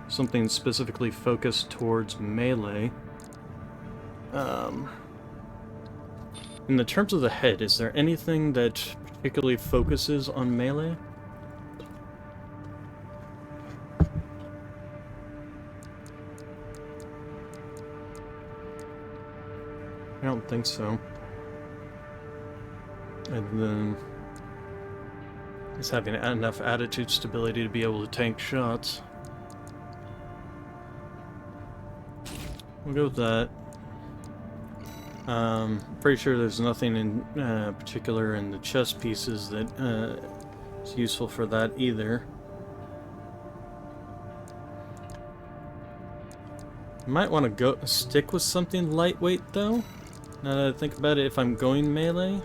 Speaker 1: something specifically focused towards melee. In the terms of the head, is there anything that particularly focuses on melee? I don't think so. And then is having enough attitude stability to be able to tank shots. We'll go with that. Pretty sure there's nothing in particular in the chest pieces that is useful for that either. Might want to stick with something lightweight though. Now that I think about it, if I'm going melee,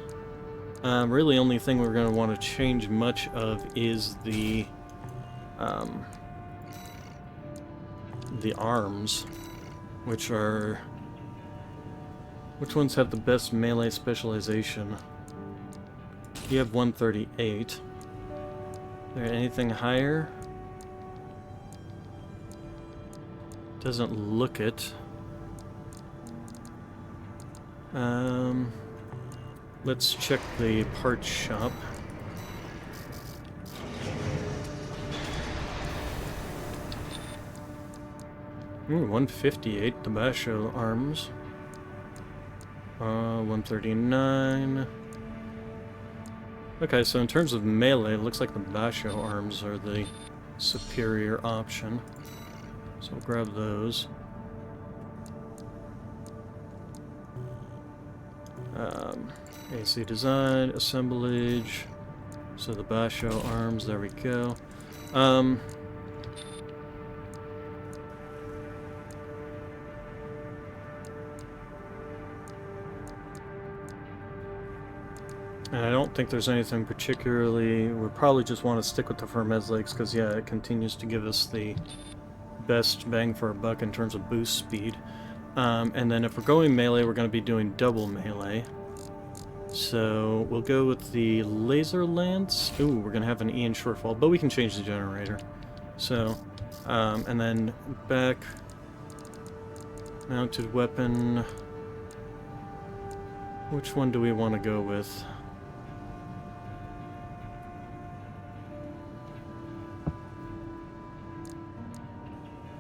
Speaker 1: really only thing we're going to want to change much of is the arms, which are... Which ones have the best melee specialization? You have 138. Is there anything higher? Doesn't look it. Let's check the parts shop. Ooh, 158, the Basho arms. 139. Okay, so in terms of melee, it looks like the Basho arms are the superior option. So we'll grab those. AC design, assemblage. So the Basho arms, there we go. And I don't think there's anything particularly... We'll probably just want to stick with the Firmez legs because, yeah, it continues to give us the best bang for a buck in terms of boost speed. And then if we're going melee, we're going to be doing double melee. So we'll go with the Laser Lance. Ooh, we're going to have an Ian shortfall, but we can change the generator. So, and then back... Mounted weapon... Which one do we want to go with?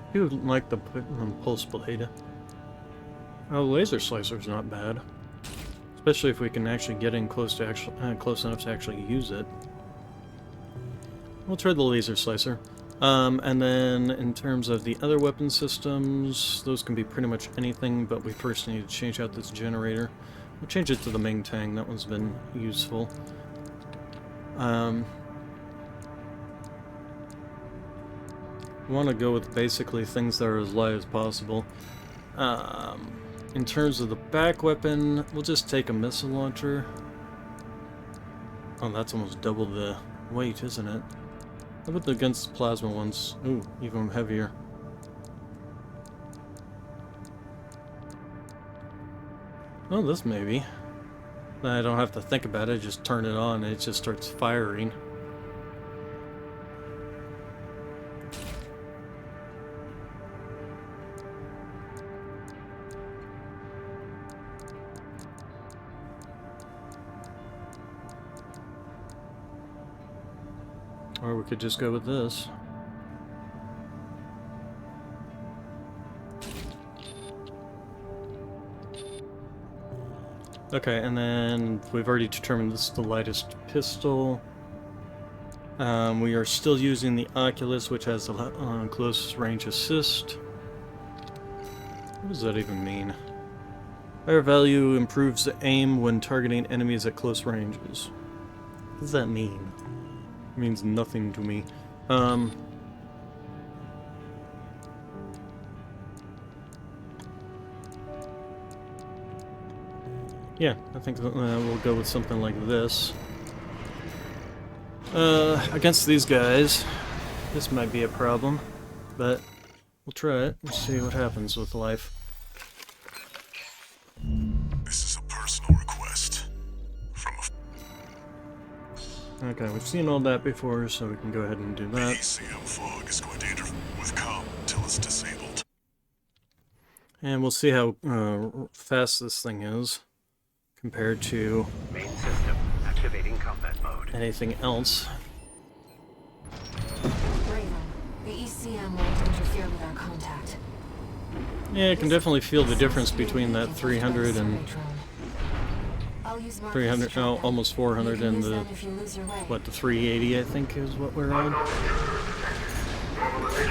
Speaker 1: I do like the pulse blade. Oh, laser slicer's not bad, especially if we can actually get in close to close enough to actually use it. We'll try the laser slicer. And then in terms of the other weapon systems, those can be pretty much anything, but we first need to change out this generator. We'll change it to the Ming Tang. That one's been useful. We want to go with basically things that are as light as possible. In terms of the back weapon, we'll just take a missile launcher. Oh, that's almost double the weight, isn't it? How about against the plasma ones? Ooh, even heavier. Oh, this maybe. Then I don't have to think about it, just turn it on and it just starts firing. Or we could just go with this. Okay, and then we've already determined this is the lightest pistol. We are still using the Oculus, which has the close range assist. What does that even mean? Higher value improves the aim when targeting enemies at close ranges. What does that mean? It means nothing to me. Yeah, I think we'll go with something like this. Against these guys, this might be a problem, but we'll try it and see what happens with life.
Speaker 5: This is a personal request from a...
Speaker 1: Okay, we've seen all that before, so we can go ahead and do
Speaker 5: The
Speaker 1: that.
Speaker 5: ECM fog is going to interfere with comm until it's disabled.
Speaker 1: And we'll see how fast this thing is compared to
Speaker 9: Main system activating combat mode.
Speaker 1: anything else.
Speaker 2: Raven, the ECM won't interfere with our contact.
Speaker 1: Yeah, I can definitely feel the difference between that 300 and 300, no, almost 400 and the, what, the 380 I think is what we're on.
Speaker 2: I've located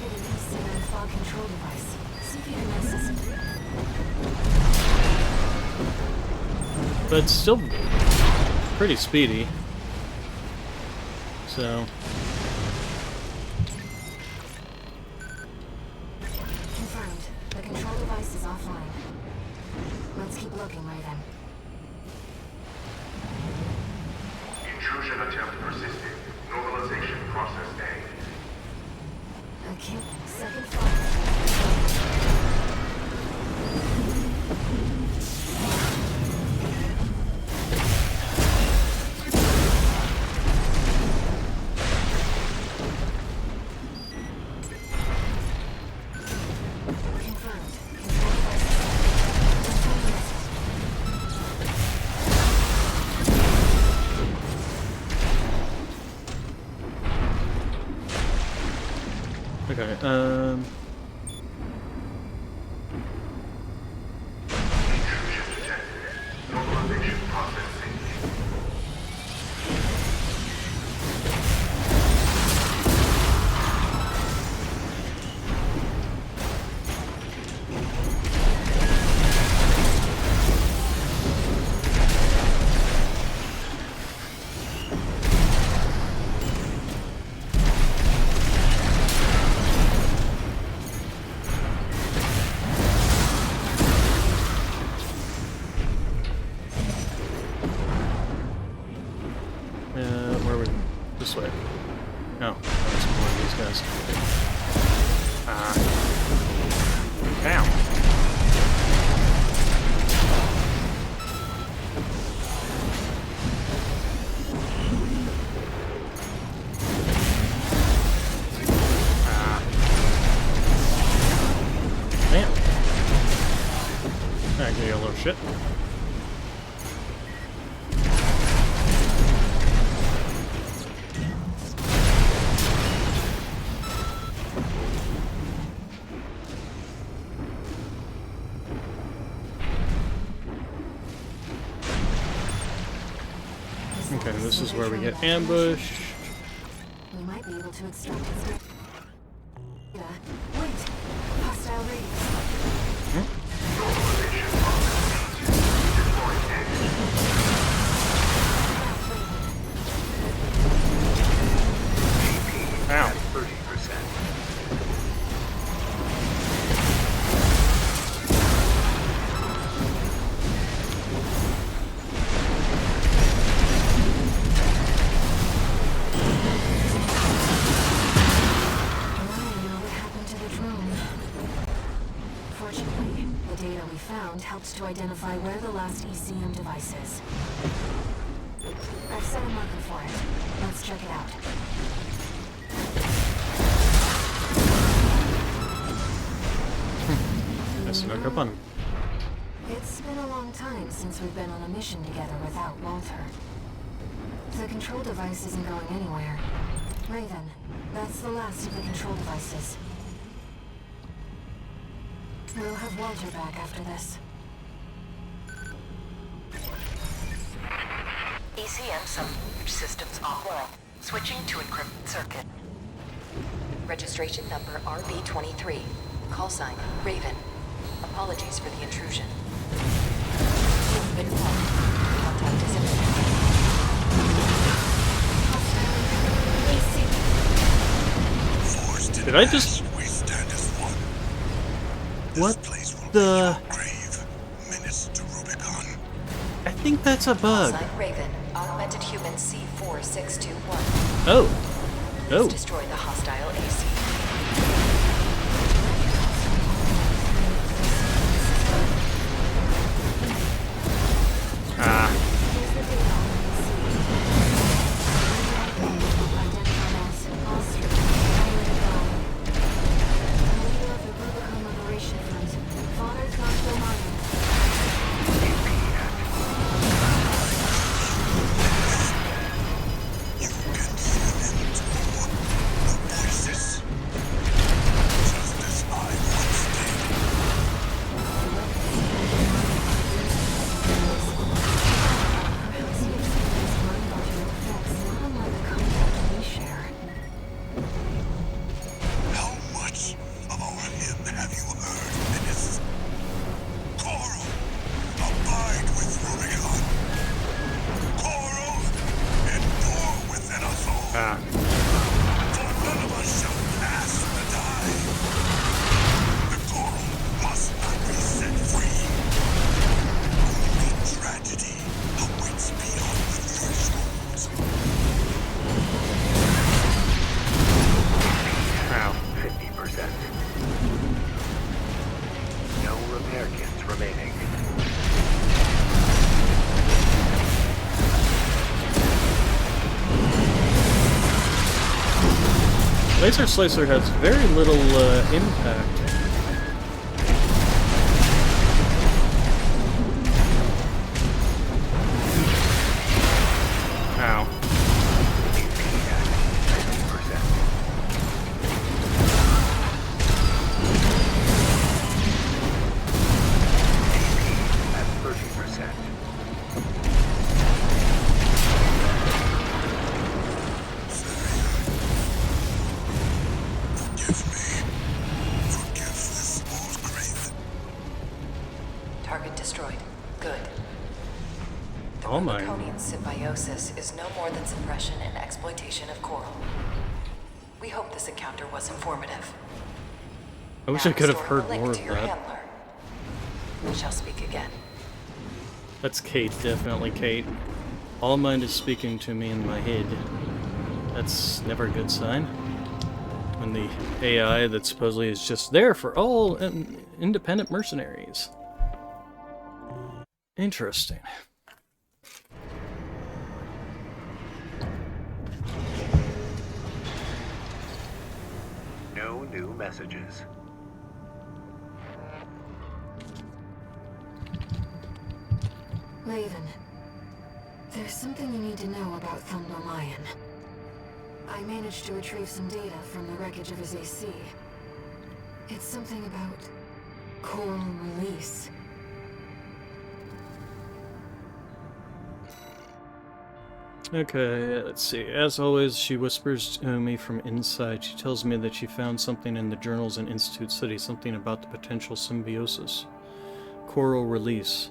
Speaker 2: an ECM fog control device. See if you can access it.
Speaker 1: But it's still pretty speedy. So,
Speaker 2: Confirmed. The control device is offline. Let's keep looking, Raven.
Speaker 10: Intrusion attempt persisting. Normalization process A.
Speaker 2: Okay, second fog.
Speaker 1: okay,
Speaker 10: Intrusion detected. Normalization process C.
Speaker 1: where are we? This way. No, that's one of these guys. Damn. Damn. Alright, give you a little shit. Okay, this is where we get ambushed.
Speaker 2: We might be able to extract its data. Wait! Hostile radius.
Speaker 1: Ow.
Speaker 9: 30%.
Speaker 2: Fortunately, the data we found helped to identify where the last ECM device is. I've set a marker for it. Let's check it out.
Speaker 1: I snuck up on him.
Speaker 2: It's been a long time since we've been on a mission together without Walter. The control device isn't going anywhere. Raven, that's the last of the control devices. We'll have Walter back after this.
Speaker 11: ECM some systems offline. Switching to encrypted circuit. Registration number RB23. Call sign Raven. Apologies for the intrusion. You've been blocked. Contact is imminent.
Speaker 1: Did I just...
Speaker 5: We stand as one.
Speaker 1: What
Speaker 5: This place will
Speaker 1: the...
Speaker 5: be your grave. Minutes to Rubicon.
Speaker 1: I think that's a
Speaker 11: Call
Speaker 1: bug.
Speaker 11: sign Raven. Augmented human C4621.
Speaker 1: Oh.
Speaker 11: Please
Speaker 1: Oh.
Speaker 11: destroy the hostile AC.
Speaker 1: Ah.
Speaker 5: You can feel him too. The voices. Just as I once did. How much of our hymn have you heard, Menace? Coral, abide with Rubicon. Coral, endure within us all.
Speaker 1: Ah.
Speaker 5: For none of us shall pass the die. The coral must not be set free. Only tragedy awaits beyond the thresholds.
Speaker 1: Ow.
Speaker 9: 50%. No repair kits remaining.
Speaker 1: Laser Slicer has very little impact. Ow.
Speaker 9: AP at 50%. AP at 30%.
Speaker 5: Forgive me. Forgive this old grave.
Speaker 11: Target destroyed. Good. The
Speaker 1: All mine.
Speaker 11: Rubiconian symbiosis is no more than suppression and exploitation of coral. We hope this encounter was informative.
Speaker 1: I wish
Speaker 11: Now
Speaker 1: I could have
Speaker 11: restore
Speaker 1: heard
Speaker 11: the link
Speaker 1: more
Speaker 11: to
Speaker 1: of
Speaker 11: your
Speaker 1: that.
Speaker 11: handler. We shall speak again.
Speaker 1: That's Kate, definitely Kate. All Mind is speaking to me in my head. That's never a good sign. When the AI that supposedly is just there for all independent mercenaries. Interesting.
Speaker 9: No new messages.
Speaker 2: Raven, there's something you need to know about Thunderlion. I managed to retrieve some data from the wreckage of his AC. It's something about coral release.
Speaker 1: Okay, let's see. As always, she whispers to me from inside. She tells me that she found something in the journals and Institute City, something about the potential symbiosis. Coral release.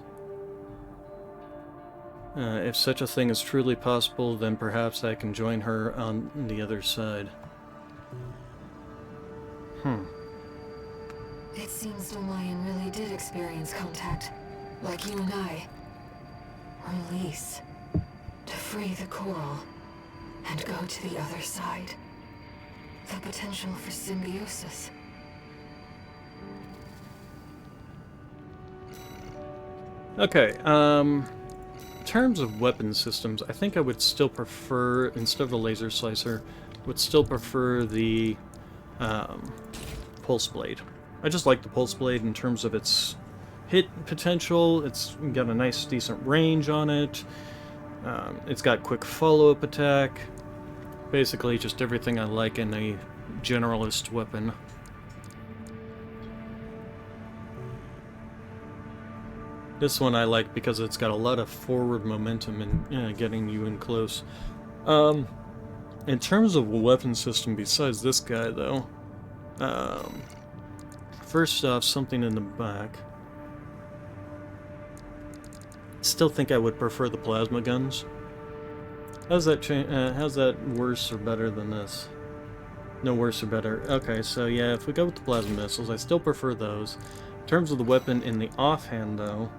Speaker 1: If such a thing is truly possible, then perhaps I can join her on the other side.
Speaker 2: It seems Thunderlion really did experience contact, like you and I. Release. To free the coral, and go to the other side. The potential for symbiosis.
Speaker 1: Okay, in terms of weapon systems, I think I would still prefer, instead of the laser slicer, would still prefer the pulse blade. I just like the pulse blade in terms of its hit potential. It's got a nice, decent range on it. It's got quick follow-up attack. Basically, just everything I like in a generalist weapon. This one I like because it's got a lot of forward momentum and getting you in close. In terms of a weapon system besides this guy, though, first off, something in the back. Still think I would prefer the plasma guns. How's that how's that worse or better than this? No worse or better. Okay, so yeah, if we go with the plasma missiles, I still prefer those. In terms of the weapon in the offhand, though,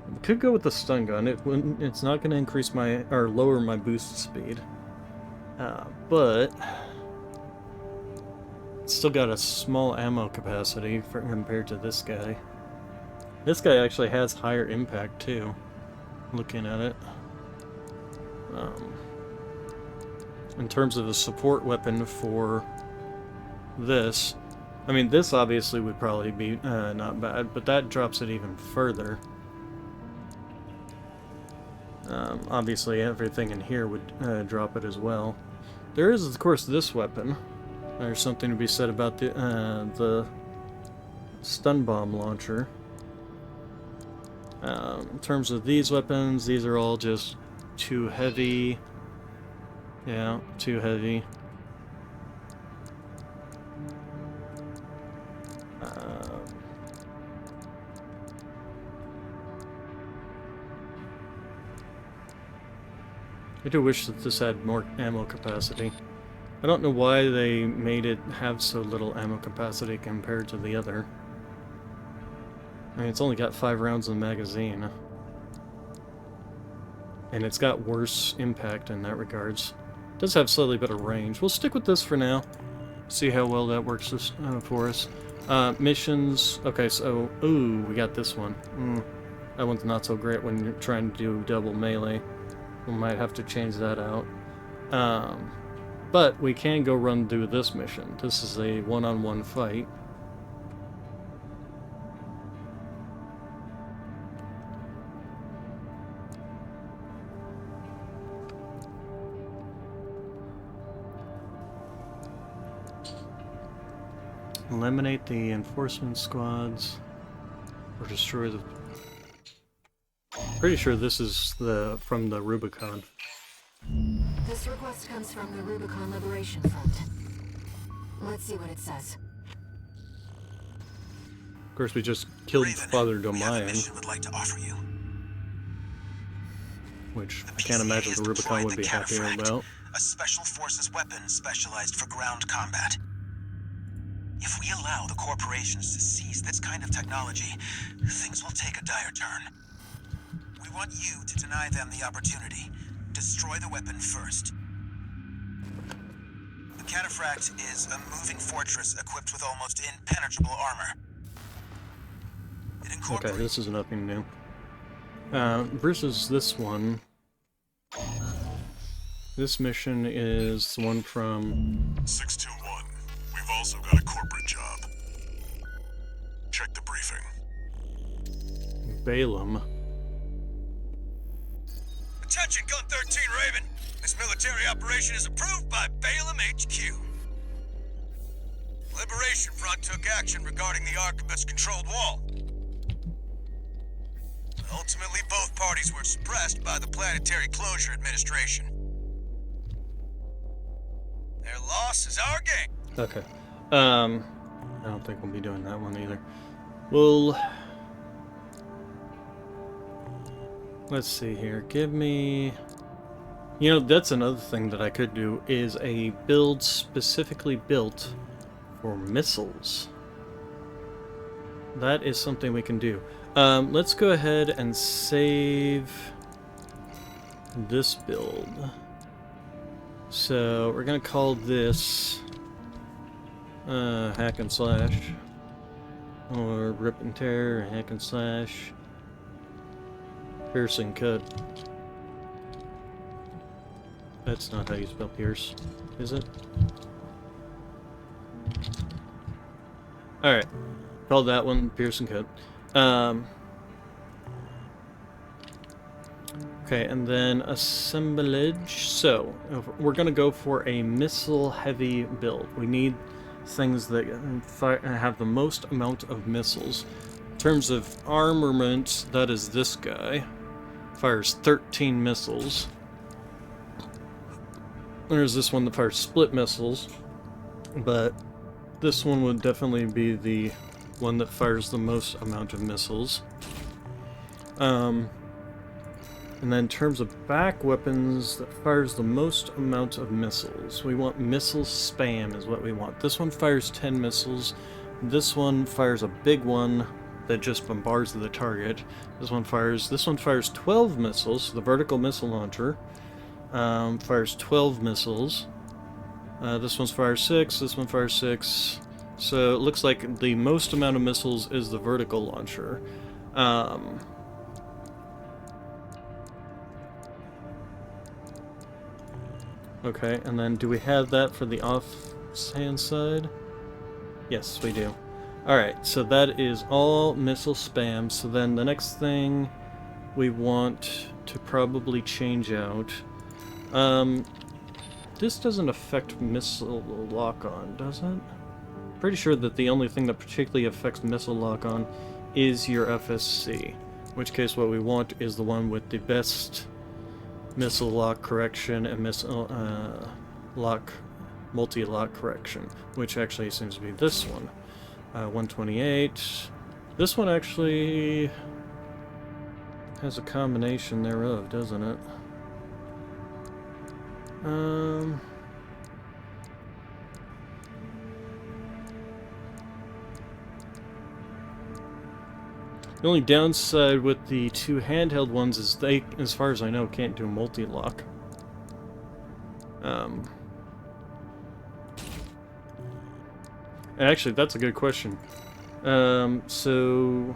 Speaker 1: we could go with the stun gun. It's not going to increase my or lower my boost speed, but it's still got a small ammo capacity compared to this guy. This guy actually has higher impact too. Looking at it, in terms of a support weapon for this, I mean, this obviously would probably be not bad, but that drops it even further. Obviously, everything in here would drop it as well. There is, of course, this weapon. There's something to be said about the stun bomb launcher. In terms of these weapons, these are all just too heavy. Yeah, too heavy. I do wish that this had more ammo capacity. I don't know why they made it have so little ammo capacity compared to the other. I mean, it's only got 5 rounds in the magazine. And it's got worse impact in that regards. It does have slightly better range. We'll stick with this for now. See how well that works for us. Missions. Okay, so... Ooh, we got this one. That one's not so great when you're trying to do double melee. We might have to change that out. But we can go run through this mission. This is a one-on-one fight. Eliminate the enforcement squads, or destroy the... Pretty sure this is from the Rubicon.
Speaker 2: This request comes from the Rubicon Liberation Front. Let's see what it says.
Speaker 1: Of course, we just killed Father
Speaker 6: We have a
Speaker 1: Domayan,
Speaker 6: mission we'd like to offer you.
Speaker 1: which
Speaker 6: The
Speaker 1: I can't
Speaker 6: PCA
Speaker 1: imagine
Speaker 6: has
Speaker 1: the Rubicon
Speaker 6: deployed
Speaker 1: would
Speaker 6: the
Speaker 1: be happier
Speaker 6: Cataphract,
Speaker 1: about.
Speaker 6: a special forces weapon specialized for ground combat. If we allow the corporations to seize this kind of technology, things will take a dire turn. We want you to deny them the opportunity. Destroy the weapon first. The Cataphract is a moving fortress equipped with almost impenetrable armor. It
Speaker 1: Okay,
Speaker 6: incorporates...
Speaker 1: this is nothing new. Versus this one. This mission is the one from
Speaker 5: 621. We've also got a corporate job. Check the briefing.
Speaker 1: Balaam.
Speaker 6: Attention, Gun 13 Raven! This military operation is approved by Balaam HQ. Liberation Front took action regarding the Arquebus-controlled wall. Ultimately, both parties were suppressed by the Planetary Closure Administration. Their loss is our gain.
Speaker 1: Okay. I don't think we'll be doing that one either. Well, let's see here. Give me... You know, that's another thing that I could do, is a build specifically built for missiles. That is something we can do. Let's go ahead and save this build. So, we're gonna call this hack and slash, or rip and tear, hack and slash, pierce and cut. That's not how you spell pierce, is it? Alright, called that one pierce and cut. Okay, and then assemblage. So, we're gonna go for a missile heavy build. We need things that have the most amount of missiles. In terms of armament, that is this guy. Fires 13 missiles. There's this one that fires split missiles, but this one would definitely be the one that fires the most amount of missiles. And then in terms of back weapons, that fires the most amount of missiles. We want missile spam is what we want. This one fires 10 missiles. This one fires a big one that just bombards the target. This one fires 12 missiles. The vertical missile launcher fires 12 missiles. This one fires 6. This one fires 6. So it looks like the most amount of missiles is the vertical launcher. Okay, and then do we have that for the offhand side? Yes, we do. Alright, so that is all missile spam. So then the next thing we want to probably change out. This doesn't affect missile lock-on, does it? Pretty sure that the only thing that particularly affects missile lock-on is your FSC. In which case what we want is the one with the best missile lock correction and missile multi-lock correction, which actually seems to be this one. 128. This one actually has a combination thereof, doesn't it? The only downside with the two handheld ones is they, as far as I know, can't do multi-lock. And actually, that's a good question. So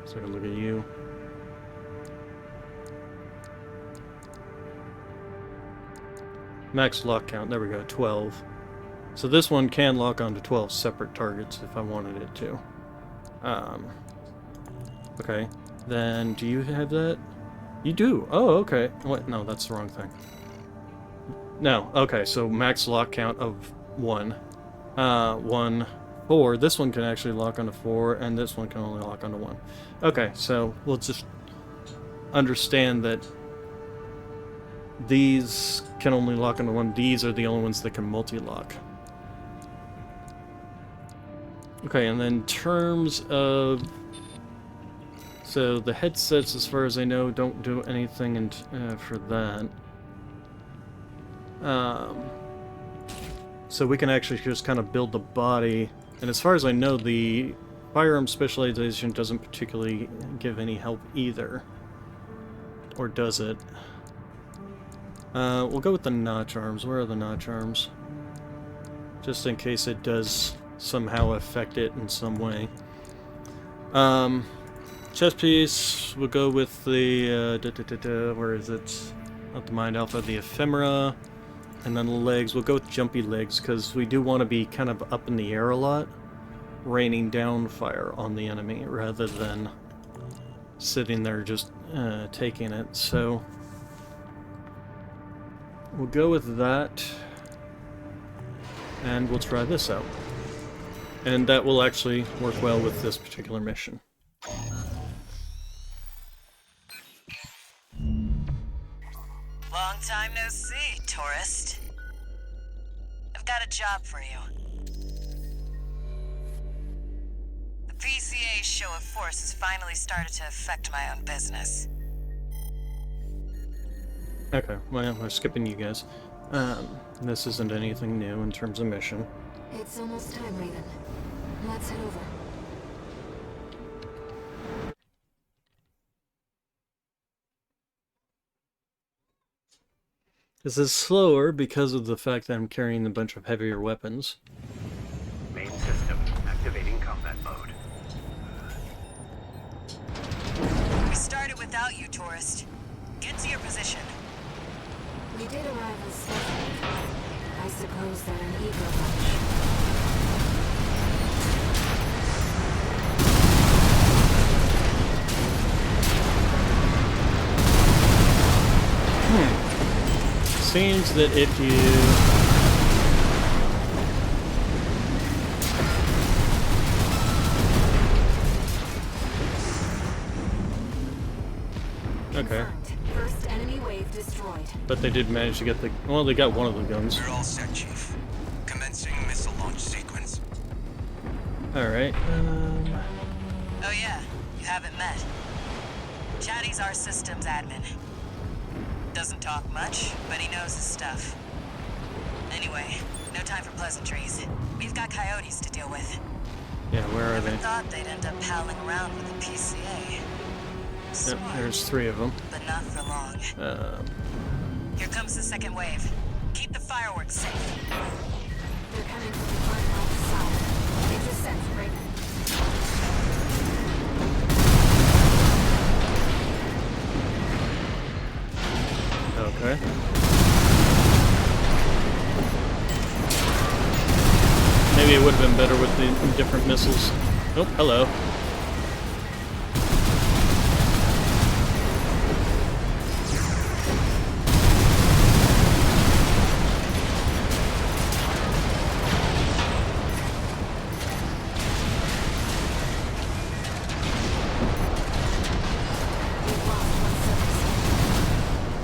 Speaker 1: let's take a look at you. Max lock count, there we go, 12. So this one can lock onto 12 separate targets if I wanted it to. Okay, then do you have that? You do. Oh, okay. What? No, that's the wrong thing. No. Okay, so max lock count of 1. 4. This one can actually lock onto 4, and this one can only lock onto 1. Okay, so we'll just understand that these can only lock onto 1. These are the only ones that can multi-lock. Okay, and then in terms of... So the headsets, as far as I know, don't do anything for that. So we can actually just kind of build the body. And as far as I know, the firearm specialization doesn't particularly give any help either. Or does it? We'll go with the notch arms. Where are the notch arms? Just in case it does somehow affect it in some way. Chest piece, we'll go with the, where is it? Not the Mind Alpha, the Ephemera. And then the legs, we'll go with jumpy legs, because we do want to be kind of up in the air a lot, raining down fire on the enemy, rather than sitting there just taking it. So we'll go with that, and we'll try this out. And that will actually work well with this particular mission.
Speaker 4: Long time no see, tourist. I've got a job for you. The PCA's show of force has finally started to affect my own business.
Speaker 1: Okay, well, we're skipping you guys. This isn't anything new in terms of mission.
Speaker 2: It's almost time, Raven. Let's head over.
Speaker 1: This is slower because of the fact that I'm carrying a bunch of heavier weapons.
Speaker 9: Main system activating combat mode.
Speaker 4: We started without you, tourist. Get to your position.
Speaker 2: We did arrive as scheduled. I suppose they're an eager bunch.
Speaker 1: Seems that if you they did manage to get the... Well, they got one of the guns.
Speaker 6: We're all set, Chief. Commencing missile launch sequence.
Speaker 1: Alright,
Speaker 4: Oh yeah, you haven't met. Chatty's our systems admin. Doesn't talk much, but he knows his stuff. Anyway, no time for pleasantries. We've got coyotes to deal with.
Speaker 1: yeah, where are
Speaker 4: Never
Speaker 1: they?
Speaker 4: thought they'd end up palling around with the PCA.
Speaker 1: Yep,
Speaker 4: Smart,
Speaker 1: there's 3 of them.
Speaker 4: but not for long. Here comes the second wave. Keep the fireworks safe.
Speaker 2: They're coming from the front left side. Intercept, Raven.
Speaker 1: Okay. Maybe it would have been better with the different missiles. Oh, hello.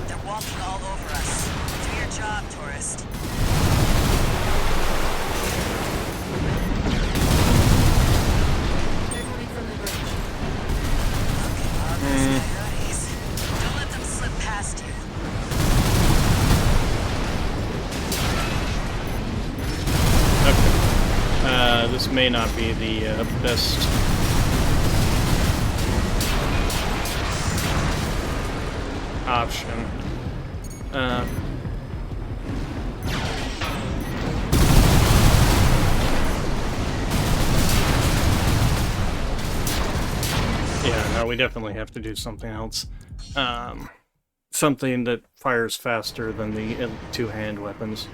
Speaker 4: They're walking all over us. Do your job, tourist.
Speaker 2: They're coming from the bridge.
Speaker 4: Coyotes. Don't let them slip past you.
Speaker 1: Okay. This may not be the best option. Yeah, no, we definitely have to do something else. Something that fires faster than the two-hand weapons.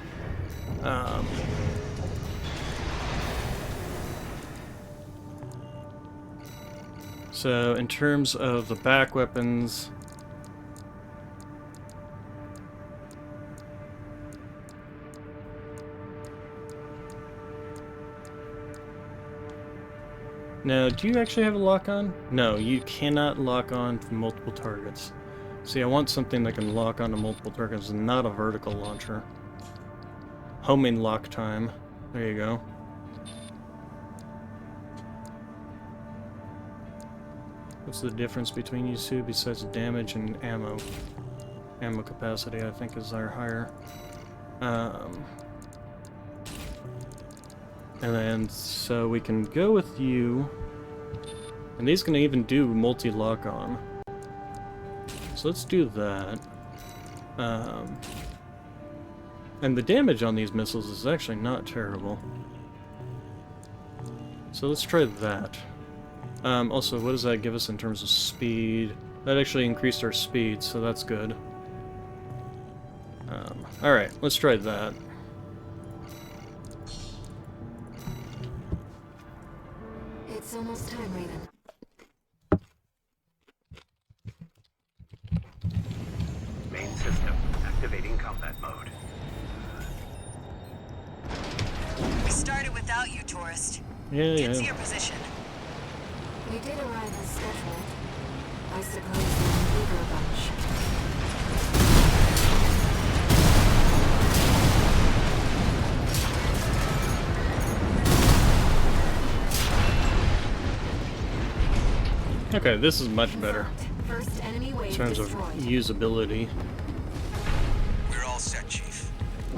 Speaker 1: So, in terms of the back weapons... Now, do you actually have a lock-on? No, you cannot lock on to multiple targets. See, I want something that can lock onto multiple targets and not a vertical launcher. Homing lock time. There you go. What's the difference between you two besides damage and ammo? Ammo capacity, I think, is our higher. And then, so we can go with you. And these can even do multi-lock on. So let's do that. And the damage on these missiles is actually not terrible. So let's try that. Also, what does that give us in terms of speed? That actually increased our speed, so that's good. Alright, let's try that.
Speaker 2: It's almost time, Raven.
Speaker 9: Main system activating combat mode.
Speaker 4: We started without you, tourist.
Speaker 1: Yeah,
Speaker 4: Get to
Speaker 1: yeah.
Speaker 4: your position.
Speaker 2: We did arrive as scheduled. I suppose we're an eager bunch.
Speaker 1: Okay, this is much better
Speaker 2: First enemy wave
Speaker 1: in terms of
Speaker 2: destroyed.
Speaker 1: usability.
Speaker 6: We're all set, Chief.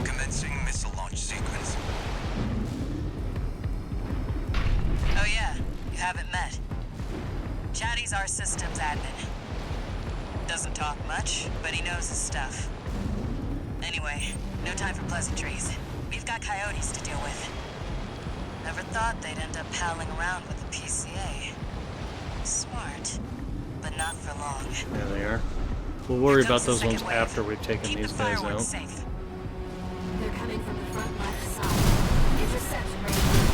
Speaker 6: Commencing missile launch sequence.
Speaker 4: Oh yeah, you haven't met. Chatty's our systems admin. Doesn't talk much, but he knows his stuff. Anyway, no time for pleasantries. We've got coyotes to deal with. Never thought they'd end up palling around with the PCA. Smart, but not for long.
Speaker 1: There they are. We'll worry
Speaker 4: Here
Speaker 1: about
Speaker 4: comes the
Speaker 1: those ones
Speaker 4: second wave.
Speaker 1: after we've taken
Speaker 4: Keep
Speaker 1: these
Speaker 4: the
Speaker 1: guys
Speaker 4: fireworks
Speaker 1: out.
Speaker 4: safe.
Speaker 2: They're coming from the front left side. Intercept, Raven.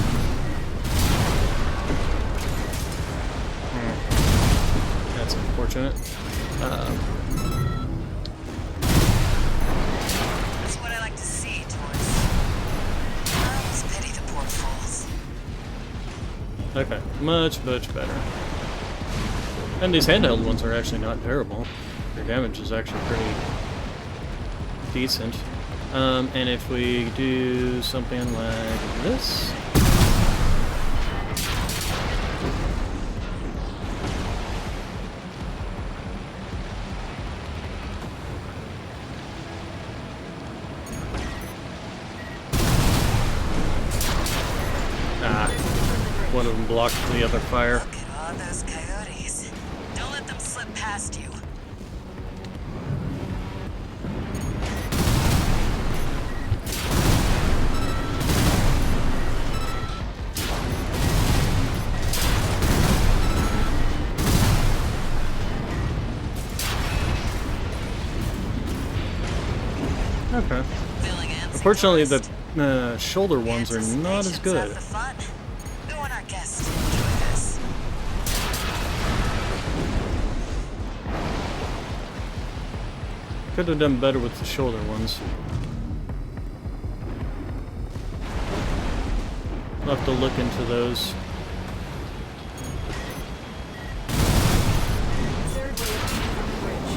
Speaker 1: That's unfortunate.
Speaker 4: That's what I like to see, tourists. I always pity the poor fools.
Speaker 1: Okay, much better. And these handheld ones are actually not terrible. Their damage is actually decent. And if we do something like this... One of them blocked the other fire.
Speaker 4: Look at all those coyotes. Don't let them slip past you.
Speaker 1: Okay.
Speaker 4: Feeling antsy,
Speaker 1: Unfortunately,
Speaker 4: tourist?
Speaker 1: the shoulder ones are not as
Speaker 4: Anticipation's
Speaker 1: good.
Speaker 4: half the fun. We want our guests to enjoy this.
Speaker 1: Could have done better with the shoulder ones. I'll have to look into those.
Speaker 2: Third wave came from the bridge.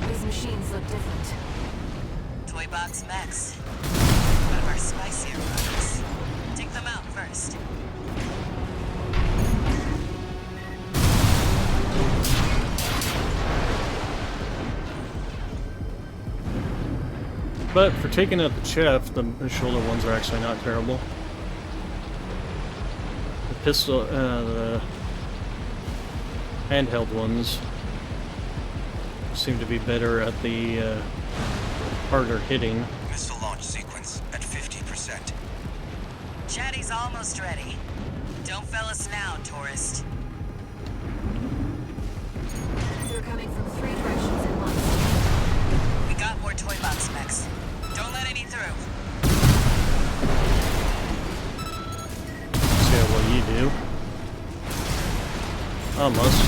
Speaker 2: These machines look different.
Speaker 4: Toy Box Mechs. One of our spicier products. Take them out first.
Speaker 1: But for taking out the chef, the shoulder ones are actually not terrible. The pistol, the handheld ones seem to be better at the harder hitting.
Speaker 6: Missile launch sequence at 50%.
Speaker 4: Chatty's almost ready. Don't fail us now, tourist.
Speaker 2: They're coming from 3 directions at once.
Speaker 4: We got more Toy Box Mechs. Don't let any through.
Speaker 1: See how well you do. Almost.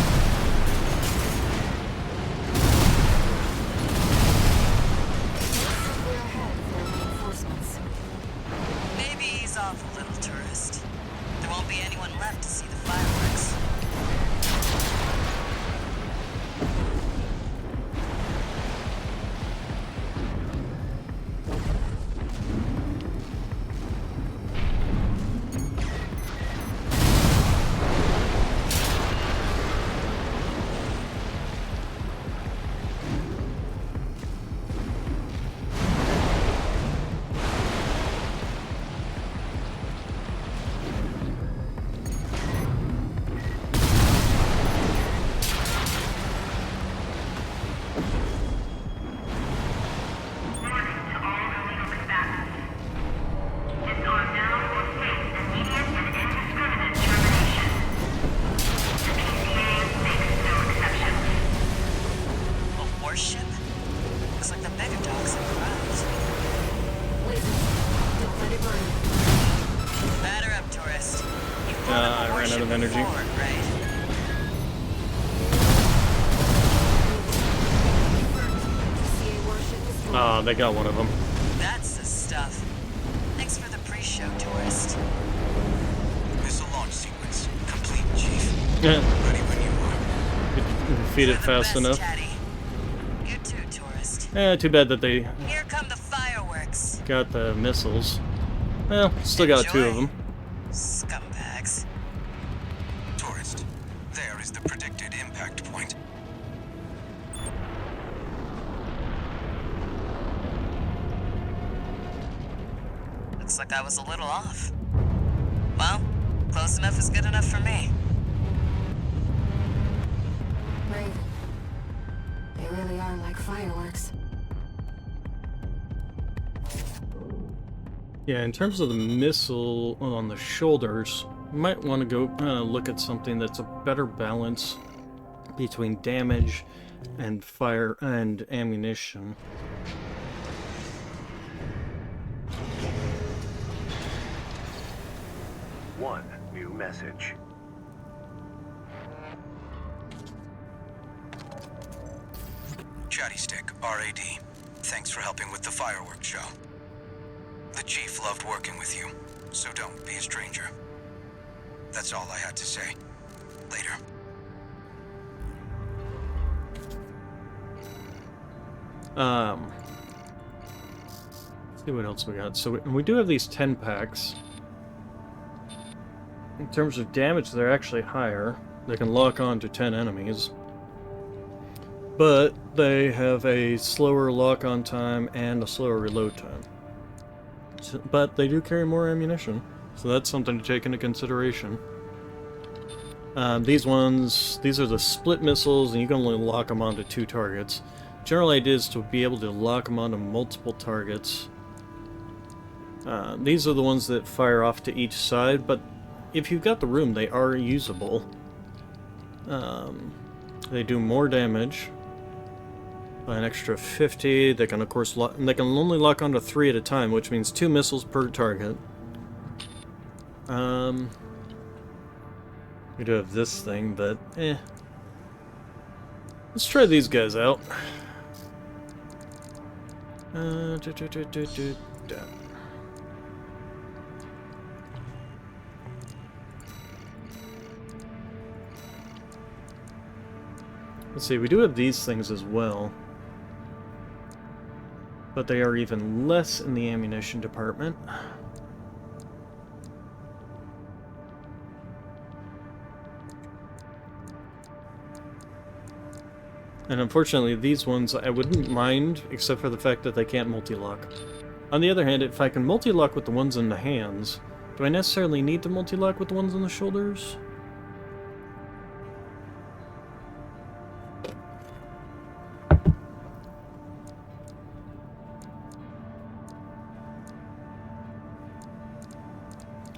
Speaker 2: We're ahead of their reinforcements.
Speaker 4: Maybe ease off a little, tourist. There won't be anyone left to see the fireworks.
Speaker 1: I ran out of energy. Ah, they got one of them.
Speaker 4: That's the stuff. Thanks for the pre-show, tourist.
Speaker 6: Missile launch sequence complete, Chief.
Speaker 1: Yeah.
Speaker 6: Ready when you are.
Speaker 1: Defeat it fast enough.
Speaker 4: Chatty. You too, tourist.
Speaker 1: Yeah, too bad that they
Speaker 4: Here come the fireworks.
Speaker 1: got the missiles. Well, still got two of them.
Speaker 4: Scumbags.
Speaker 6: Tourist, there is the predicted impact point.
Speaker 4: Looks like I was a little off. Well, close enough is good enough for me.
Speaker 2: Raven. They really are like fireworks.
Speaker 1: Yeah, in terms of the missile on the shoulders, you might want to go look at something that's a better balance between damage and fire and ammunition.
Speaker 9: One new message.
Speaker 6: Chatty Stick, RAD. Thanks for helping with the fireworks show. The Chief loved working with you, so don't be a stranger. That's all I had to say. Later.
Speaker 1: see what else we got. So we do have these 10 packs. In terms of damage, they're actually higher. They can lock on to 10 enemies. But they have a slower lock-on time and a slower reload time. So, but they do carry more ammunition, so that's something to take into consideration. These are the split missiles, and you can only lock them onto 2 targets. General idea is to be able to lock them onto multiple targets. These are the ones that fire off to each side, but if you've got the room, they are usable. They do more damage by an extra 50. They can, of course, they can only lock onto 3 at a time, which means 2 missiles per target. We do have this thing, but let's try these guys out. Let's see, we do have these things as well. But they are even less in the ammunition department. And unfortunately, these ones I wouldn't mind, except for the fact that they can't multi-lock. On the other hand, if I can multi-lock with the ones in the hands, do I necessarily need to multi-lock with the ones on the shoulders?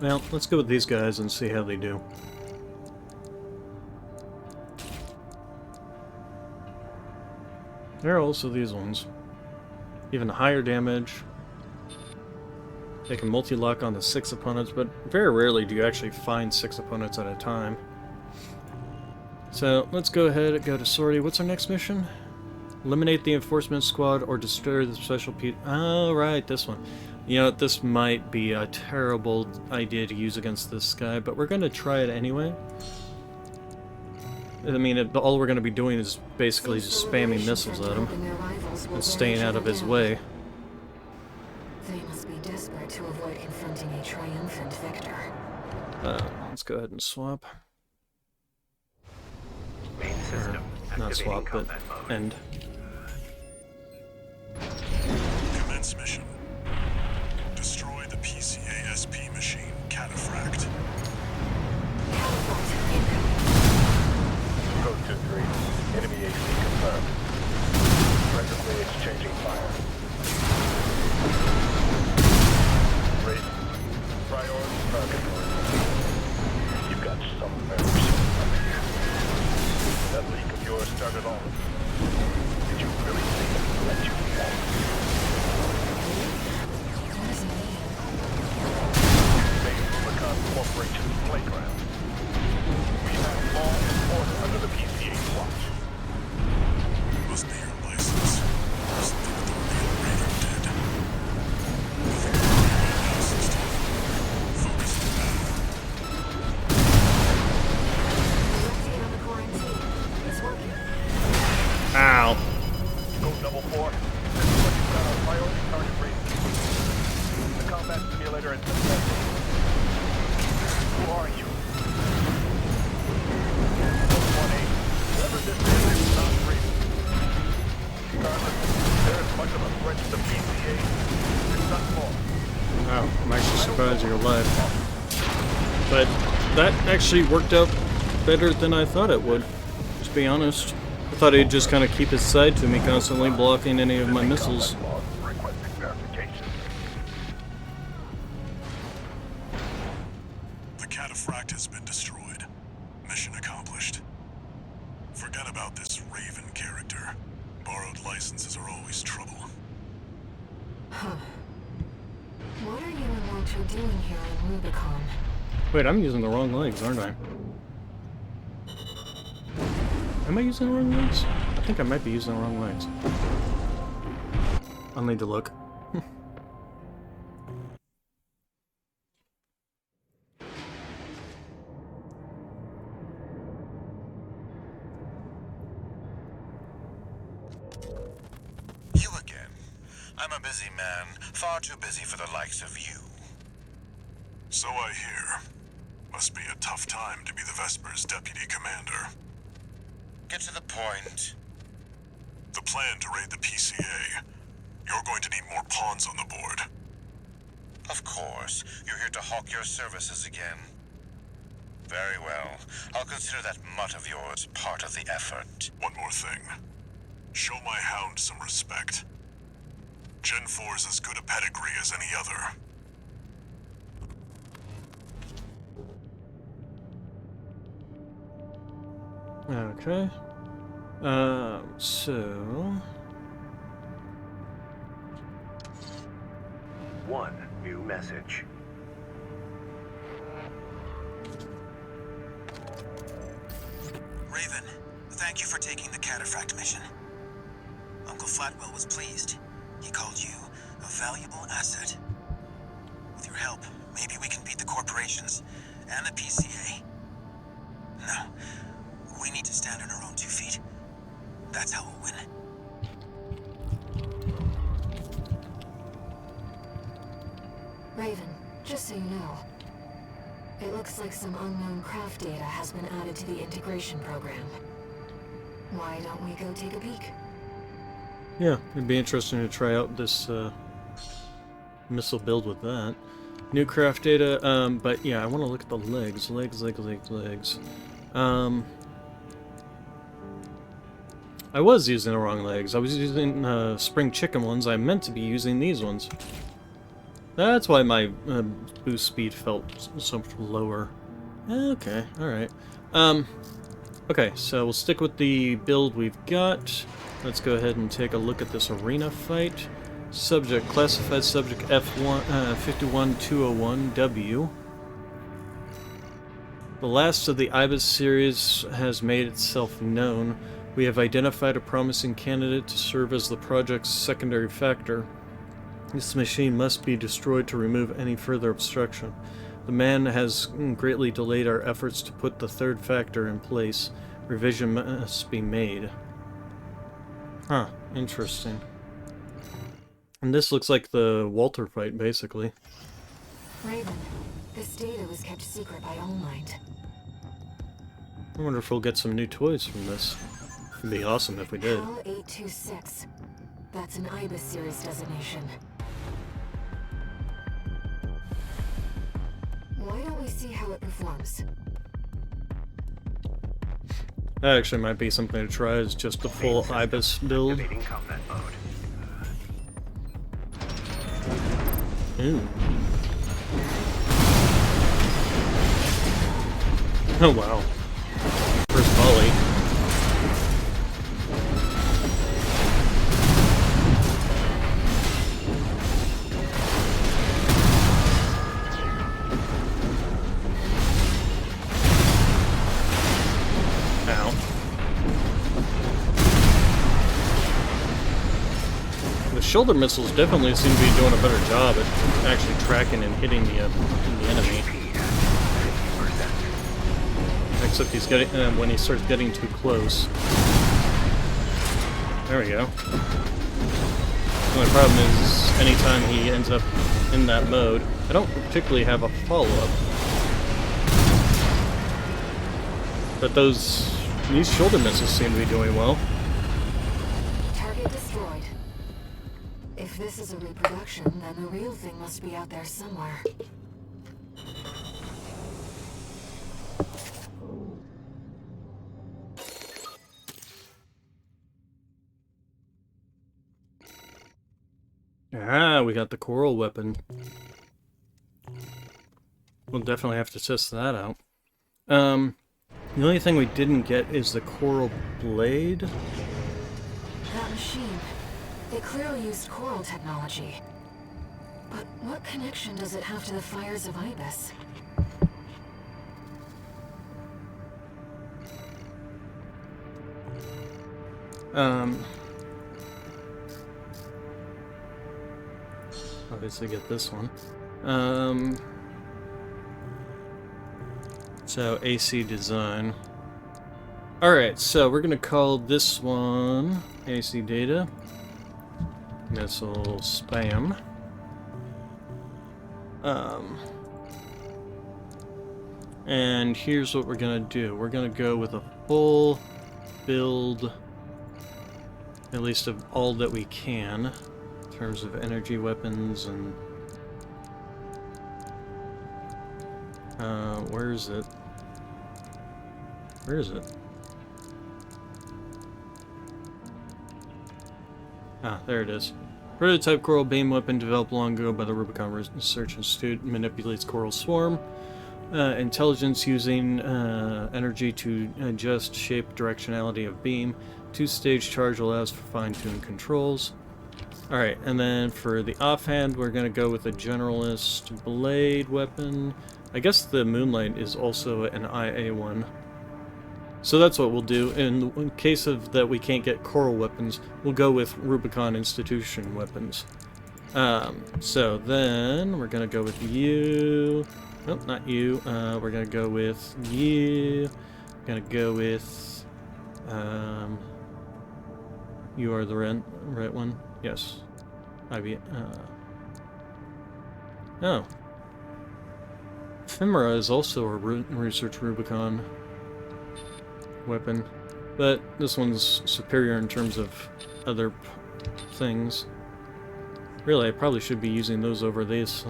Speaker 1: Well, let's go with these guys and see how they do. There are also these ones. Even higher damage. They can multi-lock onto 6 opponents, but very rarely do you actually find 6 opponents at a time. So, let's go ahead and go to Sortie. What's our next mission? Eliminate the enforcement squad or destroy the special oh, right, this one. You know, this might be a terrible idea to use against this guy, but we're going to try it anyway. I mean, all we're going to be doing is basically just spamming missiles at him and staying out of his way.
Speaker 2: They must be desperate to avoid confronting a triumphant victor.
Speaker 1: Let's go ahead and swap.
Speaker 9: Main system.
Speaker 1: Not swap, but end.
Speaker 5: Commence mission. Destroy the PCA-SP machine, Cataphract.
Speaker 10: Code 2-3. Enemy AC confirmed. Presently exchanging fire. Raiden. Priority target. You've got some nerves. That leak of yours started off. Did you really think I would let you do that? Made Rubicon Corporation's playground. We have law and order under the PCA's watch.
Speaker 5: Must be your license. Something with the real Raider did. Nothing to worry about now, 16. Focus on the battle.
Speaker 2: On the quarantine. It's working.
Speaker 1: Ow.
Speaker 10: Code double 4. This is what you've got on priority target rating. The combat simulator has been set. Who are you? 1-8. Whoever this is not rated. Regardless, there is much of a threat to the PCA. It's not more.
Speaker 1: Wow, I'm actually surprised you're alive. But that actually worked out better than I thought it would, to be honest. I thought he'd just kind of keep his side to me, constantly blocking any of my missiles.
Speaker 10: Requesting verification.
Speaker 5: The Cataphract has been destroyed. Mission accomplished. Forget about this Raven character. Borrowed licenses are always trouble.
Speaker 2: Huh. What are you and Walter doing here on Rubicon?
Speaker 1: Wait, I'm using the wrong legs, aren't I? Am I using the wrong legs? I think I might be using the wrong legs. I'll need to look.
Speaker 6: You again. I'm a busy man, far too busy for the likes of you.
Speaker 5: So I hear. Must be a tough time to be the Vesper's deputy commander.
Speaker 6: Get to the point.
Speaker 5: The plan to raid the PCA. You're going to need more pawns on the board.
Speaker 6: Of course, you're here to hawk your services again. Very well. I'll consider that mutt of yours part of the effort.
Speaker 5: One more thing. Show my hound some respect. Gen 4's as good a pedigree as any other.
Speaker 1: Okay. So...
Speaker 9: One new message.
Speaker 6: Raven, thank you for taking the Cataphract mission. Uncle Flatwell was pleased. He called you a valuable asset. With your help, maybe we can beat the corporations and the PCA. No, we need to stand on our own 2 feet. That's how we'll win.
Speaker 2: Raven, just so you know, it looks like some unknown craft data has been added to the integration program. Why don't we go take a peek?
Speaker 1: Yeah, it'd be interesting to try out this missile build with that. New craft data, but yeah, I want to look at the legs. Legs. I was using the wrong legs. I was using spring chicken ones. I meant to be using these ones. That's why my boost speed felt so much lower. Okay, alright. Okay, so we'll stick with the build we've got. Let's go ahead and take a look at this arena fight. Subject, classified subject F1, 51201W. The last of the IBIS series has made itself known. We have identified a promising candidate to serve as the project's secondary factor. This machine must be destroyed to remove any further obstruction. The man has greatly delayed our efforts to put the third factor in place. Revision must be made. Huh, interesting. And this looks like the Walter fight, basically.
Speaker 2: Raven, this data was kept secret by Allmind.
Speaker 1: I wonder if we'll get some new toys from this. It'd be awesome if we did.
Speaker 2: HAL 826. That's an IBIS series designation. Why don't we see how it performs?
Speaker 1: That actually might be something to try, is just the full IBIS build.
Speaker 9: Activating combat mode.
Speaker 1: Ooh. Oh wow. First volley. Ow. The shoulder missiles definitely seem to be doing a better job at actually tracking and hitting the enemy. Except he's getting when he starts getting too close. There we go. The only problem is anytime he ends up in that mode, I don't particularly have a follow-up. But these shoulder missiles seem to be doing well.
Speaker 2: Target destroyed. If this is a reproduction, then the real thing must be out there somewhere.
Speaker 1: Ah, we got the coral weapon. We'll definitely have to test that out. The only thing we didn't get is the coral blade.
Speaker 2: That machine. It clearly used coral technology. But what connection does it have to the fires of IBIS?
Speaker 1: Obviously get this one. So AC design. Alright, so we're gonna call this one AC data. missile spam. And here's what we're gonna do. We're gonna go with a full build, at least of all that we can, in terms of energy weapons and... where is it? Where is it? Ah, there it is. Prototype Coral Beam weapon developed long ago by the Rubicon Research Institute manipulates Coral Swarm. Intelligence using energy to adjust shape directionality of beam. Two-stage charge allows for fine-tuned controls. Alright, and then for the offhand, we're going to go with a Generalist Blade weapon. I guess the Moonlight is also an IA one. So that's what we'll do. In case of that we can't get Coral weapons, we'll go with Rubicon Institution weapons. So then we're going to go with you. Nope, not you. We're going to go with you. Going to go with... you are the right one? Yes. Oh. Ephemera is also a Research Rubicon weapon, but this one's superior in terms of other things. Really, I probably should be using those over these,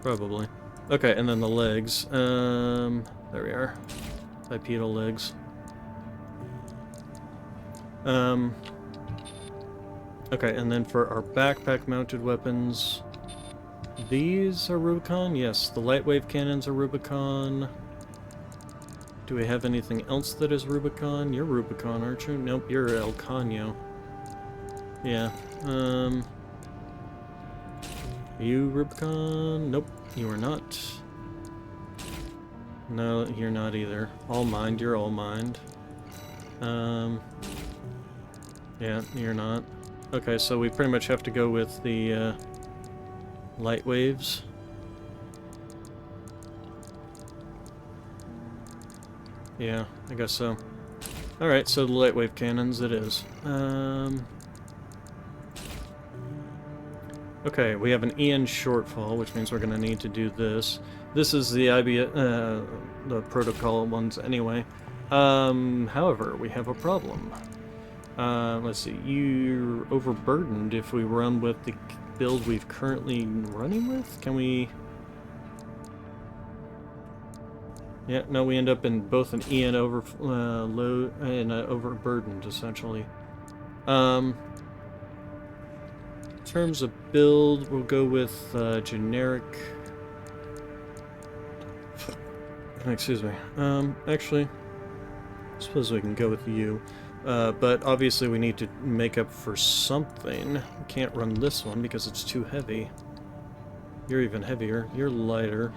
Speaker 1: probably. Okay, and then the legs. There we are. Bipedal legs. Okay, and then for our backpack-mounted weapons, these are Rubicon? Yes, the light wave cannons are Rubicon. Do we have anything else that is Rubicon? You're Rubicon, aren't you? Nope, you're El Caño. Yeah, you Rubicon? Nope, you are not. No, you're not either. All mind, you're all mind. Yeah, you're not. Okay, so we pretty much have to go with the, light waves. Yeah, I guess so. Alright, so the light wave cannons it is. Okay, we have an EN shortfall, which means we're going to need to do this. This is the the protocol ones anyway. However, we have a problem. Let's see, you're overburdened if we run with the build we've currently running with? Can we... Yeah, no, we end up in both an EN overload and overburdened, essentially. In terms of build, we'll go with generic... Excuse me. Actually, I suppose we can go with you. But obviously we need to make up for something. We can't run this one because it's too heavy. You're even heavier. You're lighter.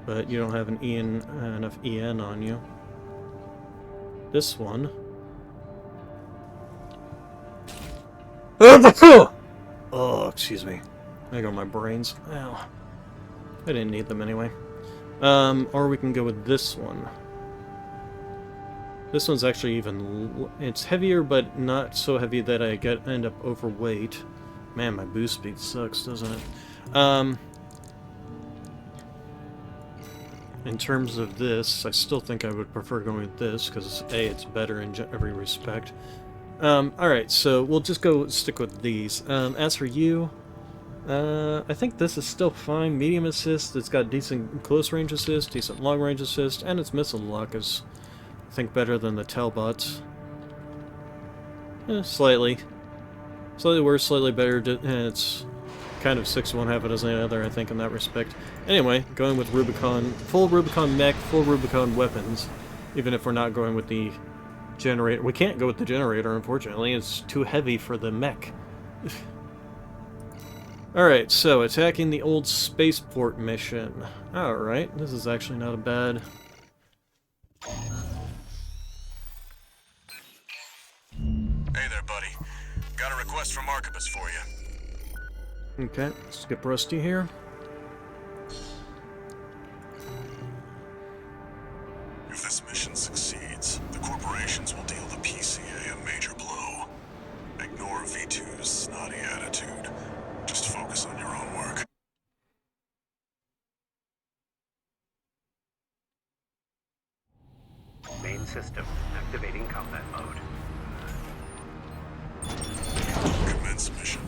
Speaker 1: But you don't have an enough EN on you. This one. Oh, excuse me. There go my brains. Ow. I didn't need them anyway. Or we can go with this one. This one's actually even... It's heavier, but not so heavy that I end up overweight. Man, my boost speed sucks, doesn't it? In terms of this, I still think I would prefer going with this, because A, it's better in every respect. Alright, so we'll just stick with these. As for you, I think this is still fine. Medium assist, it's got decent close range assist, decent long range assist, and its missile lock is, I think, better than the Talbots. Slightly. Slightly worse, slightly better, and it's kind of 6 1 half a dozen other, I think, in that respect. Anyway, going with Rubicon, full Rubicon mech, full Rubicon weapons, even if we're not going with the generator. We can't go with the generator, unfortunately. It's too heavy for the mech. Alright, so attacking the old spaceport mission. Alright, this is actually not a bad...
Speaker 5: Hey there, buddy. Got a request from Arquebus for you.
Speaker 1: Okay, skip Rusty here.
Speaker 5: If this mission succeeds, the corporations will deal the PCA a major
Speaker 9: system. Activating combat mode.
Speaker 5: Commence mission.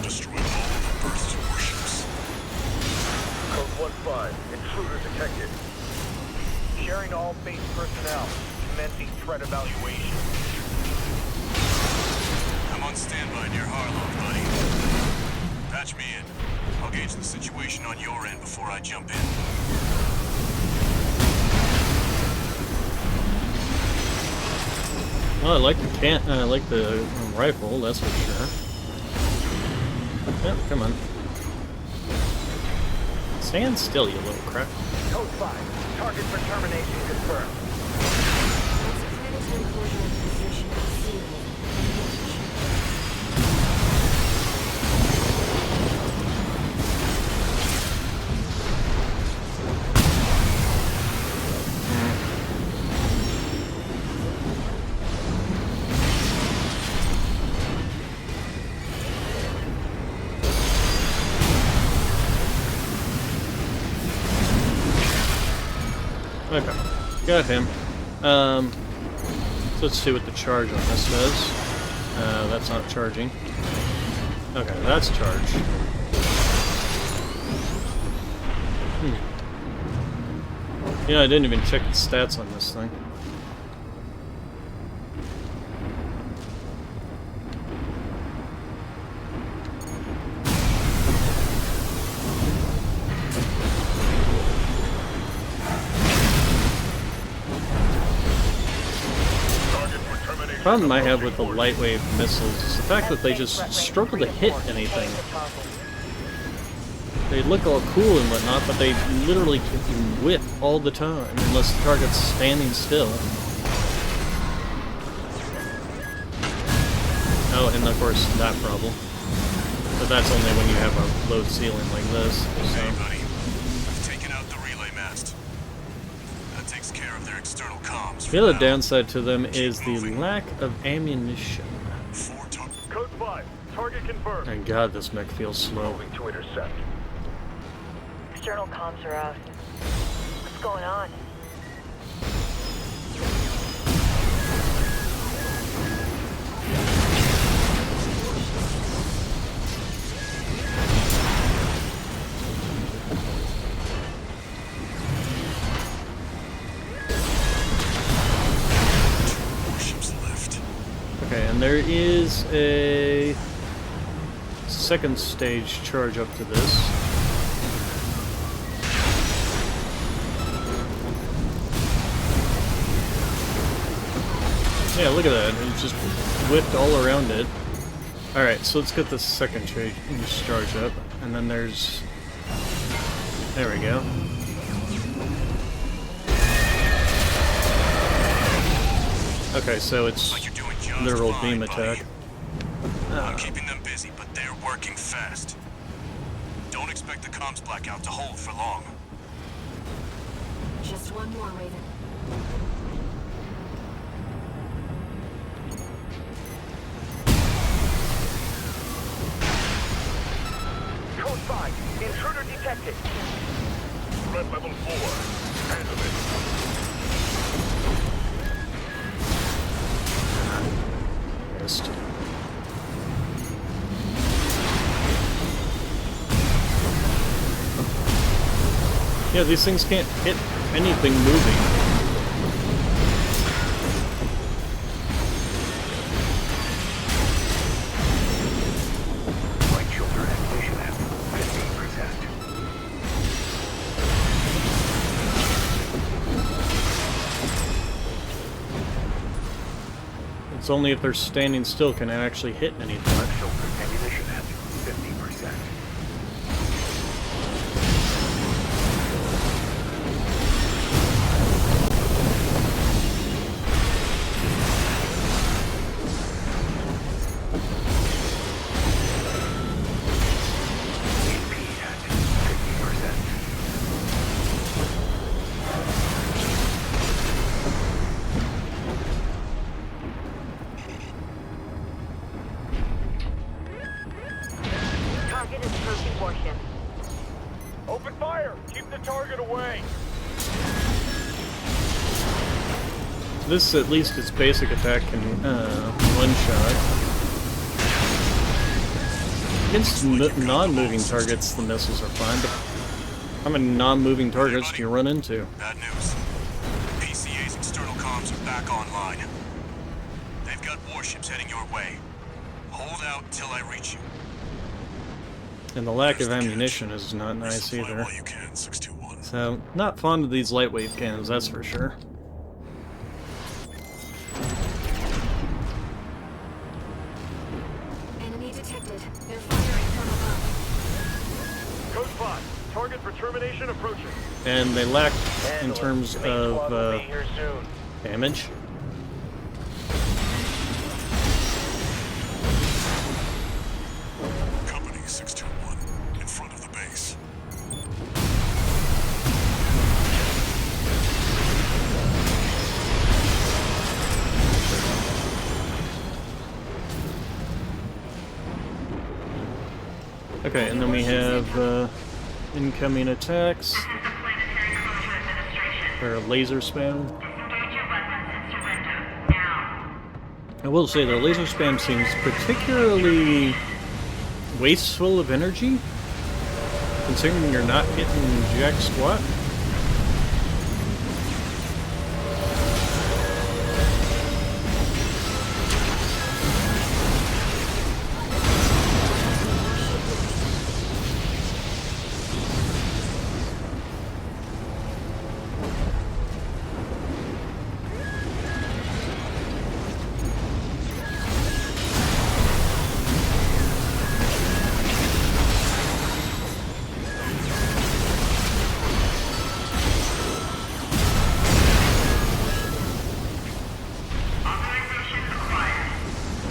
Speaker 5: Destroy all of Earth's warships.
Speaker 10: Code 1-5. Intruder detected. Sharing all base personnel. Commencing threat evaluation.
Speaker 6: I'm on standby near Harlow, buddy. Patch me in. I'll gauge the situation on your end before I jump in.
Speaker 1: Well, I like the rifle, that's for sure. Yep, come on. Stand still, you little crap.
Speaker 10: Code 5. Target for termination confirmed.
Speaker 2: That's a planetary coordinate position at sea level.
Speaker 1: Okay, got him. So let's see what the charge on this does. That's not charging. Okay, that's charged. Yeah, I didn't even check the stats on this thing. The problem I have with the lightweight missiles is the fact that they just struggle to hit anything. They look all cool and whatnot, but they literally whip all the time unless the target's standing still. Oh, and of course that problem. But that's only when you have a low ceiling like this.
Speaker 6: Hey,
Speaker 1: So.
Speaker 6: buddy. I've taken out the relay mast. That takes care of their external comms.
Speaker 1: The other downside to them is the lack of ammunition.
Speaker 10: Code 5. Target confirmed.
Speaker 1: Thank God this mech feels slow.
Speaker 10: Moving to intercept.
Speaker 8: External comms are out. What's going on?
Speaker 1: Okay, and there is a second stage charge up to this. Yeah, look at that. It just whipped all around it. Alright, so let's get the second charge up. And then there's... There we go. Okay, so it's literal beam attack.
Speaker 6: I'm keeping them busy, but they're working fast. Don't expect the comms blackout to hold for long.
Speaker 2: Just one more, Raven.
Speaker 10: Code 5. Intruder detected. Threat level 4. Handle it.
Speaker 1: Missed. Yeah, these things can't hit anything moving.
Speaker 9: Right shoulder activation at 15%.
Speaker 1: It's only if they're standing still can it actually hit anything.
Speaker 9: Left shoulder ammunition at 50%. HP at 50%.
Speaker 8: Target is approaching warship.
Speaker 10: Open fire. Keep the target away.
Speaker 1: This, at least, its basic attack can one-shot. Against non-moving targets, the missiles are fine, but how many non-moving targets do you run into?
Speaker 6: Bad news. PCA's external comms are back online. They've got warships heading your way. Hold out till I reach you.
Speaker 1: And the lack of ammunition is not nice either.
Speaker 5: While you can, 621.
Speaker 1: So, not fond of these lightweight cannons, that's for sure.
Speaker 2: Enemy detected. They're firing from above.
Speaker 10: Code 5. Target for termination approaching.
Speaker 1: And they lack in terms
Speaker 3: Main squad will
Speaker 1: of
Speaker 3: be here soon.
Speaker 1: damage.
Speaker 5: Company 621, in front of the base.
Speaker 1: Okay, and then we have incoming attacks.
Speaker 7: This is the Planetary Closure Administration.
Speaker 1: Or laser spam.
Speaker 7: Disengage your weapons and surrender. Now.
Speaker 1: I will say the laser spam seems particularly wasteful of energy, considering you're not getting jack squat.
Speaker 7: Authorization acquired.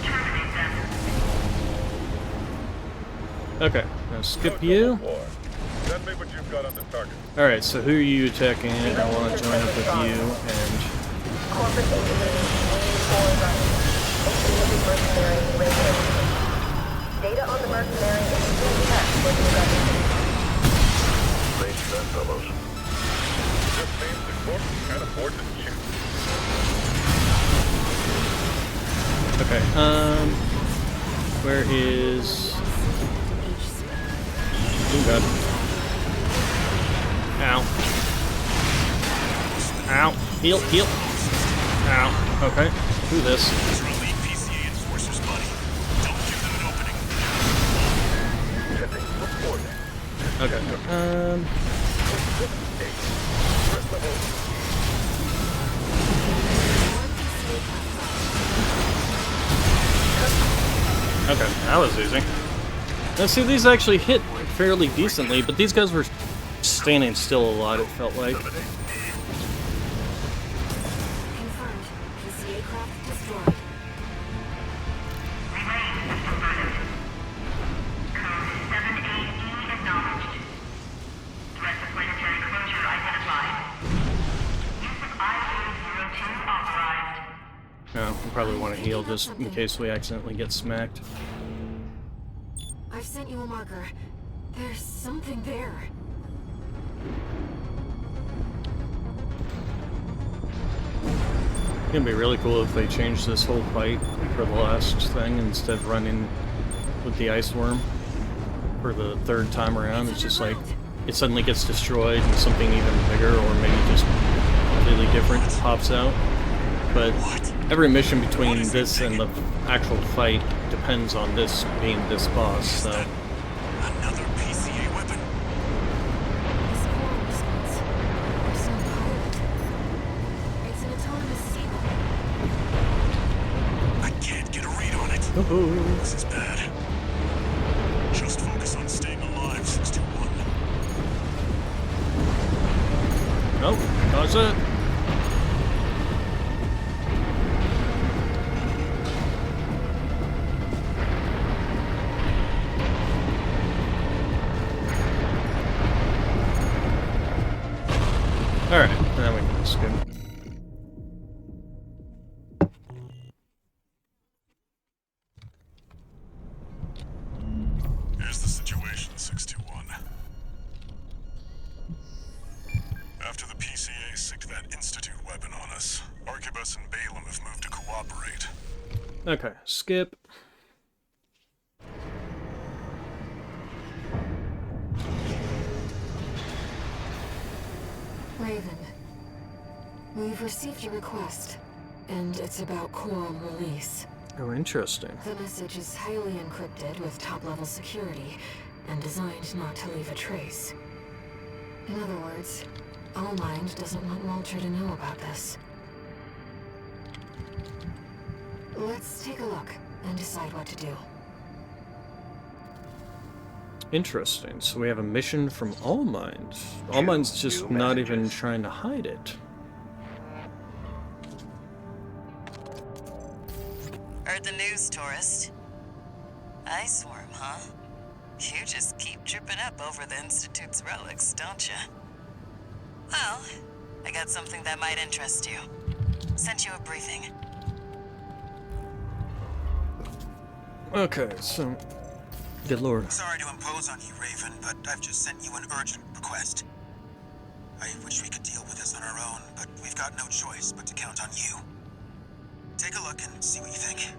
Speaker 7: Terminate them.
Speaker 1: Okay, now skip you.
Speaker 10: Send me what you've got on the target.
Speaker 1: Alright, so who are you attacking? I want to join up with you, and
Speaker 8: Corporate engineering for running. Estimated mercenary Raven. Data on the mercenary is being checked for the government.
Speaker 9: Great stuff, fellows.
Speaker 10: Just means the corp can't afford to shoot.
Speaker 1: okay, where is... Oh god. Ow. Ow. Heal, heal. Ow. Okay, do this.
Speaker 6: These are elite PCA enforcers, buddy. Don't give them an opening.
Speaker 10: Sending report.
Speaker 1: Okay, okay, that was easy. Now see, these actually hit fairly decently, but these guys were standing still a lot, it felt like.
Speaker 2: Confirmed. PCA craft destroyed.
Speaker 7: Relay system running. Code 7AE acknowledged. Threat to planetary closure identified. Use of IA-02 authorized.
Speaker 1: No, we probably want to heal just in case we accidentally get smacked.
Speaker 2: I've sent you a marker. There's something there.
Speaker 1: It's gonna be really cool if they change this whole fight for the last thing instead of running with the ice worm for the third time around. It's just like it suddenly gets destroyed and something even bigger or maybe just completely different pops out. But every mission between this and the actual fight depends on this being this boss, so...
Speaker 6: Another PCA weapon.
Speaker 2: This core response. There's no pilot. It's an autonomous sequel.
Speaker 6: I can't get a read on it.
Speaker 1: Woohoo.
Speaker 6: This is bad. Just focus on staying alive, 621.
Speaker 1: Nope, that's it. Alright, now we can skip.
Speaker 5: Here's the situation, 621. After the PCA sicked that Institute weapon on us, Arquebus Artemis and Balaam have moved to cooperate.
Speaker 1: Okay, skip.
Speaker 2: Raven, we've received your request, and it's about Coral release.
Speaker 1: Oh, interesting.
Speaker 2: The message is highly encrypted with top-level security, and designed not to leave a trace. In other words, Allmind doesn't want Walter to know about this. Let's take a look and decide what to do.
Speaker 1: Interesting. So we have a mission from Allmind. Allmind's just not even trying to hide it.
Speaker 4: Heard the news, tourist. Ice worm, huh? You just keep tripping up over the Institute's relics, don't you? Well, I got something that might interest you. Sent you a briefing.
Speaker 1: Okay, so... Good lord.
Speaker 6: Sorry to impose on you, Raven, but I've just sent you an urgent request. I wish we could deal with this on our own, but we've got no choice but to count on you. Take a look and see what you think.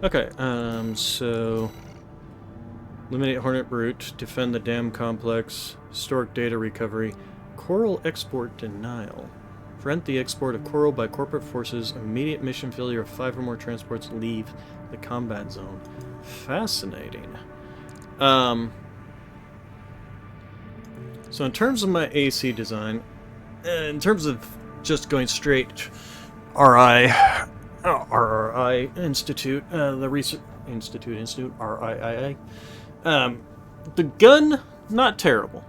Speaker 1: Okay, so... Eliminate Hornet Brute, defend the dam complex, historic data recovery, Coral export denial. Prevent the export of Coral by corporate forces, immediate mission failure of 5 or more transports, leave the combat zone. Fascinating. So in terms of my AC design, in terms of just going straight RI Institute, the Research Institute, RIIA, the gun, not terrible.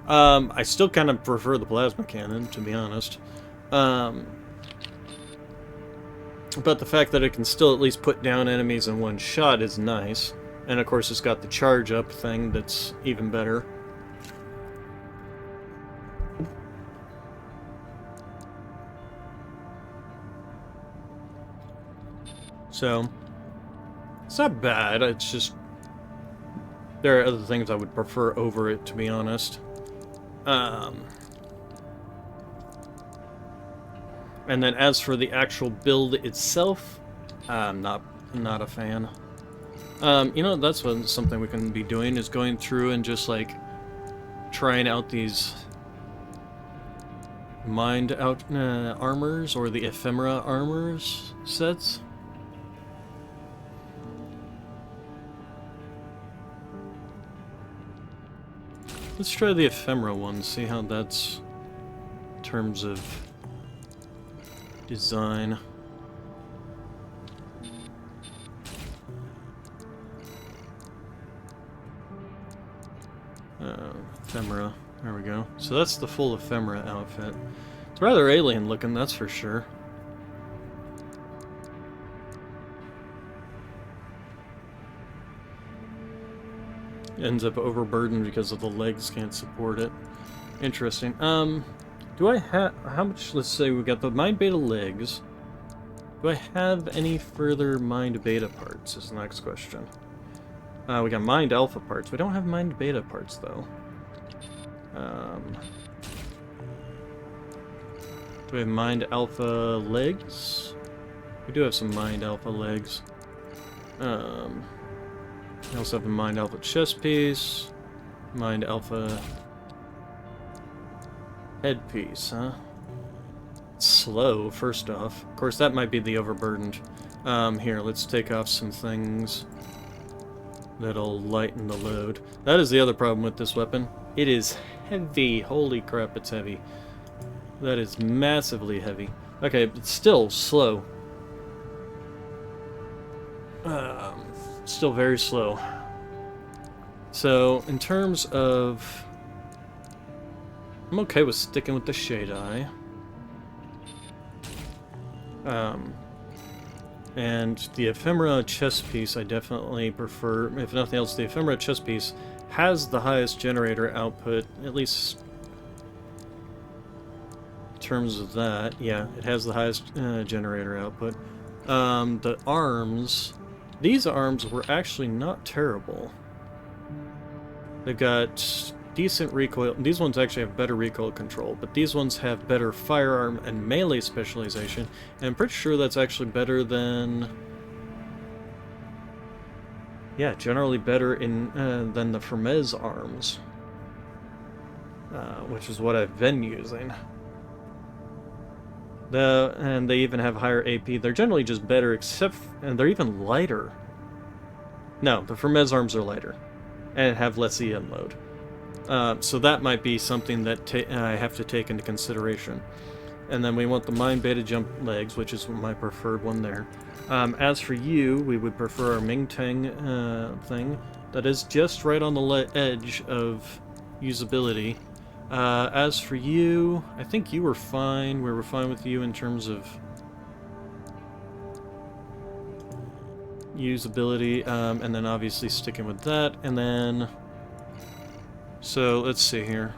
Speaker 1: I still kind of prefer the plasma cannon, to be honest. But the fact that it can still at least put down enemies in one shot is nice. And of course it's got the charge up thing that's even better. So, it's not bad, it's just... There are other things I would prefer over it, to be honest. And then as for the actual build itself, I'm not a fan. You know, that's something we can be doing, is going through and just, like, trying out these mind out armors, or the ephemera armors sets. Let's try the ephemera one, see how that's in terms of design. Ephemera. There we go. So that's the full ephemera outfit. It's rather alien looking, that's for sure. Ends up overburdened because of the legs can't support it. Interesting. Do I have... How much... Let's say we got the Mind Beta legs. Do I have any further Mind Beta parts is the next question. We got Mind Alpha parts. We don't have Mind Beta parts, though. Do we have Mind Alpha legs? We do have some Mind Alpha legs. We also have a Mind Alpha chest piece. Mind Alpha headpiece, huh? Slow, first off. Of course, that might be the overburdened. Here, let's take off some things that'll lighten the load. That is the other problem with this weapon. It is heavy. Holy crap, it's heavy. That is massively heavy. Okay, but still slow. Still very slow. So, in terms of... I'm okay with sticking with the Shade Eye. And the Ephemera chest piece I definitely prefer. If nothing else, the Ephemera chest piece has the highest generator output, at least in terms of that. Yeah, it has the highest generator output. The arms... These arms were actually not terrible. They've got decent recoil. These ones actually have better recoil control, but these ones have better firearm and melee specialization, and I'm pretty sure that's actually better than... Yeah, generally better in than the Hermes arms, which is what I've been using. And they even have higher AP. They're generally just better, and they're even lighter. No, the Hermes arms are lighter, and have less EM load. So that might be something that I have to take into consideration. And then we want the Mine Beta Jump legs, which is my preferred one there. As for you, we would prefer our Ming Tang thing. That is just right on the edge of usability. As for you, I think you were fine. We were fine with you in terms of usability, and then obviously sticking with that. And then, so let's see here.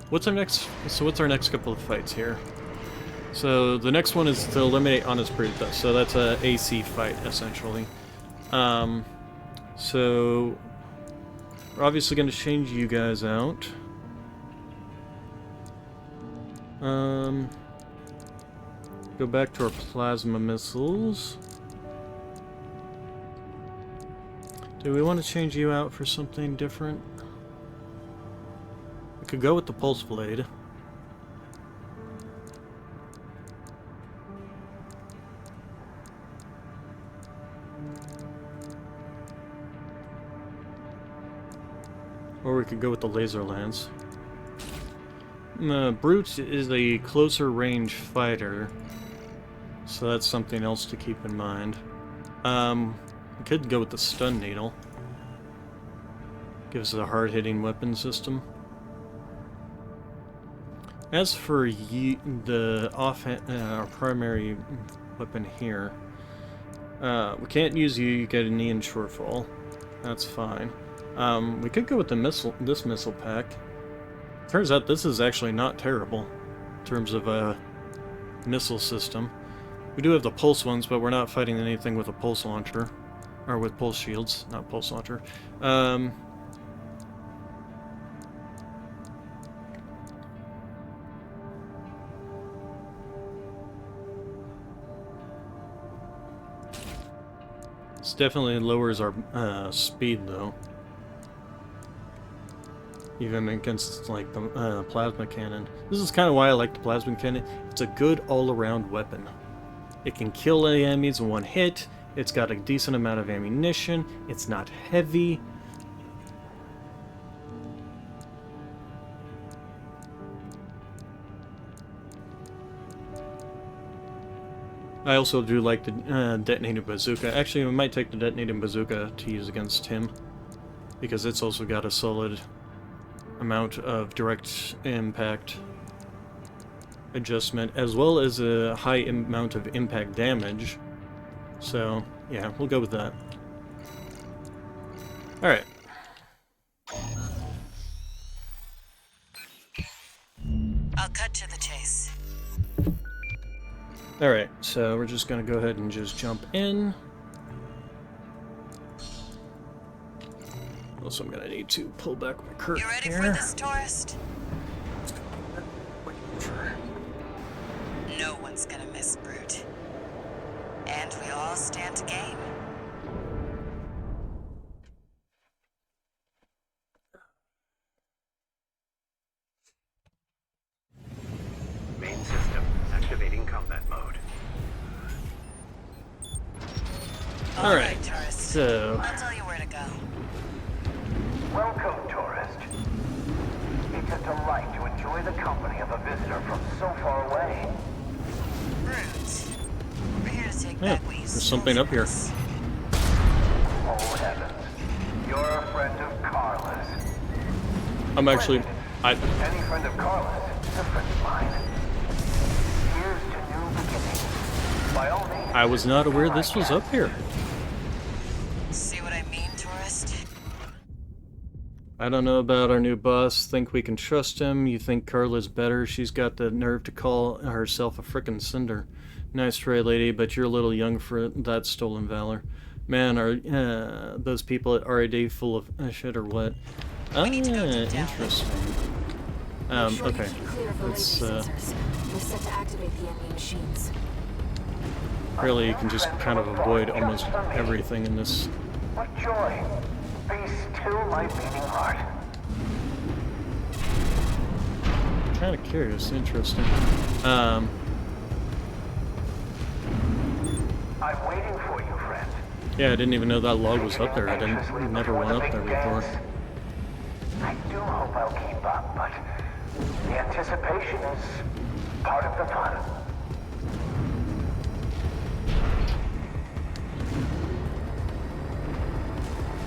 Speaker 1: What's our next couple of fights here? So the next one is to eliminate Honest Bruta, so that's a AC fight essentially. So we're obviously going to change you guys out. Go back to our plasma missiles. Do we want to change you out for something different? We could go with the Pulse Blade. Or we could go with the Laser Lance. Brute is a closer range fighter, so that's something else to keep in mind. We could go with the Stun Needle. Gives us a hard-hitting weapon system. As for the our primary weapon here, we can't use you. You get a knee and shortfall. That's fine. We could go with the this missile pack. Turns out this is actually not terrible in terms of a missile system. We do have the pulse ones, but we're not fighting anything with a pulse launcher. Or with pulse shields, not pulse launcher. This definitely lowers our speed, though. Even against, like, the plasma cannon. This is kind of why I like the plasma cannon. It's a good all-around weapon. It can kill enemies in one hit. It's got a decent amount of ammunition. It's not heavy. I also do like the detonating bazooka. Actually, we might take the detonating bazooka to use against him, because it's also got a solid amount of direct impact adjustment, as well as a high amount of impact damage. So, yeah, we'll go with that. Alright.
Speaker 4: I'll cut to the chase.
Speaker 1: Alright, so we're just gonna go ahead and just jump in. Also, I'm gonna need to pull back my curtain.
Speaker 4: You ready
Speaker 1: here.
Speaker 4: for this, tourist? No one's gonna miss Brute. And we all stand to gain.
Speaker 9: Main system activating combat mode.
Speaker 4: All right,
Speaker 1: Alright,
Speaker 4: tourist.
Speaker 1: so...
Speaker 4: I'll tell you where to go.
Speaker 3: Welcome, tourist. It's a delight to enjoy the company of a visitor from so far away.
Speaker 4: Brute. We're here to take
Speaker 1: Yeah,
Speaker 4: back what you
Speaker 1: there's
Speaker 4: stole
Speaker 1: something up
Speaker 4: from
Speaker 1: here.
Speaker 4: us.
Speaker 3: Oh, heavens. You're a friend of Carla's.
Speaker 1: I'm actually...
Speaker 3: Any friend of Carla's is a friend of mine. Here's to new beginnings. By all means,
Speaker 1: I was not aware this was up here.
Speaker 4: See what I mean, tourist?
Speaker 1: I don't know about our new boss. Think we can trust him? You think Carla's better? She's got the nerve to call herself a frickin' cinder. Nice try, lady, but you're a little young for that stolen valor. Man, are those people at RAD full of shit or what?
Speaker 4: We need to go deep down.
Speaker 1: Interesting.
Speaker 2: Make sure you
Speaker 1: Okay.
Speaker 2: keep clear of the
Speaker 1: Let's,
Speaker 2: laser sensors. We're set to activate the enemy machines.
Speaker 1: really, you can just kind of avoid almost everything in this.
Speaker 3: What joy. Be still my beating heart.
Speaker 1: Kind of curious, interesting.
Speaker 3: I'm waiting for you, friend.
Speaker 1: Yeah, I didn't even know that log was up there. I never went up there before.
Speaker 3: I do hope I'll keep up, but the anticipation is part of the fun.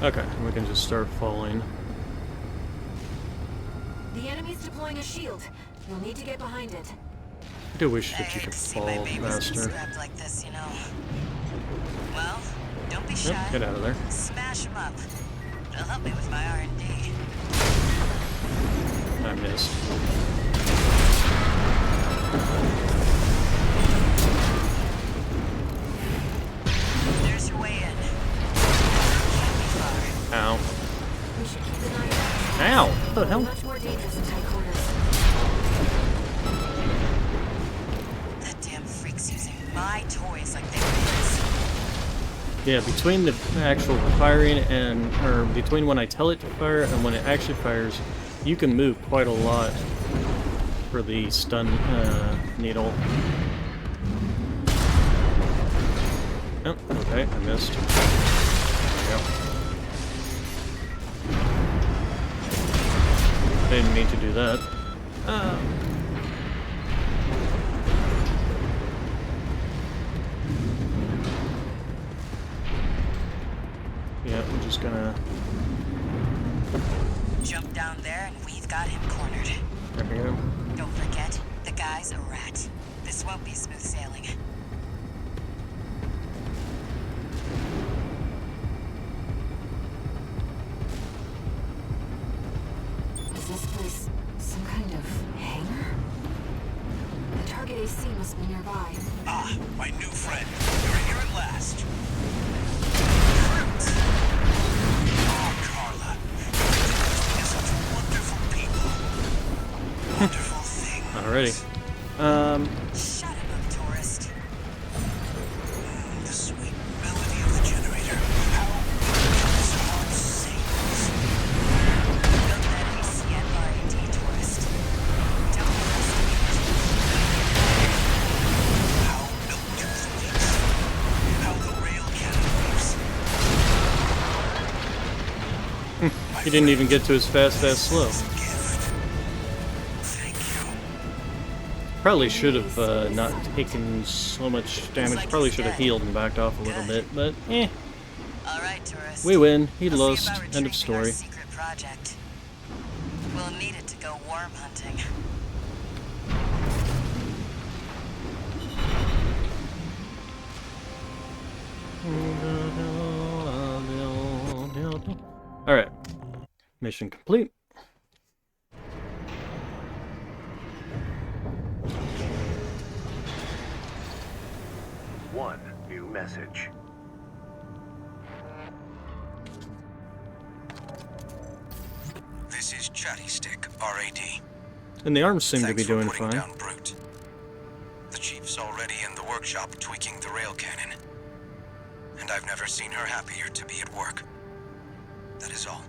Speaker 1: Okay, we can just start falling.
Speaker 2: The enemy's deploying a shield. You'll need to get behind it.
Speaker 1: I do wish
Speaker 4: I
Speaker 1: that you
Speaker 4: hate
Speaker 1: could
Speaker 4: to see
Speaker 1: fall
Speaker 4: my babies get
Speaker 1: faster.
Speaker 4: scrapped like this, you know. Well, don't be
Speaker 1: Yep,
Speaker 4: shy.
Speaker 1: get out of there.
Speaker 4: Smash them up. It'll help me with my R&D.
Speaker 1: I missed.
Speaker 4: There's your way in. Can't be far.
Speaker 1: Ow.
Speaker 2: We should keep an eye out.
Speaker 1: Ow! What the hell?
Speaker 2: Much more dangerous in tight quarters.
Speaker 4: That damn freak's using my toys like they were his.
Speaker 1: Yeah, between the actual firing and, or between when I tell it to fire and when it actually fires, you can move quite a lot for the stun needle. Oh, okay, I missed. There we go. Didn't mean to do that. Yeah, I'm just gonna...
Speaker 4: Jump down there and we've got him cornered.
Speaker 1: There we go.
Speaker 4: Don't forget, the guy's a rat. This won't be smooth sailing.
Speaker 2: Is this place some kind of hangar? The target AC must be nearby.
Speaker 6: Ah, my new friend. You're here at last. Oh, Carla. You're such wonderful people. Wonderful things.
Speaker 1: Alrighty.
Speaker 4: Shut him up, tourist.
Speaker 6: The sweet melody of the generator. How his heart sings.
Speaker 4: Build that AC at R&D, tourist. Don't underestimate
Speaker 6: How Milktooth weeps. How the rail cannon weeps.
Speaker 1: He didn't even get to his fast slow.
Speaker 6: Gift. Thank you.
Speaker 1: Probably should have not taken so much damage. Probably should have healed and backed off a little bit, but eh.
Speaker 4: All right, tourist.
Speaker 1: We win. He
Speaker 4: We'll see
Speaker 1: lost.
Speaker 4: about
Speaker 1: End of
Speaker 4: retrieving
Speaker 1: story.
Speaker 4: Our secret project. We'll need it to go worm hunting.
Speaker 1: Alright. Mission complete.
Speaker 3: One new message.
Speaker 6: This is Chatty Stick, RAD.
Speaker 1: And the arms seem to
Speaker 6: Thanks
Speaker 1: be
Speaker 6: for
Speaker 1: doing
Speaker 6: putting
Speaker 1: fine.
Speaker 6: down Brute. The Chief's already in the workshop tweaking the rail cannon. And I've never seen her happier to be at work. That is all.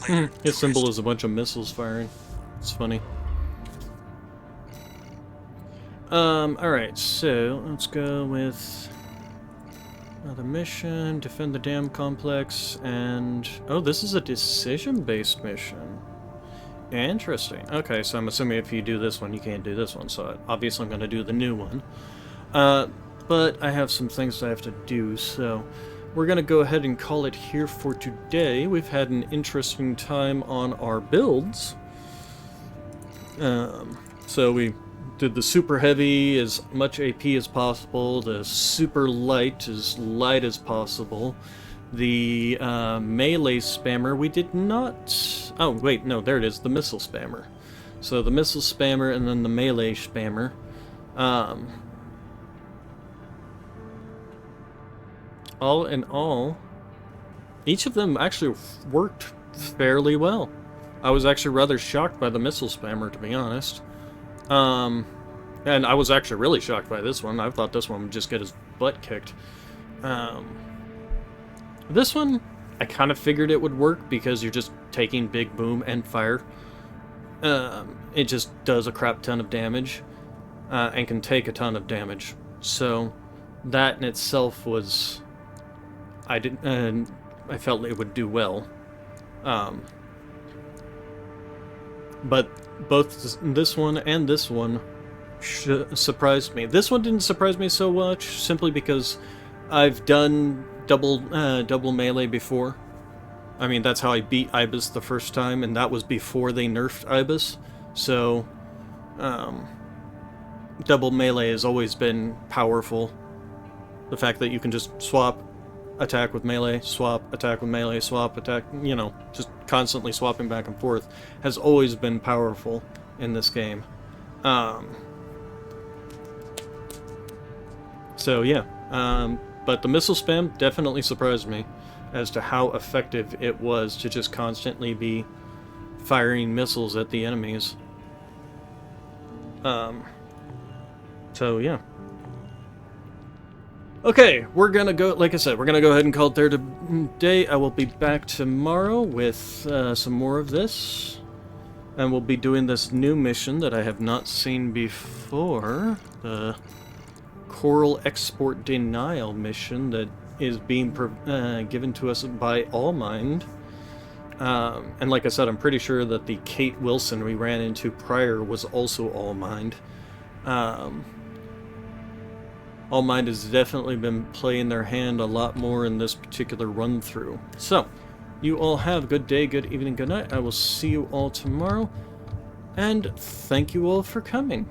Speaker 6: Later,
Speaker 1: His symbol
Speaker 6: tourist.
Speaker 1: is a bunch of missiles firing. It's funny. Alright, so let's go with another mission, defend the dam complex, and oh, this is a decision-based mission. Interesting. Okay, so I'm assuming if you do this one, you can't do this one, so obviously I'm going to do the new one. But I have some things I have to do, so we're going to go ahead and call it here for today. We've had an interesting time on our builds. So we did the super heavy, as much AP as possible, the super light as possible. The melee spammer, we did not... Oh, wait, no, there it is, the missile spammer. So the missile spammer and then the melee spammer. All in all, each of them actually worked fairly well. I was actually rather shocked by the missile spammer, to be honest. And I was actually really shocked by this one. I thought this one would just get his butt kicked. This one, I kind of figured it would work because you're just taking big boom and fire. It just does a crap ton of damage, and can take a ton of damage. So that in itself was, I felt it would do well. But both this one and this one surprised me. This one didn't surprise me so much, simply because I've done double melee before. I mean, that's how I beat Ibis the first time, and that was before they nerfed Ibis. So, double melee has always been powerful. The fact that you can just swap, attack with melee, swap, attack with melee, swap, attack, you know, just constantly swapping back and forth, has always been powerful in this game. So, yeah. But the missile spam definitely surprised me as to how effective it was to just constantly be firing missiles at the enemies. So, yeah. Okay, we're gonna go, like I said, we're gonna go ahead and call it there today. I will be back tomorrow with some more of this. And we'll be doing this new mission that I have not seen before. The Coral Export Denial mission that is being given to us by Allmind. And like I said, I'm pretty sure that the Kate Wilson we ran into prior was also Allmind. Allmind has definitely been playing their hand a lot more in this particular run-through. So, you all have a good day, good evening, good night. I will see you all tomorrow, and thank you all for coming.